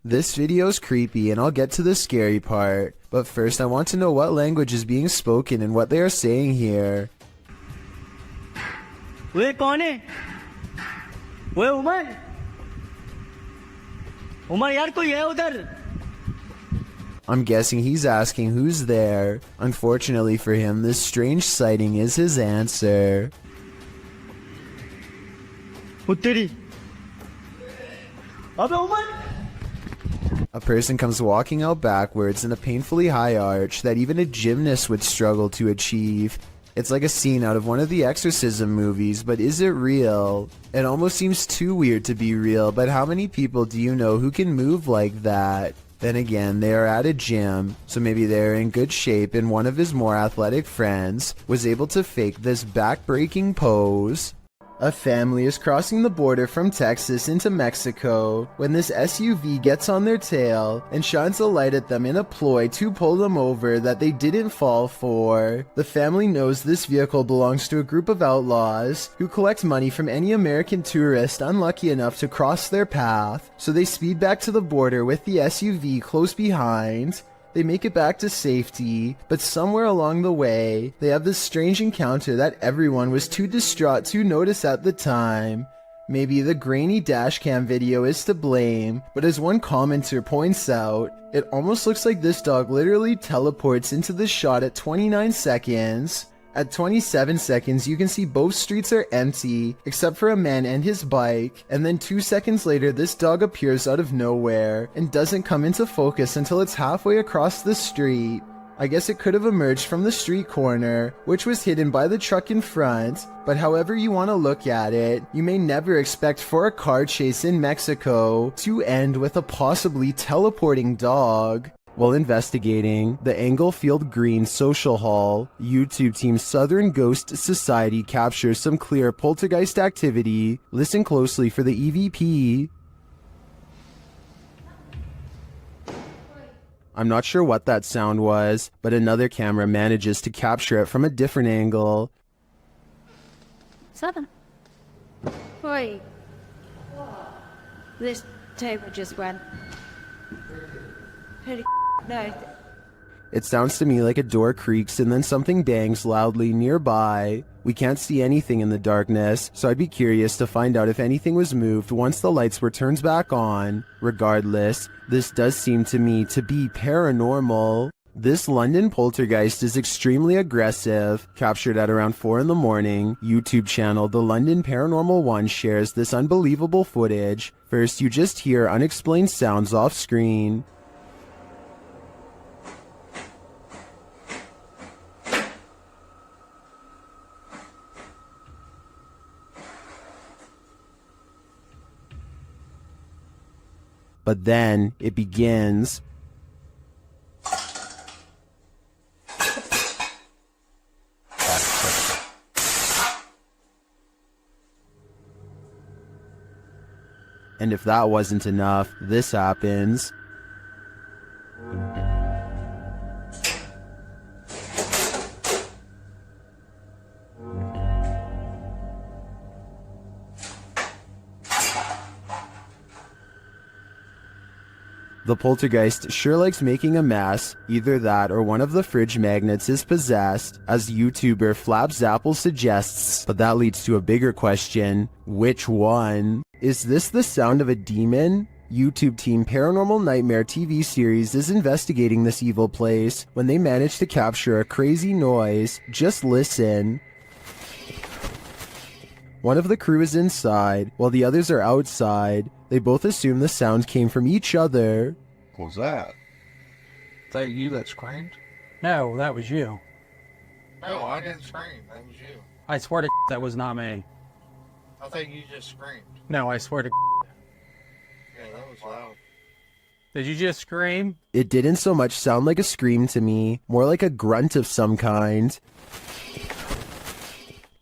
This video's creepy and I'll get to the scary part, but first I want to know what language is being spoken and what they are saying here. वे कौन है? वे उमर? उमर यार कोई है उधर? I'm guessing he's asking who's there. Unfortunately for him, this strange sighting is his answer. उत्तरी. अबे Umar? A person comes walking out backwards in a painfully high arch that even a gymnast would struggle to achieve. It's like a scene out of one of the exorcism movies, but is it real? It almost seems too weird to be real, but how many people do you know who can move like that? Then again, they are at a gym, so maybe they're in good shape and one of his more athletic friends was able to fake this back-breaking pose. A family is crossing the border from Texas into Mexico when this SUV gets on their tail and shines a light at them in a ploy to pull them over that they didn't fall for. The family knows this vehicle belongs to a group of outlaws who collect money from any American tourist unlucky enough to cross their path, so they speed back to the border with the SUV close behind. They make it back to safety, but somewhere along the way, they have this strange encounter that everyone was too distraught to notice at the time. Maybe the grainy dashcam video is to blame, but as one commenter points out, it almost looks like this dog literally teleports into the shot at 29 seconds. At 27 seconds, you can see both streets are empty, except for a man and his bike, and then 2 seconds later this dog appears out of nowhere, and doesn't come into focus until it's halfway across the street. I guess it could have emerged from the street corner, which was hidden by the truck in front, but however you want to look at it, you may never expect for a car chase in Mexico to end with a possibly teleporting dog. While investigating the Englefield Green Social Hall, YouTube team Southern Ghost Society captures some clear poltergeist activity. Listen closely for the EVP. I'm not sure what that sound was, but another camera manages to capture it from a different angle. Southern. Wait. This table just went. No. It sounds to me like a door creaks and then something bangs loudly nearby. We can't see anything in the darkness, so I'd be curious to find out if anything was moved once the lights were turned back on. Regardless, this does seem to me to be paranormal. This London poltergeist is extremely aggressive. Captured at around 4 in the morning, YouTube channel The London Paranormal 1 shares this unbelievable footage. First, you just hear unexplained sounds off screen. But then it begins. And if that wasn't enough, this happens. The poltergeist sure likes making a mess. Either that or one of the fridge magnets is possessed, as YouTuber Flapzapple suggests. But that leads to a bigger question. Which one? Is this the sound of a demon? YouTube team Paranormal Nightmare TV series is investigating this evil place when they manage to capture a crazy noise. Just listen. One of the crew is inside, while the others are outside. They both assume the sound came from each other. What was that? Is that you that screamed? No, that was you. No, I didn't scream. That was you. I swear to that was not me. I think you just screamed. No, I swear to Yeah, that was loud. Did you just scream? It didn't so much sound like a scream to me, more like a grunt of some kind.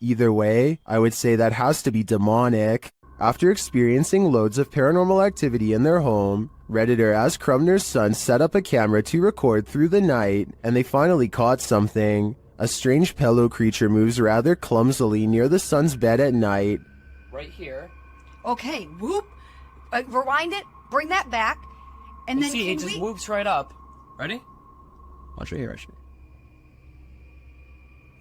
Either way, I would say that has to be demonic. After experiencing loads of paranormal activity in their home, Redditor As Crumner's son set up a camera to record through the night, and they finally caught something. A strange pillow creature moves rather clumsily near the son's bed at night. Right here. Okay, whoop. Rewind it. Bring that back. And You then see, can it just we... whoops right up. Ready? Watch right here, actually.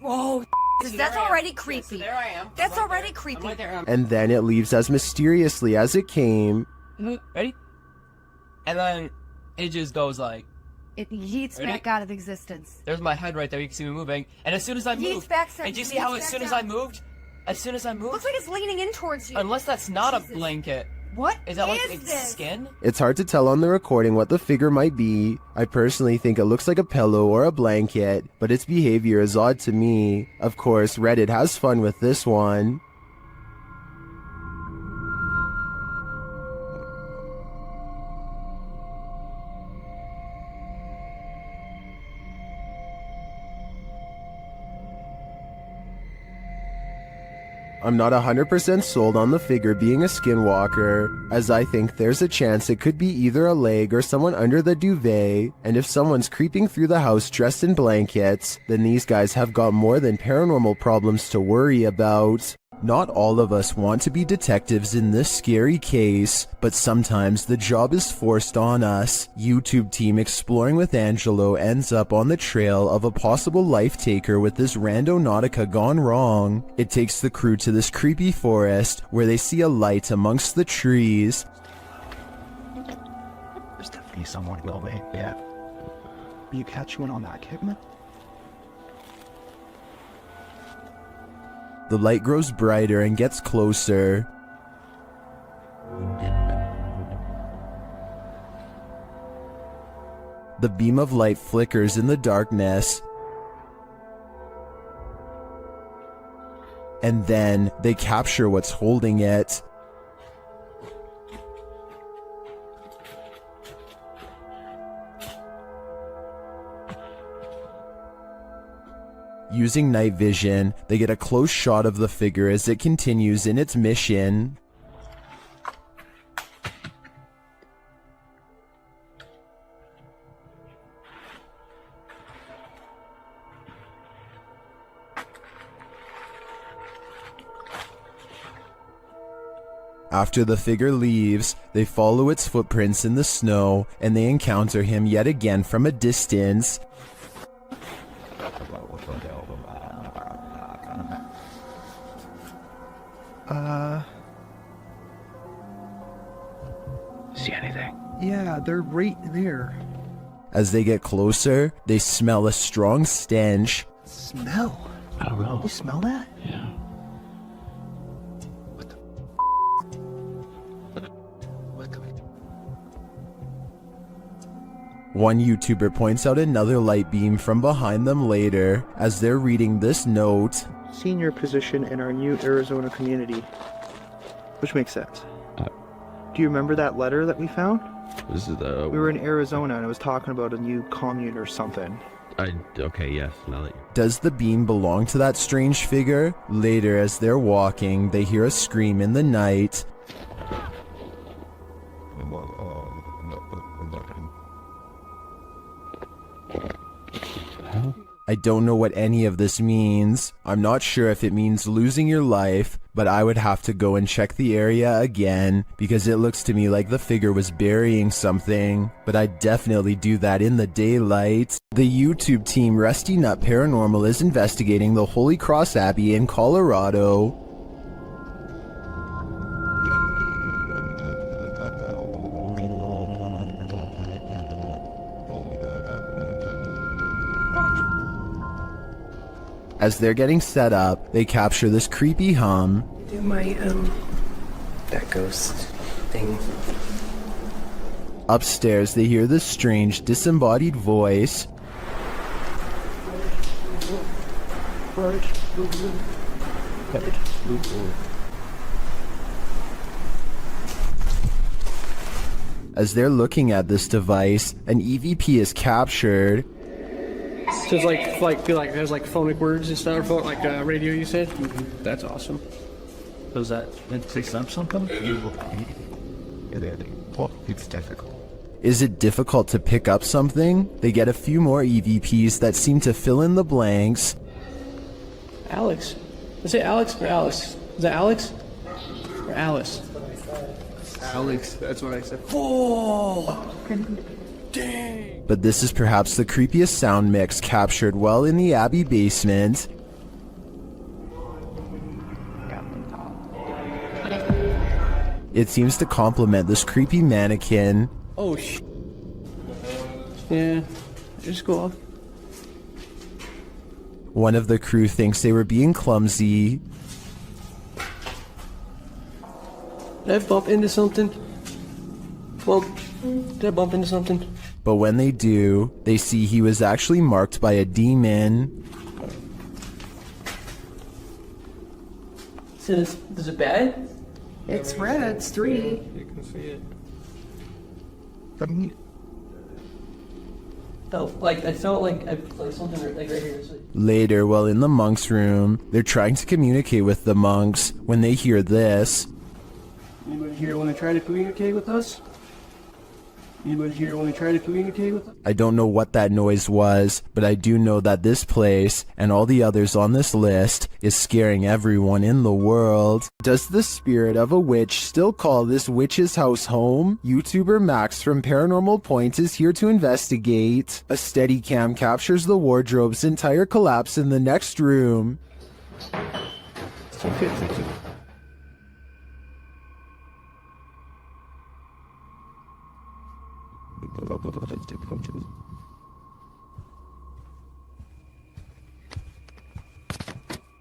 Whoa, See, that's there I am. already Yeah, creepy. so there I am. That's I'm already there. creepy. I'm right there. And then it leaves as mysteriously as it came. Ready? And then it just goes like... It yeets Ready? back out of existence. There's my head right there. You can see me moving. And as soon as I Yeets moved... back, and do you see how as soon as I moved... As soon as I moved... Looks like it's leaning in towards you. Unless that's not a blanket. What Is that like is its this? skin? It's hard to tell on the recording what the figure might be. I personally think it looks like a pillow or a blanket, but its behavior is odd to me. Of course, Reddit has fun with this one. I'm not 100% sold on the figure being a skinwalker, as I think there's a chance it could be either a leg or someone under the duvet, and if someone's creeping through the house dressed in blankets, then these guys have got more than paranormal problems to worry about. Not all of us want to be detectives in this scary case, but sometimes the job is forced on us. YouTube team Exploring with Angelo ends up on the trail of a possible life taker with this randonautica gone wrong. It takes the crew to this creepy forest where they see a light amongst the trees. There's definitely someone going, yeah. You catch one on that kick, man? The light grows brighter and gets closer. The beam of light flickers in the darkness. And then they capture what's holding it. Using night vision, they get a close shot of the figure as it continues in its mission. After the figure leaves, they follow its footprints in the snow, and they encounter him yet again from a distance. See anything? Yeah, they're right there. As they get closer, they smell a strong stench. Smell? I don't know. You smell that? Yeah. One YouTuber points out another light beam from behind them later as they're reading this note. Senior position in our new Arizona community. Which makes sense. Do you remember that letter that we found? This is the... We were in Arizona and it was talking about a new commune or something. Okay, yes, now that Does the beam belong to that strange figure? Later, as they're walking, they hear a scream in the night. I don't know what any of this means. I'm not sure if it means losing your life, but I would have to go and check the area again because it looks to me like the figure was burying something, but I'd definitely do that in the daylight. The YouTube team Rusty Nut Paranormal is investigating the Holy Cross Abbey in Colorado. As they're getting set up, they capture this creepy hum. Do my, that ghost thing. Upstairs, they hear this strange, disembodied voice. As they're looking at this device, an EVP is captured. So it's like it has like phonic words and stuff, like radio. You said. That's awesome. Does that say something? It's difficult. Is it difficult to pick up something? They get a few more EVPs that seem to fill in the blanks. Alex. Is it Alex or Alice? Is that Alex or Alice? Alex. That's what I said. Oh, dang. But this is perhaps the creepiest sound mix captured while in the Abbey basement. It seems to complement this creepy mannequin. Oh, yeah, just go off. One of the crew thinks they were being clumsy. Did I bump into something? Well, did I bump into something? But when they do, they see he was actually marked by a demon. So is it bad? It's red. It's 3. You can see it. Oh, like I felt like something like right here. Later, while in the monks' room, they're trying to communicate with the monks when they hear this. Anybody here want to try to communicate with us? Anybody here want to try to communicate with us? I don't know what that noise was, but I do know that this place, and all the others on this list, is scaring everyone in the world. Does the spirit of a witch still call this witch's house home? YouTuber Max from Paranormal Point is here to investigate. A Steadicam captures the wardrobe's entire collapse in the next room.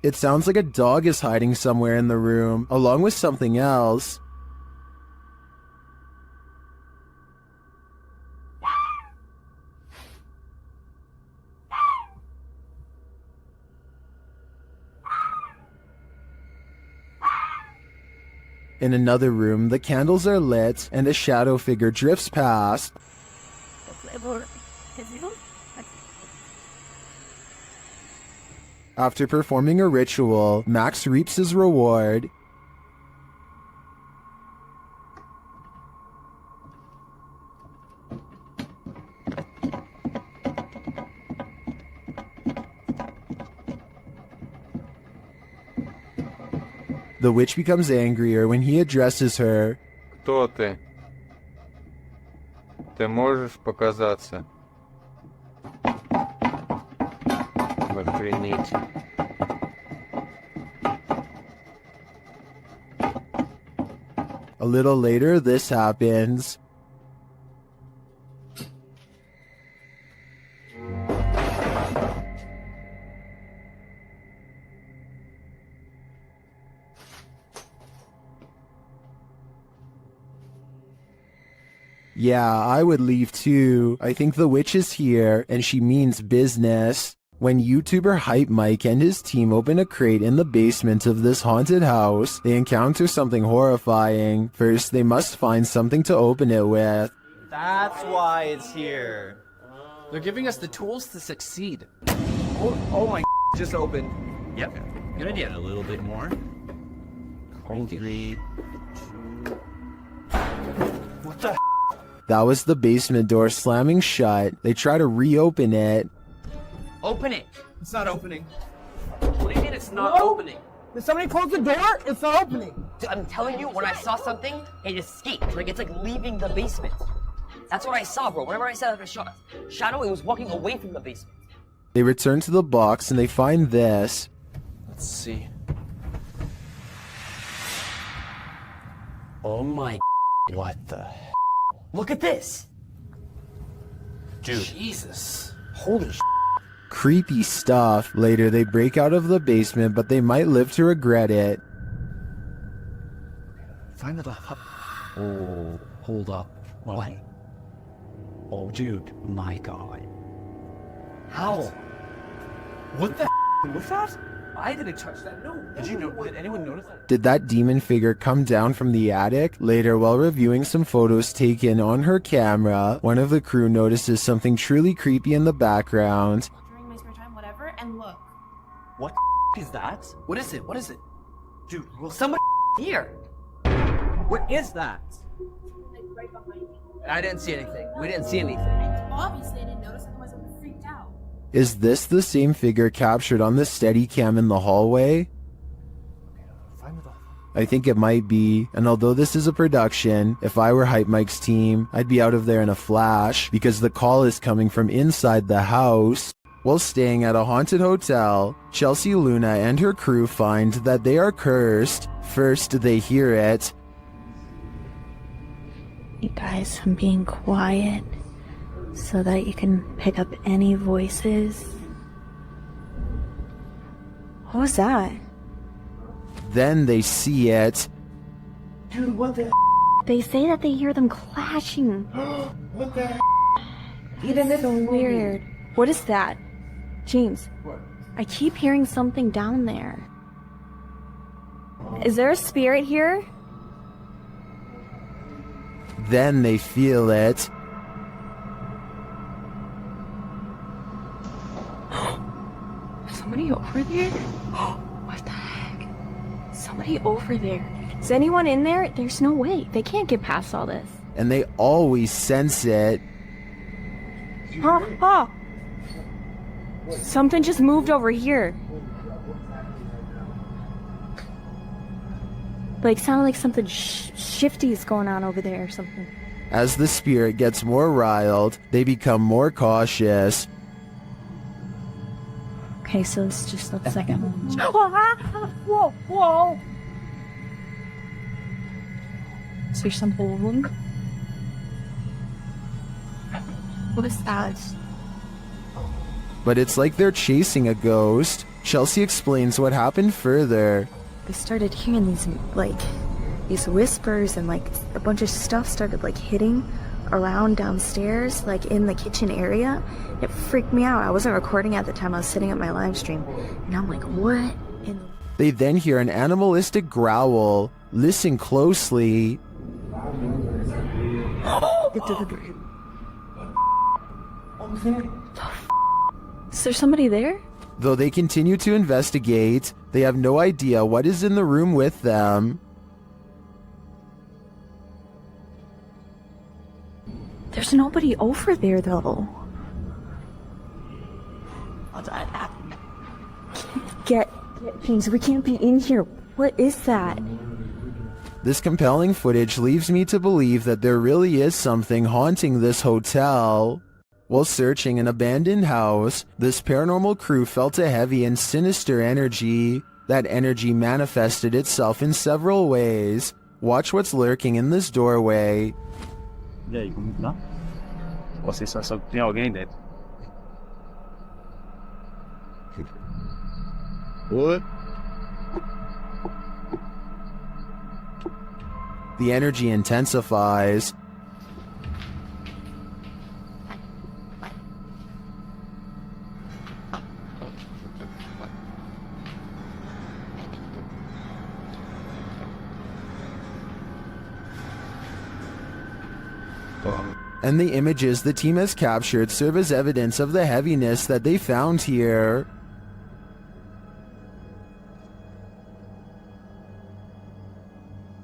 It sounds like a dog is hiding somewhere in the room, along with something else. In another room, the candles are lit, and a shadow figure drifts past. After performing a ritual, Max reaps his reward. The witch becomes angrier when he addresses her. Кто ты? Ты можешь показаться? Вы принять. A little later, this happens. Yeah, I would leave too. I think the witch is here, and she means business. When YouTuber Hype Mike and his team open a crate in the basement of this haunted house, they encounter something horrifying. First, they must find something to open it with. That's why it's here. They're giving us the tools to succeed. Oh my just opened. Yep. Good idea. A little bit more. Three. What the? That was the basement door slamming shut. They try to reopen it. Open it. It's not opening. What do you mean it's not opening? Did somebody close the door? It's not opening. Dude, I'm telling you, when I saw something, it escaped. Like, it's like leaving the basement. That's what I saw, bro. Whenever I said a shadow, it was walking away from the basement. They return to the box and they find this. Let's see. Oh my. What the? Look at this. Dude. Jesus. Holy Creepy stuff. Later, they break out of the basement, but they might live to regret it. Find the Oh, hold up. What? Oh, dude. My God. How? What the was that? I didn't touch that. No. Did anyone notice that? Did that demon figure come down from the attic? Later, while reviewing some photos taken on her camera, one of the crew notices something truly creepy in the background. During my spare time, whatever, and look. What is that? What is it? What is it? Dude, will somebody here? What is that? Like right behind me. I didn't see anything. We didn't see anything. Obviously, I didn't notice, otherwise I would have freaked out. Is this the same figure captured on the Steadicam in the hallway? I think it might be, and although this is a production, if I were Hype Mike's team, I'd be out of there in a flash because the call is coming from inside the house. While staying at a haunted hotel, Chelsea Luna and her crew find that they are cursed. First, they hear it. You guys, I'm being quiet so that you can pick up any voices. What was that? Then they see it. Dude, what the They say that they hear them clashing. What the Even so weird. What is that? James, What? I keep hearing something down there. Is there a spirit here? Then they feel it. Somebody over there? What the heck? Somebody over there. Is anyone in there? There's no way. They can't get past all this. And they always sense it. Ah! Something just moved over here. Like, sounded like something shifty is going on over there or something. As the spirit gets more riled, they become more cautious. Okay, so let's just let the second one. Whoa, whoa! Is there something? What is that? But it's like they're chasing a ghost. Chelsea explains what happened further. I started hearing these whispers, and like a bunch of stuff started like hitting around downstairs, like in the kitchen area. It freaked me out. I wasn't recording at the time. I was sitting at my live stream, and I'm like, what? They then hear an animalistic growl. Listen closely. Is there somebody there? Though they continue to investigate, they have no idea what is in the room with them. There's nobody over there, though. Get things. We can't be in here. What is that? This compelling footage leaves me to believe that there really is something haunting this hotel. While searching an abandoned house, this paranormal crew felt a heavy and sinister energy. That energy manifested itself in several ways. Watch what's lurking in this doorway. E aí, como tá? Você só sabe que tem alguém dentro. What? The energy intensifies. And the images the team has captured serve as evidence of the heaviness that they found here.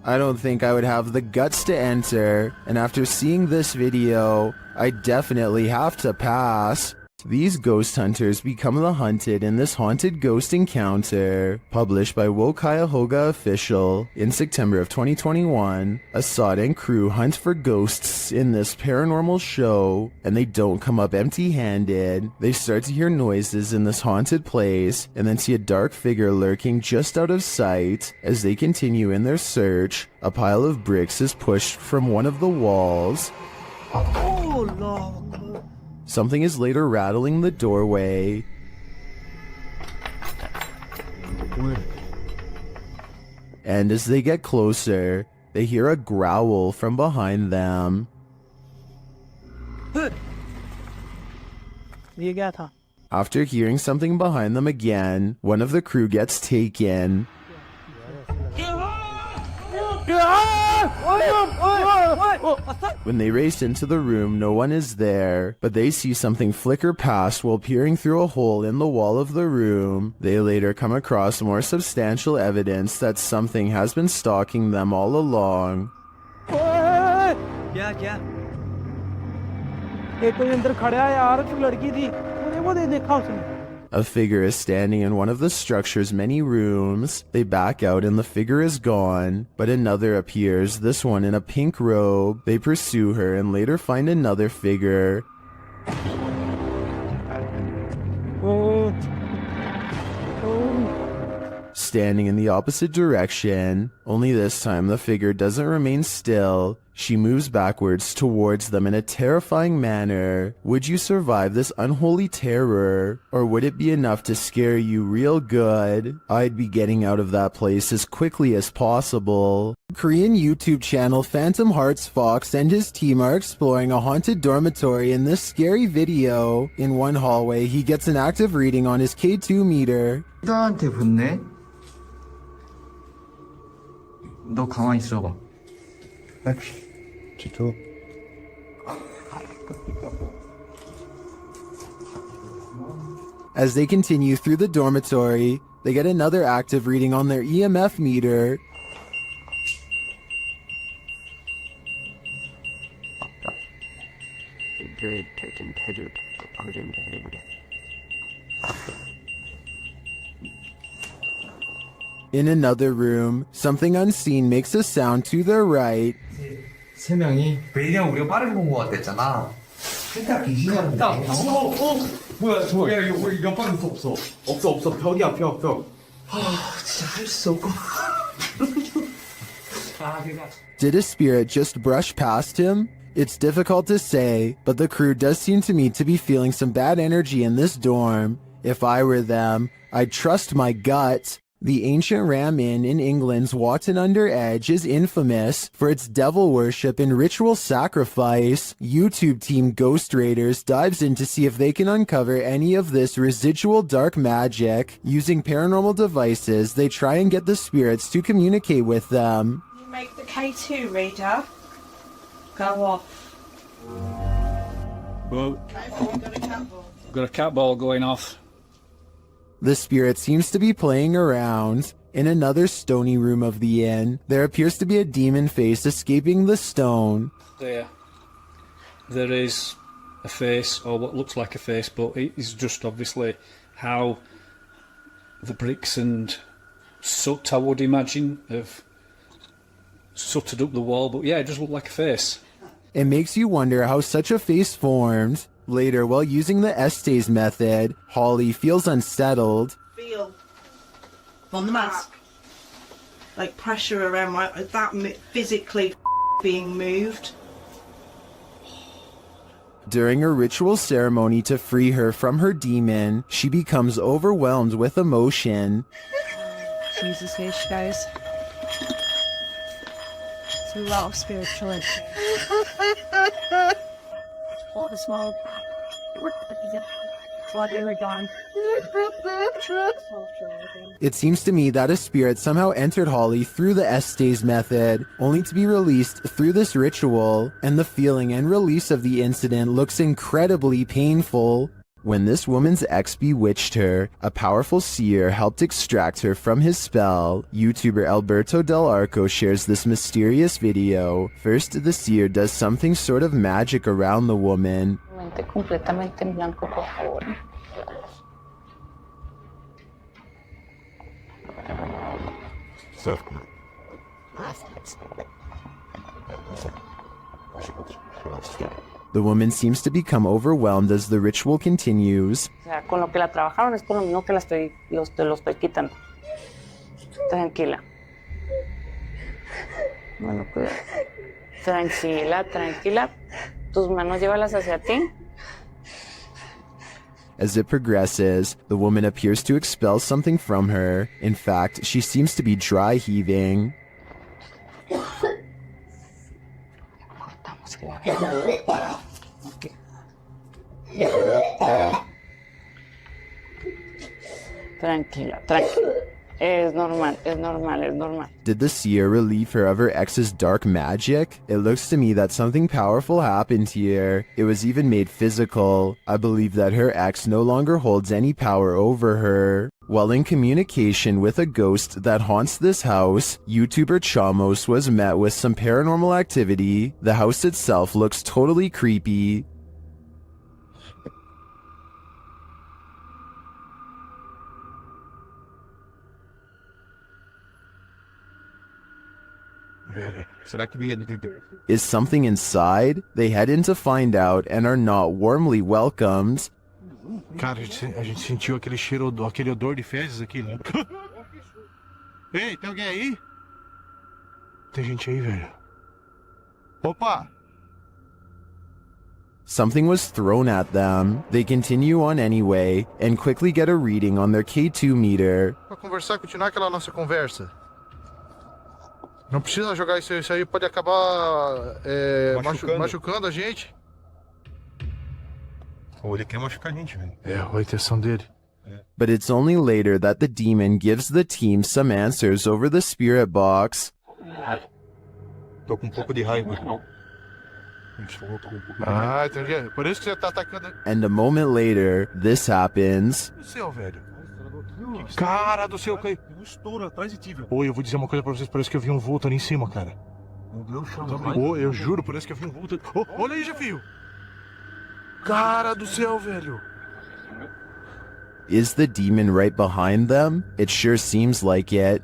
I don't think I would have the guts to enter, and after seeing this video, I definitely have to pass. These ghost hunters become the hunted in this haunted ghost encounter. Published by Wo Cuyahoga Official in September of 2021, Assad and crew hunt for ghosts in this paranormal show, and they don't come up empty-handed. They start to hear noises in this haunted place, and then see a dark figure lurking just out of sight. As they continue in their search, a pile of bricks is pushed from one of the walls. Oh, no. Something is later rattling the doorway. And as they get closer, they hear a growl from behind them. After hearing something behind them again, one of the crew gets taken. When they race into the room, no one is there, but they see something flicker past while peering through a hole in the wall of the room. They later come across more substantial evidence that something has been stalking them all along. क्या एक कोई अंदर खड़ा है यार तो लड़की थी वो देखा उसने A figure is standing in one of the structure's many rooms. They back out and the figure is gone, but another appears, this one in a pink robe. They pursue her and later find another figure. Standing in the opposite direction, only this time the figure doesn't remain still. She moves backwards towards them in a terrifying manner. Would you survive this unholy terror? Or would it be enough to scare you real good? I'd be getting out of that place as quickly as possible. Korean YouTube channel Phantom Hearts Fox and his team are exploring a haunted dormitory in this scary video. In one hallway, he gets an active reading on his K2 meter. 나한테 붙네? 너 가만히 있어봐. Chito. As they continue through the dormitory, they get another active reading on their EMF meter. In another room, something unseen makes a sound to their right. 세 명이 왜냐면 우리가 빠르게 본 것 같았잖아. 일단 기준하는 뭐야 저거 야 이거 옆방에 없어 벽이야 벽 진짜 할 수 없고 Did a spirit just brush past him? It's difficult to say, but the crew does seem to me to be feeling some bad energy in this dorm. If I were them, I'd trust my gut. The ancient Ram Inn in England's Watton-under-Edge is infamous for its devil worship and ritual sacrifice. YouTube team Ghost Raiders dives in to see if they can uncover any of this residual dark magic. Using paranormal devices, they try and get the spirits to communicate with them. You make the K2 reader go off. Well, got a cat ball going off. The spirit seems to be playing around. In another stony room of the inn, there appears to be a demon face escaping the stone. There is a face, or what looks like a face, but it is just obviously how the bricks and soot, I would imagine, have sooted up the wall. But yeah, it does look like a face. It makes you wonder how such a face formed. Later, while using the Estes method, Holly feels unsettled. Feel on the mask, like pressure around that physically being moved. During a ritual ceremony to free her from her demon, she becomes overwhelmed with emotion. Jesus H, guys. It's a lot of spiritual energy. All the small. It seems to me that a spirit somehow entered Holly through the Estes method, only to be released through this ritual, and the feeling and release of the incident looks incredibly painful. When this woman's ex bewitched her, a powerful seer helped extract her from his spell. YouTuber Alberto Del Arco shares this mysterious video. First, the seer does something sort of magic around the woman. Completamente en blanco, por favor. The woman seems to become overwhelmed as the ritual continues. O sea, con lo que la trabajaron es con lo mismo que lo estoy quitando. Tranquila. Bueno, cuidado. Tranquila. Tus manos llévalas hacia ti. As it progresses, the woman appears to expel something from her. In fact, she seems to be dry heaving. Tranquila, tranquila. Es normal, es normal, es normal. Did the seer relieve her of her ex's dark magic? It looks to me that something powerful happened here. It was even made physical. I believe that her ex no longer holds any power over her. While in communication with a ghost that haunts this house, YouTuber Chamos was met with some paranormal activity. The house itself looks totally creepy. Is something inside? They head in to find out and are not warmly welcomed. Cara, a gente sentiu aquele cheiro, aquele odor de fezes aqui, né? Ei, tem alguém aí? Tem gente aí, velho. Opa! Something was thrown at them. They continue on anyway and quickly get a reading on their K2 meter. Pra conversar, continuar aquela nossa conversa. Não precisa jogar isso aí pode acabar machucando a gente. Ou ele quer machucar a gente, velho. É, a intenção dele. But it's only later that the demon gives the team some answers over the spirit box. Tô com um pouco de raiva. Ah, entendi. Por isso que você tá atacando. And a moment later, this happens. O céu, velho. Cara do céu, caiu. Um estouro atrás de ti, velho. Oi, eu vou dizer uma coisa pra vocês, parece que eu vi um vulto ali em cima, cara. Meu Deus, chama. Oi, eu juro, parece que eu vi um vulto. Oh, olha aí, Jefio. Cara do céu, velho. Is the demon right behind them? It sure seems like it.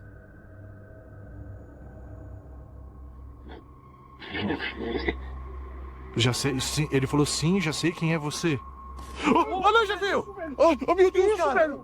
Já sei, sim, ele falou sim, já sei quem é você. Olha, Jefio. Oh, meu Deus, cara.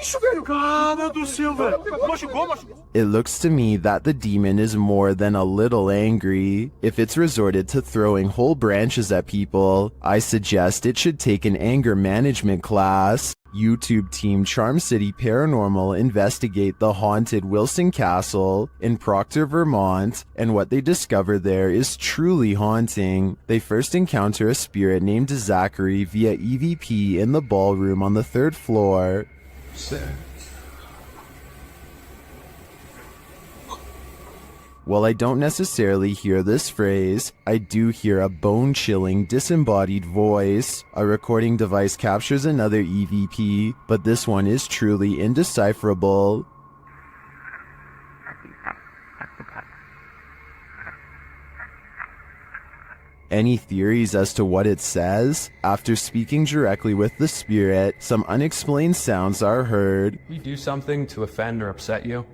Isso, velho! Cara do céu, velho! Machucou. It looks to me that the demon is more than a little angry. If it's resorted to throwing whole branches at people, I suggest it should take an anger management class. YouTube team Charm City Paranormal investigate the haunted Wilson Castle in Proctor, Vermont, and what they discover there is truly haunting. They first encounter a spirit named Zachary via EVP in the ballroom on the 3rd floor. While I don't necessarily hear this phrase, I do hear a bone-chilling, disembodied voice. A recording device captures another EVP, but this one is truly indecipherable. Any theories as to what it says? After speaking directly with the spirit, some unexplained sounds are heard. We do something to offend or upset you?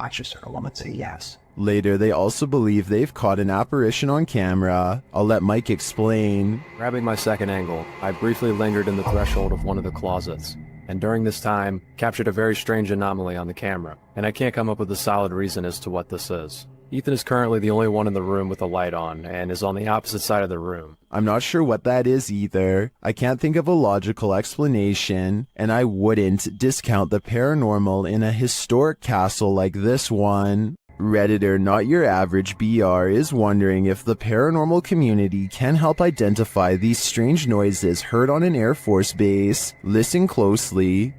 I just heard a woman say yes. Later, they also believe they've caught an apparition on camera. I'll let Mike explain. Grabbing my second angle, I briefly lingered in the threshold of one of the closets, and during this time, captured a very strange anomaly on the camera, and I can't come up with a solid reason as to what this is. Ethan is currently the only one in the room with a light on, and is on the opposite side of the room. I'm not sure what that is either. I can't think of a logical explanation, and I wouldn't discount the paranormal in a historic castle like this one. Redditor Not Your Average BR is wondering if the paranormal community can help identify these strange noises heard on an Air Force base. Listen closely.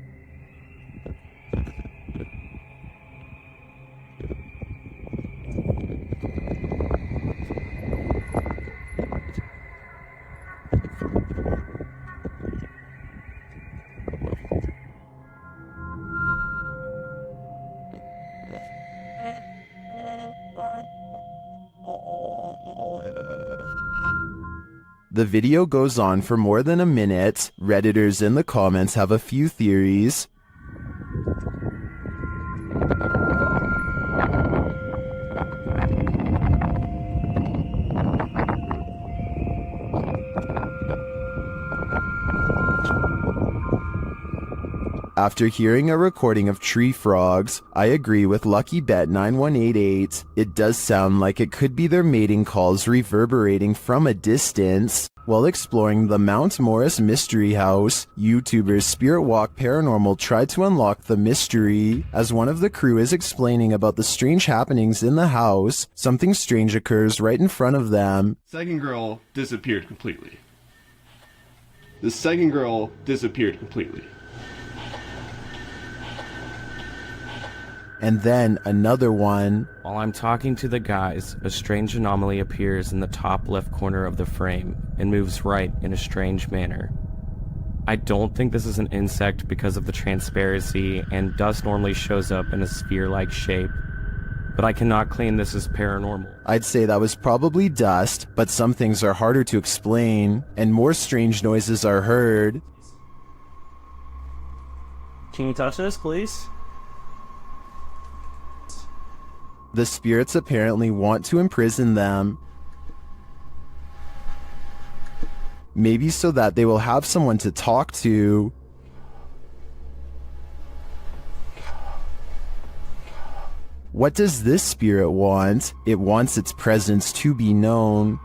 The video goes on for more than a minute. Redditors in the comments have a few theories. After hearing a recording of tree frogs, I agree with Lucky Bet 9188. It does sound like it could be their mating calls reverberating from a distance. While exploring the Mount Morris Mystery House, YouTubers Spirit Walk Paranormal tried to unlock the mystery. As one of the crew is explaining about the strange happenings in the house, something strange occurs right in front of them. Second girl disappeared completely. The second girl disappeared completely. And then another one. While I'm talking to the guys, a strange anomaly appears in the top left corner of the frame and moves right in a strange manner. I don't think this is an insect because of the transparency, and dust normally shows up in a sphere-like shape, but I cannot claim this is paranormal. I'd say that was probably dust, but some things are harder to explain, and more strange noises are heard. Can you touch this, please? The spirits apparently want to imprison them. Maybe so that they will have someone to talk to. What does this spirit want? It wants its presence to be known.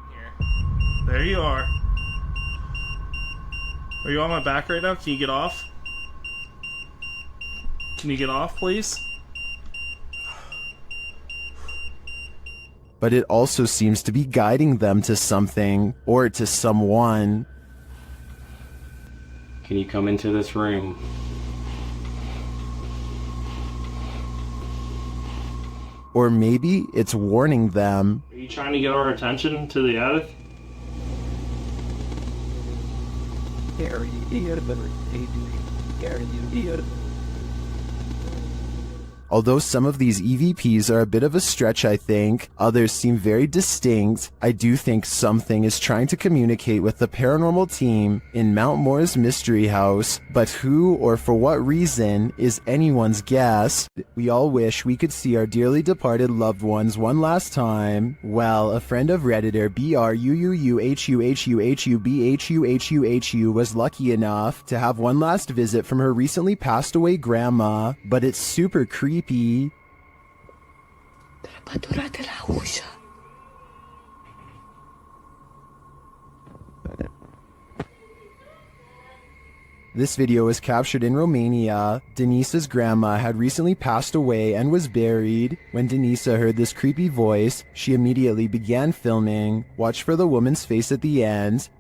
There you are. Are you on my back right now? Can you get off? Can you get off, please? But it also seems to be guiding them to something, or to someone. Can you come into this room? Or maybe it's warning them. Are you trying to get our attention to the attic? Although some of these EVPs are a bit of a stretch, I think, others seem very distinct, I do think something is trying to communicate with the paranormal team in Mount Morris Mystery House, but who or for what reason is anyone's guess. We all wish we could see our dearly departed loved ones one last time. Well, a friend of Redditor BRUUUHUHUHUBHUHUHU was lucky enough to have one last visit from her recently passed away grandma, but it's super creepy. This video was captured in Romania. Denise's grandma had recently passed away and was buried. When Denisa heard this creepy voice, she immediately began filming. Watch for the woman's face at the end.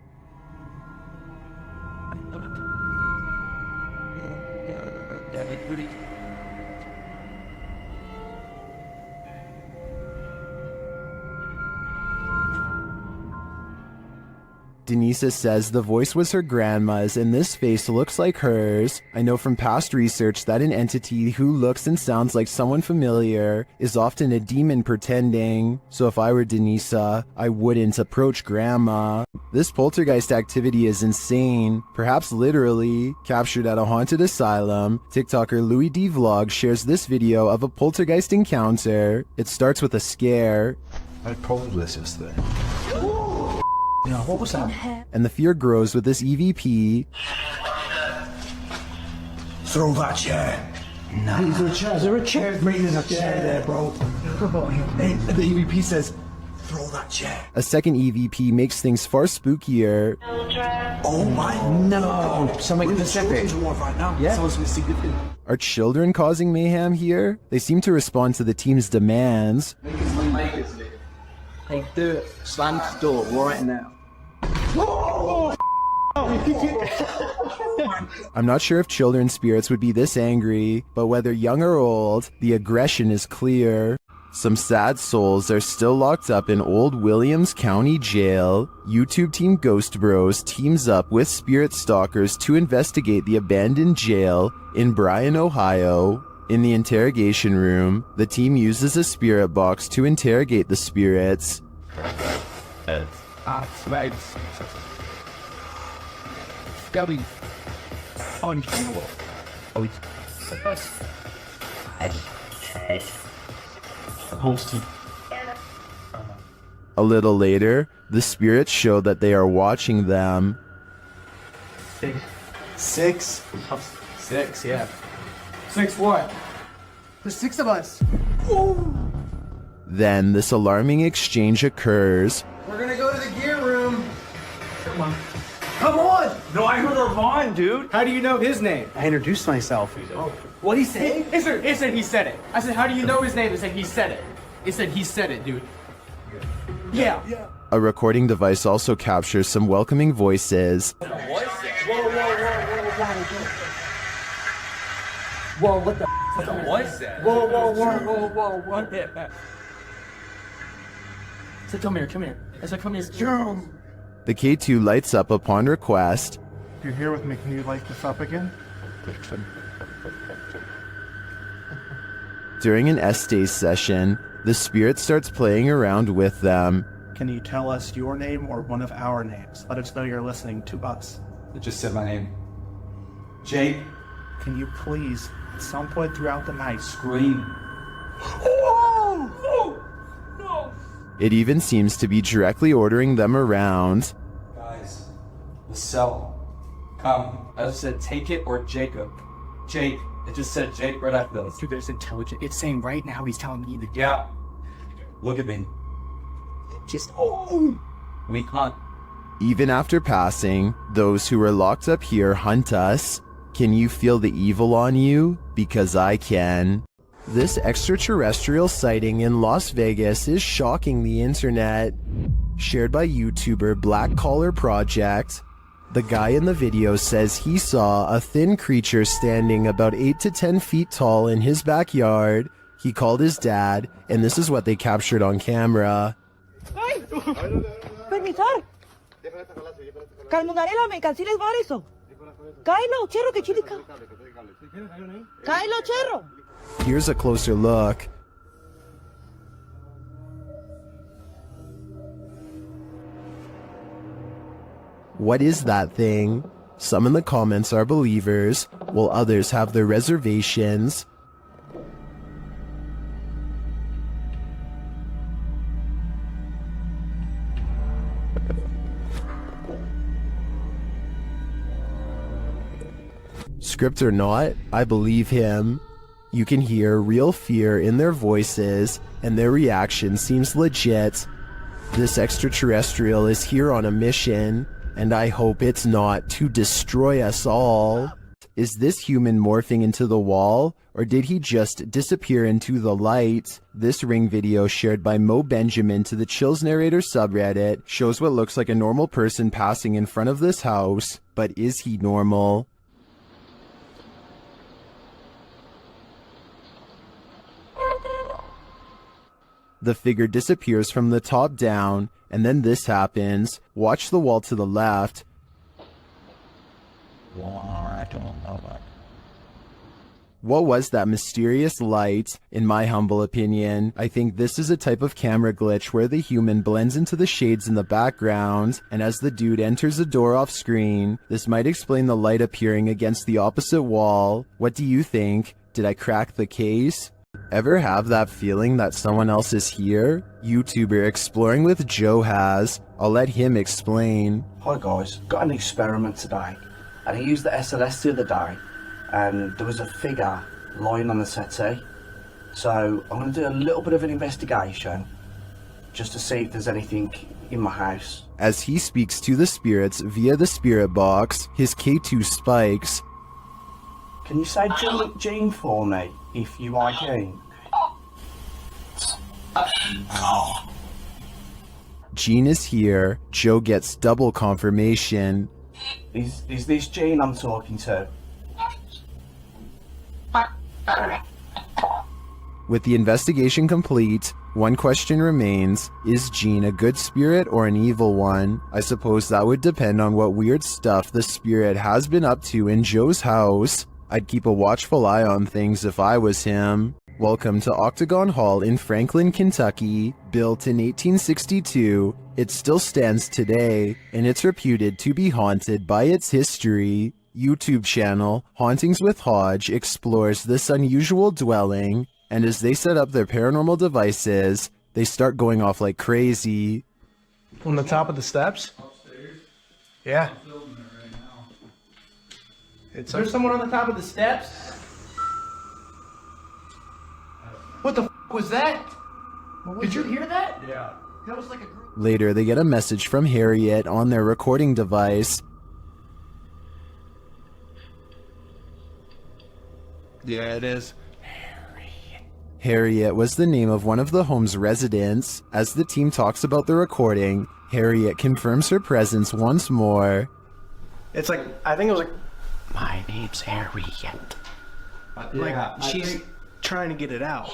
Denisa says the voice was her grandma's and this face looks like hers. I know from past research that an entity who looks and sounds like someone familiar is often a demon pretending. So if I were Denisa, I wouldn't approach grandma. This poltergeist activity is insane, perhaps literally. Captured at a haunted asylum, TikToker Louis D Vlog shares this video of a poltergeist encounter. It starts with a scare. I told this yesterday. Yeah, what was that? And the fear grows with this EVP. Throw that chair. No. Is there a chair? Is there a chair? There's a chair there, bro. Hey, the EVP says, throw that chair. A second EVP makes things far spookier. Oh my. No. Something specific. Right now. Yeah. Are children causing mayhem here? They seem to respond to the team's demands. Hey, do it. Slam the door right now. I'm not sure if children's spirits would be this angry, but whether young or old, the aggression is clear. Some sad souls are still locked up in Old Williams County Jail. YouTube team Ghost Bros teams up with spirit stalkers to investigate the abandoned jail in Bryan, Ohio. In the interrogation room, the team uses a spirit box to interrogate the spirits. A little later, the spirits show that they are watching them. Six. 6, yeah. 6 what? There's 6 of us. Then this alarming exchange occurs. We're gonna go to the gear room. Come on. Come on! No, I heard Armand, dude. How do you know his name? I introduced myself. Oh. What'd he say? It said he said it. I said, how do you know his name? It said he said it. It said he said it, dude. Yeah. A recording device also captures some welcoming voices. Whoa, what the f was that? Whoa, what? Yeah. I said, come here. I said, come here. Jump. The K2 lights up upon request. You're here with me. Can you light this up again? During an Estes session, the spirit starts playing around with them. Can you tell us your name or one of our names? Let us know you're listening to us. It just said my name. Jake. Can you please, at some point throughout the night, scream? It even seems to be directly ordering them around. Guys, the cell. Come. I just said take it or Jacob. Jake. It just said Jake right after those. Dude, there's intelligent. It's saying right now he's telling me that. Yeah. Look at me. Just, we hunt. Even after passing, those who are locked up here hunt us. Can you feel the evil on you? Because I can. This extraterrestrial sighting in Las Vegas is shocking the internet. Shared by YouTuber Black Collar Project. The guy in the video says he saw a thin creature standing about 8 to 10 feet tall in his backyard. He called his dad, and this is what they captured on camera. Permisar. Calmonarela, me canceles variso. Kylo, cherro, que chilica. Kylo, cherro. Here's a closer look. What is that thing? Some in the comments are believers, while others have their reservations. Script or not, I believe him. You can hear real fear in their voices, and their reaction seems legit. This extraterrestrial is here on a mission, and I hope it's not to destroy us all. Is this human morphing into the wall, or did he just disappear into the light? This Ring video shared by Mo Benjamin to the Chills Narrator subreddit shows what looks like a normal person passing in front of this house, but is he normal? The figure disappears from the top down, and then this happens. Watch the wall to the left. What was that mysterious light? In my humble opinion, I think this is a type of camera glitch where the human blends into the shades in the background, and as the dude enters the door off screen, this might explain the light appearing against the opposite wall. What do you think? Did I crack the case? Ever have that feeling that someone else is here? YouTuber Exploring with Joe has. I'll let him explain. Hi guys, got an experiment today, and I used the SLS the other day, and there was a figure lying on the settee. So I'm going to do a little bit of an investigation, just to see if there's anything in my house. As he speaks to the spirits via the spirit box, his K2 spikes. Can you say Jean for me, if you are Jean? Jean is here. Joe gets double confirmation. Is this Jean I'm talking to? With the investigation complete, one question remains. Is Jean a good spirit or an evil one? I suppose that would depend on what weird stuff the spirit has been up to in Joe's house. I'd keep a watchful eye on things if I was him. Welcome to Octagon Hall in Franklin, Kentucky. Built in 1862, it still stands today, and it's reputed to be haunted by its history. YouTube channel Hauntings with Hodge explores this unusual dwelling, and as they set up their paranormal devices, they start going off like crazy. On the top of the steps? Yeah. Is there someone on the top of the steps? What the was that? Did you hear that? Yeah. That was like a group. Later, they get a message from Harriet on their recording device. Yeah, it is. Harriet was the name of one of the home's residents. As the team talks about the recording, Harriet confirms her presence once more. It's like, I think it was like, My name's Harriet. like she's trying to get it out.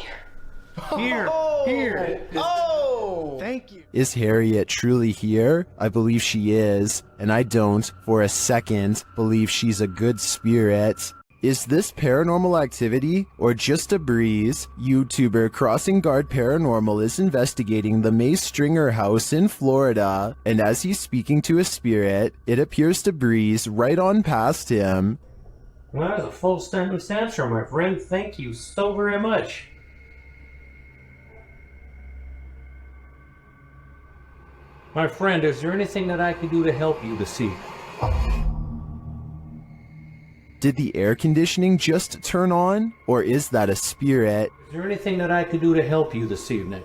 Here. Oh! Thank you. Is Harriet truly here? I believe she is, and I don't, for a second, believe she's a good spirit. Is this paranormal activity, or just a breeze? YouTuber Crossing Guard Paranormal is investigating the May Stringer house in Florida, and as he's speaking to a spirit, it appears to breeze right on past him. Well, that was a full sentence answer, my friend. Thank you so very much. My friend, is there anything that I can do to help you this evening? Did the air conditioning just turn on, or is that a spirit? Is there anything that I could do to help you this evening?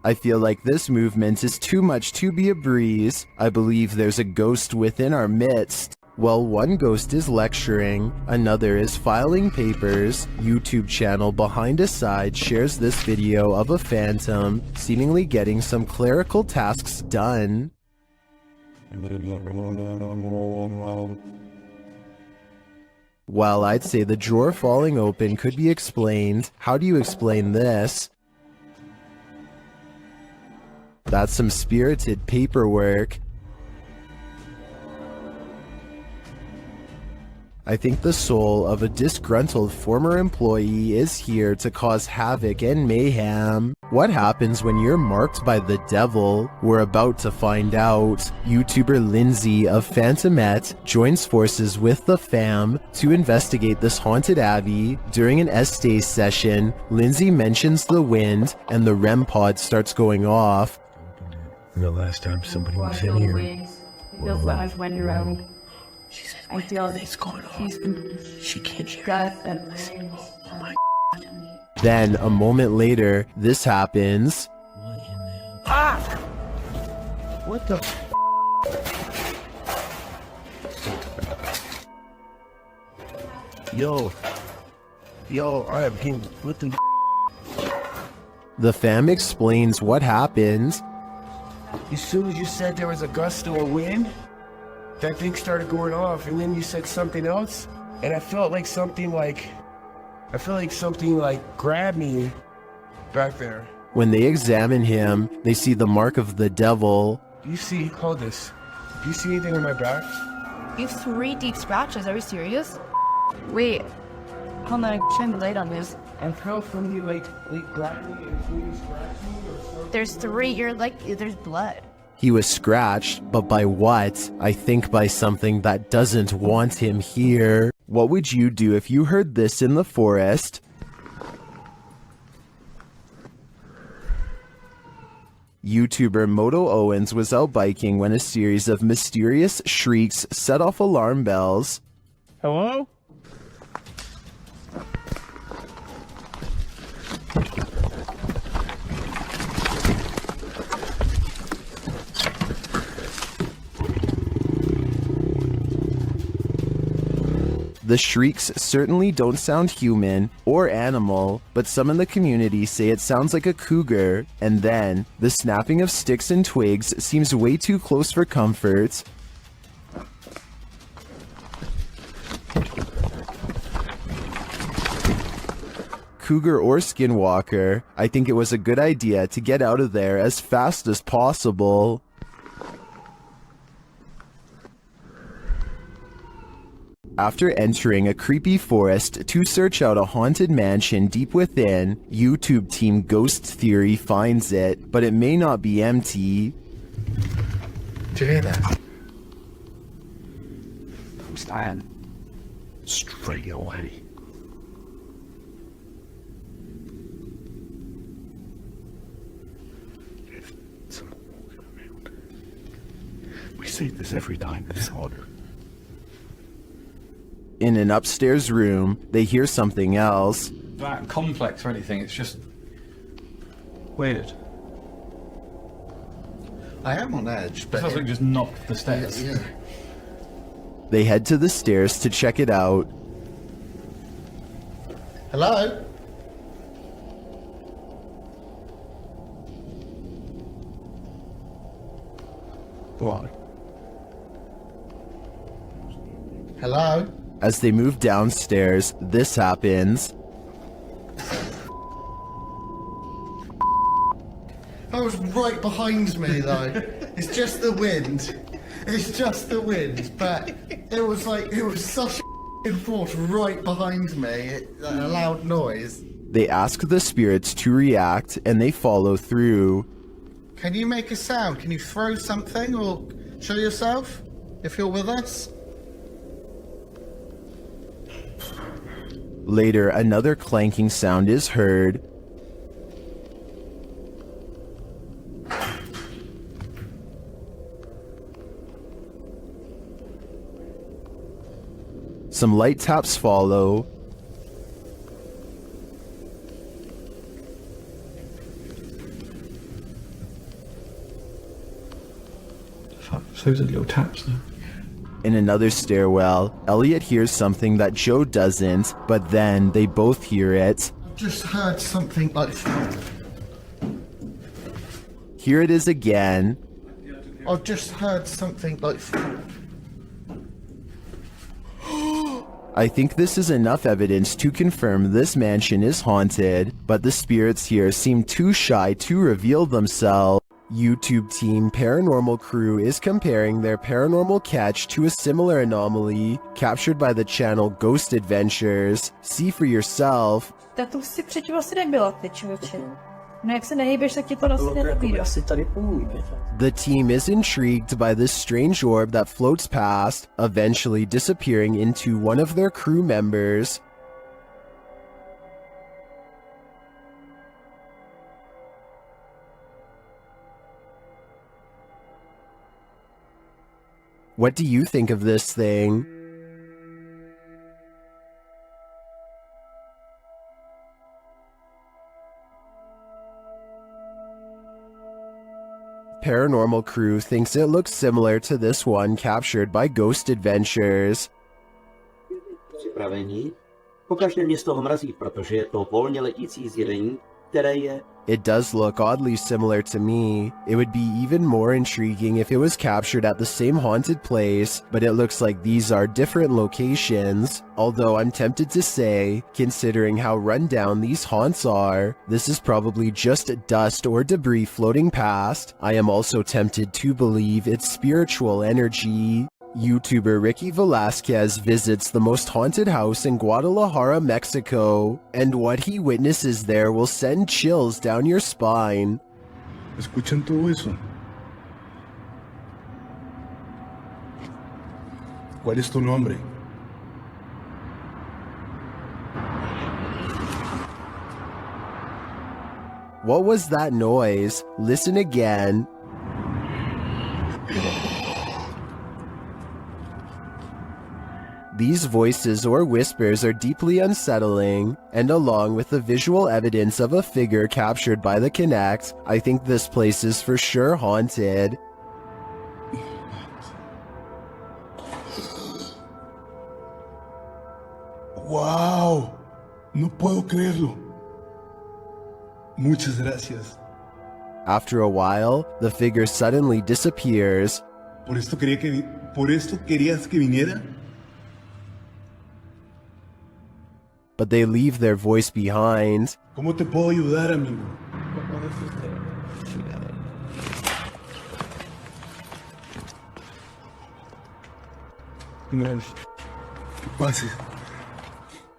I feel like this movement is too much to be a breeze. I believe there's a ghost within our midst. Well, one ghost is lecturing, another is filing papers. YouTube channel Behind a Side shares this video of a phantom seemingly getting some clerical tasks done. While I'd say the drawer falling open could be explained, how do you explain this? That's some spirited paperwork. I think the soul of a disgruntled former employee is here to cause havoc and mayhem. What happens when you're marked by the devil? We're about to find out. YouTuber Lindsay of Phantomette joins forces with the fam to investigate this haunted abbey. During an Estee session, Lindsay mentions the wind and the REM pod starts going off. The last time somebody was in here. It feels like I've went around. I feel like She can't hear. Oh my. Then, a moment later, this happens. Ah! What the Yo, I am king. What the The fam explains what happened. As soon as you said there was a gust of wind, that thing started going off, and then you said something else, and I felt like something like grabbed me back there. When they examine him, they see the mark of the devil. Do you see, hold this, do you see anything on my back? You have 3 deep scratches. Are you serious? Wait. Hold on, shine the light on this. And how from you like grabbed me and really scratched me or something? There's 3. You're like, there's blood. He was scratched, but by what? I think by something that doesn't want him here. What would you do if you heard this in the forest? YouTuber Moto Owens was out biking when a series of mysterious shrieks set off alarm bells. Hello? The shrieks certainly don't sound human or animal, but some in the community say it sounds like a cougar. And then, the snapping of sticks and twigs seems way too close for comfort. Cougar or skinwalker, I think it was a good idea to get out of there as fast as possible. After entering a creepy forest to search out a haunted mansion deep within, YouTube team Ghost Theory finds it, but it may not be empty. Did you hear that? I'm staying. straight away? say this every time. It's harder. In an upstairs room, they hear something else. That complex or anything, it's just weirded. I am on edge, but... Something just knocked the stairs. Yeah. They head to the stairs to check it out. Hello? What? Hello? As they move downstairs, this happens. That was right behind me, though. It's just the wind. It's just the wind, but it was such a force right behind me, a loud noise. They ask the spirits to react, and they follow through. Can you make a sound? Can you throw something or show yourself if you're with us? Later, another clanking sound is heard. Some light taps follow. So those are little taps now. In another stairwell, Elliot hears something that Joe doesn't, but then they both hear it. Just heard something like... Here it is again. I've just heard something like... I think this is enough evidence to confirm this mansion is haunted, but the spirits here seem too shy to reveal themselves. YouTube team Paranormal Crew is comparing their paranormal catch to a similar anomaly captured by the channel Ghost Adventures. See for yourself. Tak to si předtím asi nebyla, ty člověče. No jak se nehybeš, tak ti to asi nenabídá. The team is intrigued by this strange orb that floats past, eventually disappearing into one of their crew members. What do you think of this thing? Paranormal Crew thinks it looks similar to this one captured by Ghost Adventures. Připravení. Pokaždé mě z toho mrazí, protože je to volně letící zjevení, které je... It does look oddly similar to me. It would be even more intriguing if it was captured at the same haunted place, but it looks like these are different locations. Although I'm tempted to say, considering how run down these haunts are, this is probably just dust or debris floating past. I am also tempted to believe it's spiritual energy. YouTuber Ricky Velasquez visits the most haunted house in Guadalajara, Mexico, and what he witnesses there will send chills down your spine. ¿Escuchan todo eso? ¿Cuál es tu nombre? What was that noise? Listen again. These voices or whispers are deeply unsettling, and along with the visual evidence of a figure captured by the Kinect, I think this place is for sure haunted. ¡Wow! No puedo creerlo. Muchas gracias. After a while, the figure suddenly disappears. ¿Por esto querías que viniera? But they leave their voice behind. ¿Cómo te puedo ayudar, amigo? ¿Qué pasa?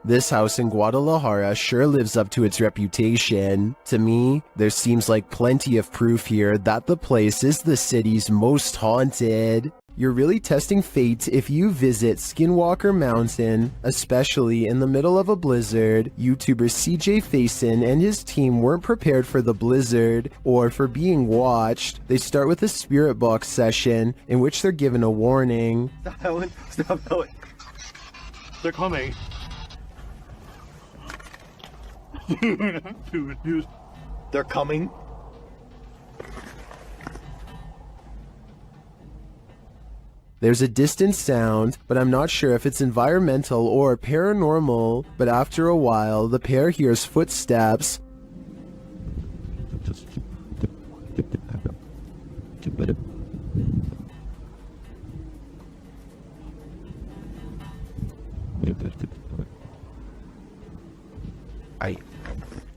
This house in Guadalajara sure lives up to its reputation. To me, there seems like plenty of proof here that the place is the city's most haunted. You're really testing fate if you visit Skinwalker Mountain, especially in the middle of a blizzard. YouTuber CJ Faison and his team weren't prepared for the blizzard or for being watched. They start with a spirit box session in which they're given a warning. Stop going. Stop going. They're coming. They're coming. There's a distant sound, but I'm not sure if it's environmental or paranormal. But after a while, the pair hears footsteps.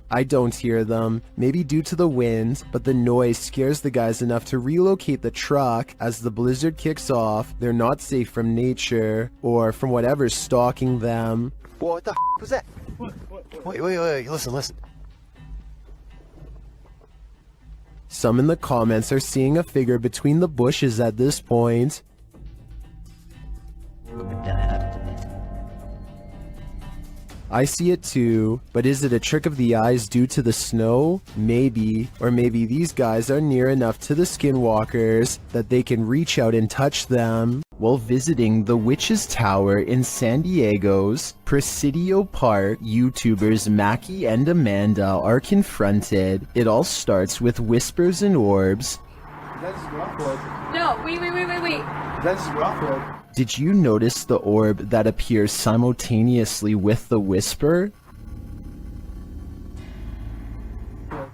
I don't hear them, maybe due to the wind, but the noise scares the guys enough to relocate the truck. As the blizzard kicks off, they're not safe from nature, or from whatever's stalking them. What the was that? Wait, listen. Some in the comments are seeing a figure between the bushes at this point. I see it too, but is it a trick of the eyes due to the snow? Maybe. Or maybe these guys are near enough to the Skinwalkers that they can reach out and touch them. While visiting the Witch's Tower in San Diego's Presidio Park, YouTubers Mackie and Amanda are confronted. It all starts with whispers and orbs. That's Rockwood. No, wait. That's Rockwood. Did you notice the orb that appears simultaneously with the whisper?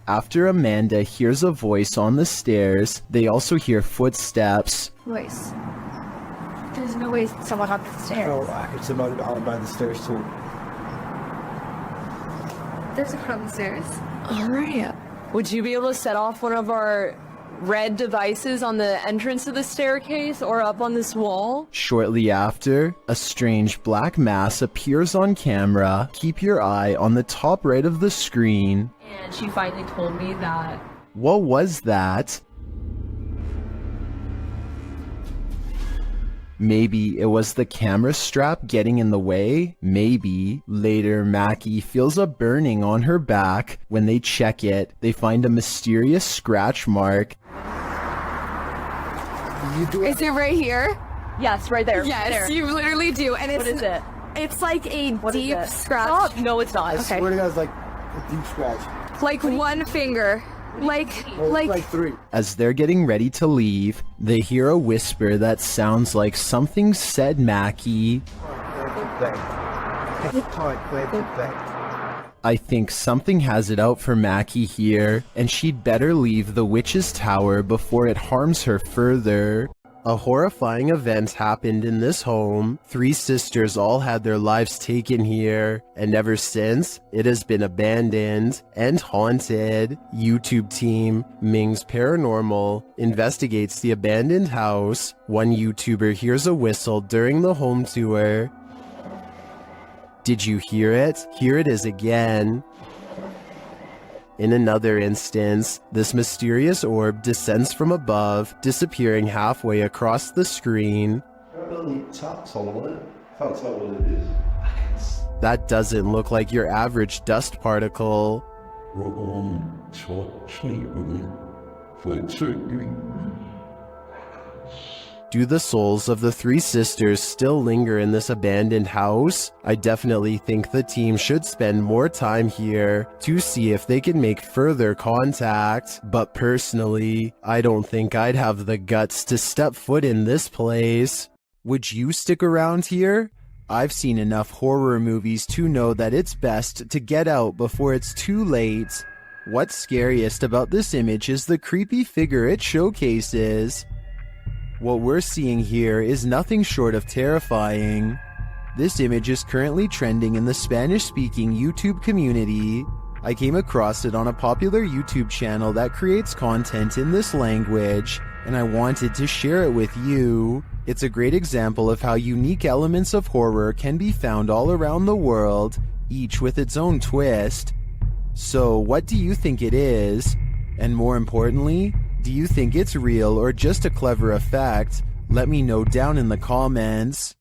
After Amanda hears a voice on the stairs, they also hear footsteps. Voice. There's no way someone up the stairs. No, it's about by the stairs too. There's a one on the stairs. Alright. Would you be able to set off one of our red devices on the entrance of the staircase or up on this wall? Shortly after, a strange black mass appears on camera. Keep your eye on the top right of the screen. And she finally told me that. What was that? Maybe it was the camera strap getting in the way? Maybe. Later, Mackie feels a burning on her back. When they check it, they find a mysterious scratch mark. Is it right here? Yes, right there. Yes, there. you literally do. And What is it? It's like a deep scratch. Stop. No, it's not. I swear to God, it's like a deep scratch. Like one finger. Like three. As they're getting ready to leave, they hear a whisper that sounds like something said Mackie. I think something has it out for Mackie here, and she'd better leave the Witch's Tower before it harms her further. A horrifying event happened in this home. 3 sisters all had their lives taken here, and ever since, it has been abandoned and haunted. YouTube team Ming's Paranormal investigates the abandoned house. One YouTuber hears a whistle during the home tour. Did you hear it? Here it is again. In another instance, this mysterious orb descends from above, disappearing halfway across the screen. That doesn't look like your average dust particle. Do the souls of the 3 sisters still linger in this abandoned house? I definitely think the team should spend more time here to see if they can make further contact. But personally, I don't think I'd have the guts to step foot in this place. Would you stick around here? I've seen enough horror movies to know that it's best to get out before it's too late. What's scariest about this image is the creepy figure it showcases. What we're seeing here is nothing short of terrifying. This image is currently trending in the Spanish-speaking YouTube community. I came across it on a popular YouTube channel that creates content in this language, and I wanted to share it with you. It's a great example of how unique elements of horror can be found all around the world, each with its own twist. So, what do you think it is? And more importantly, do you think it's real or just a clever effect? Let me know down in the comments.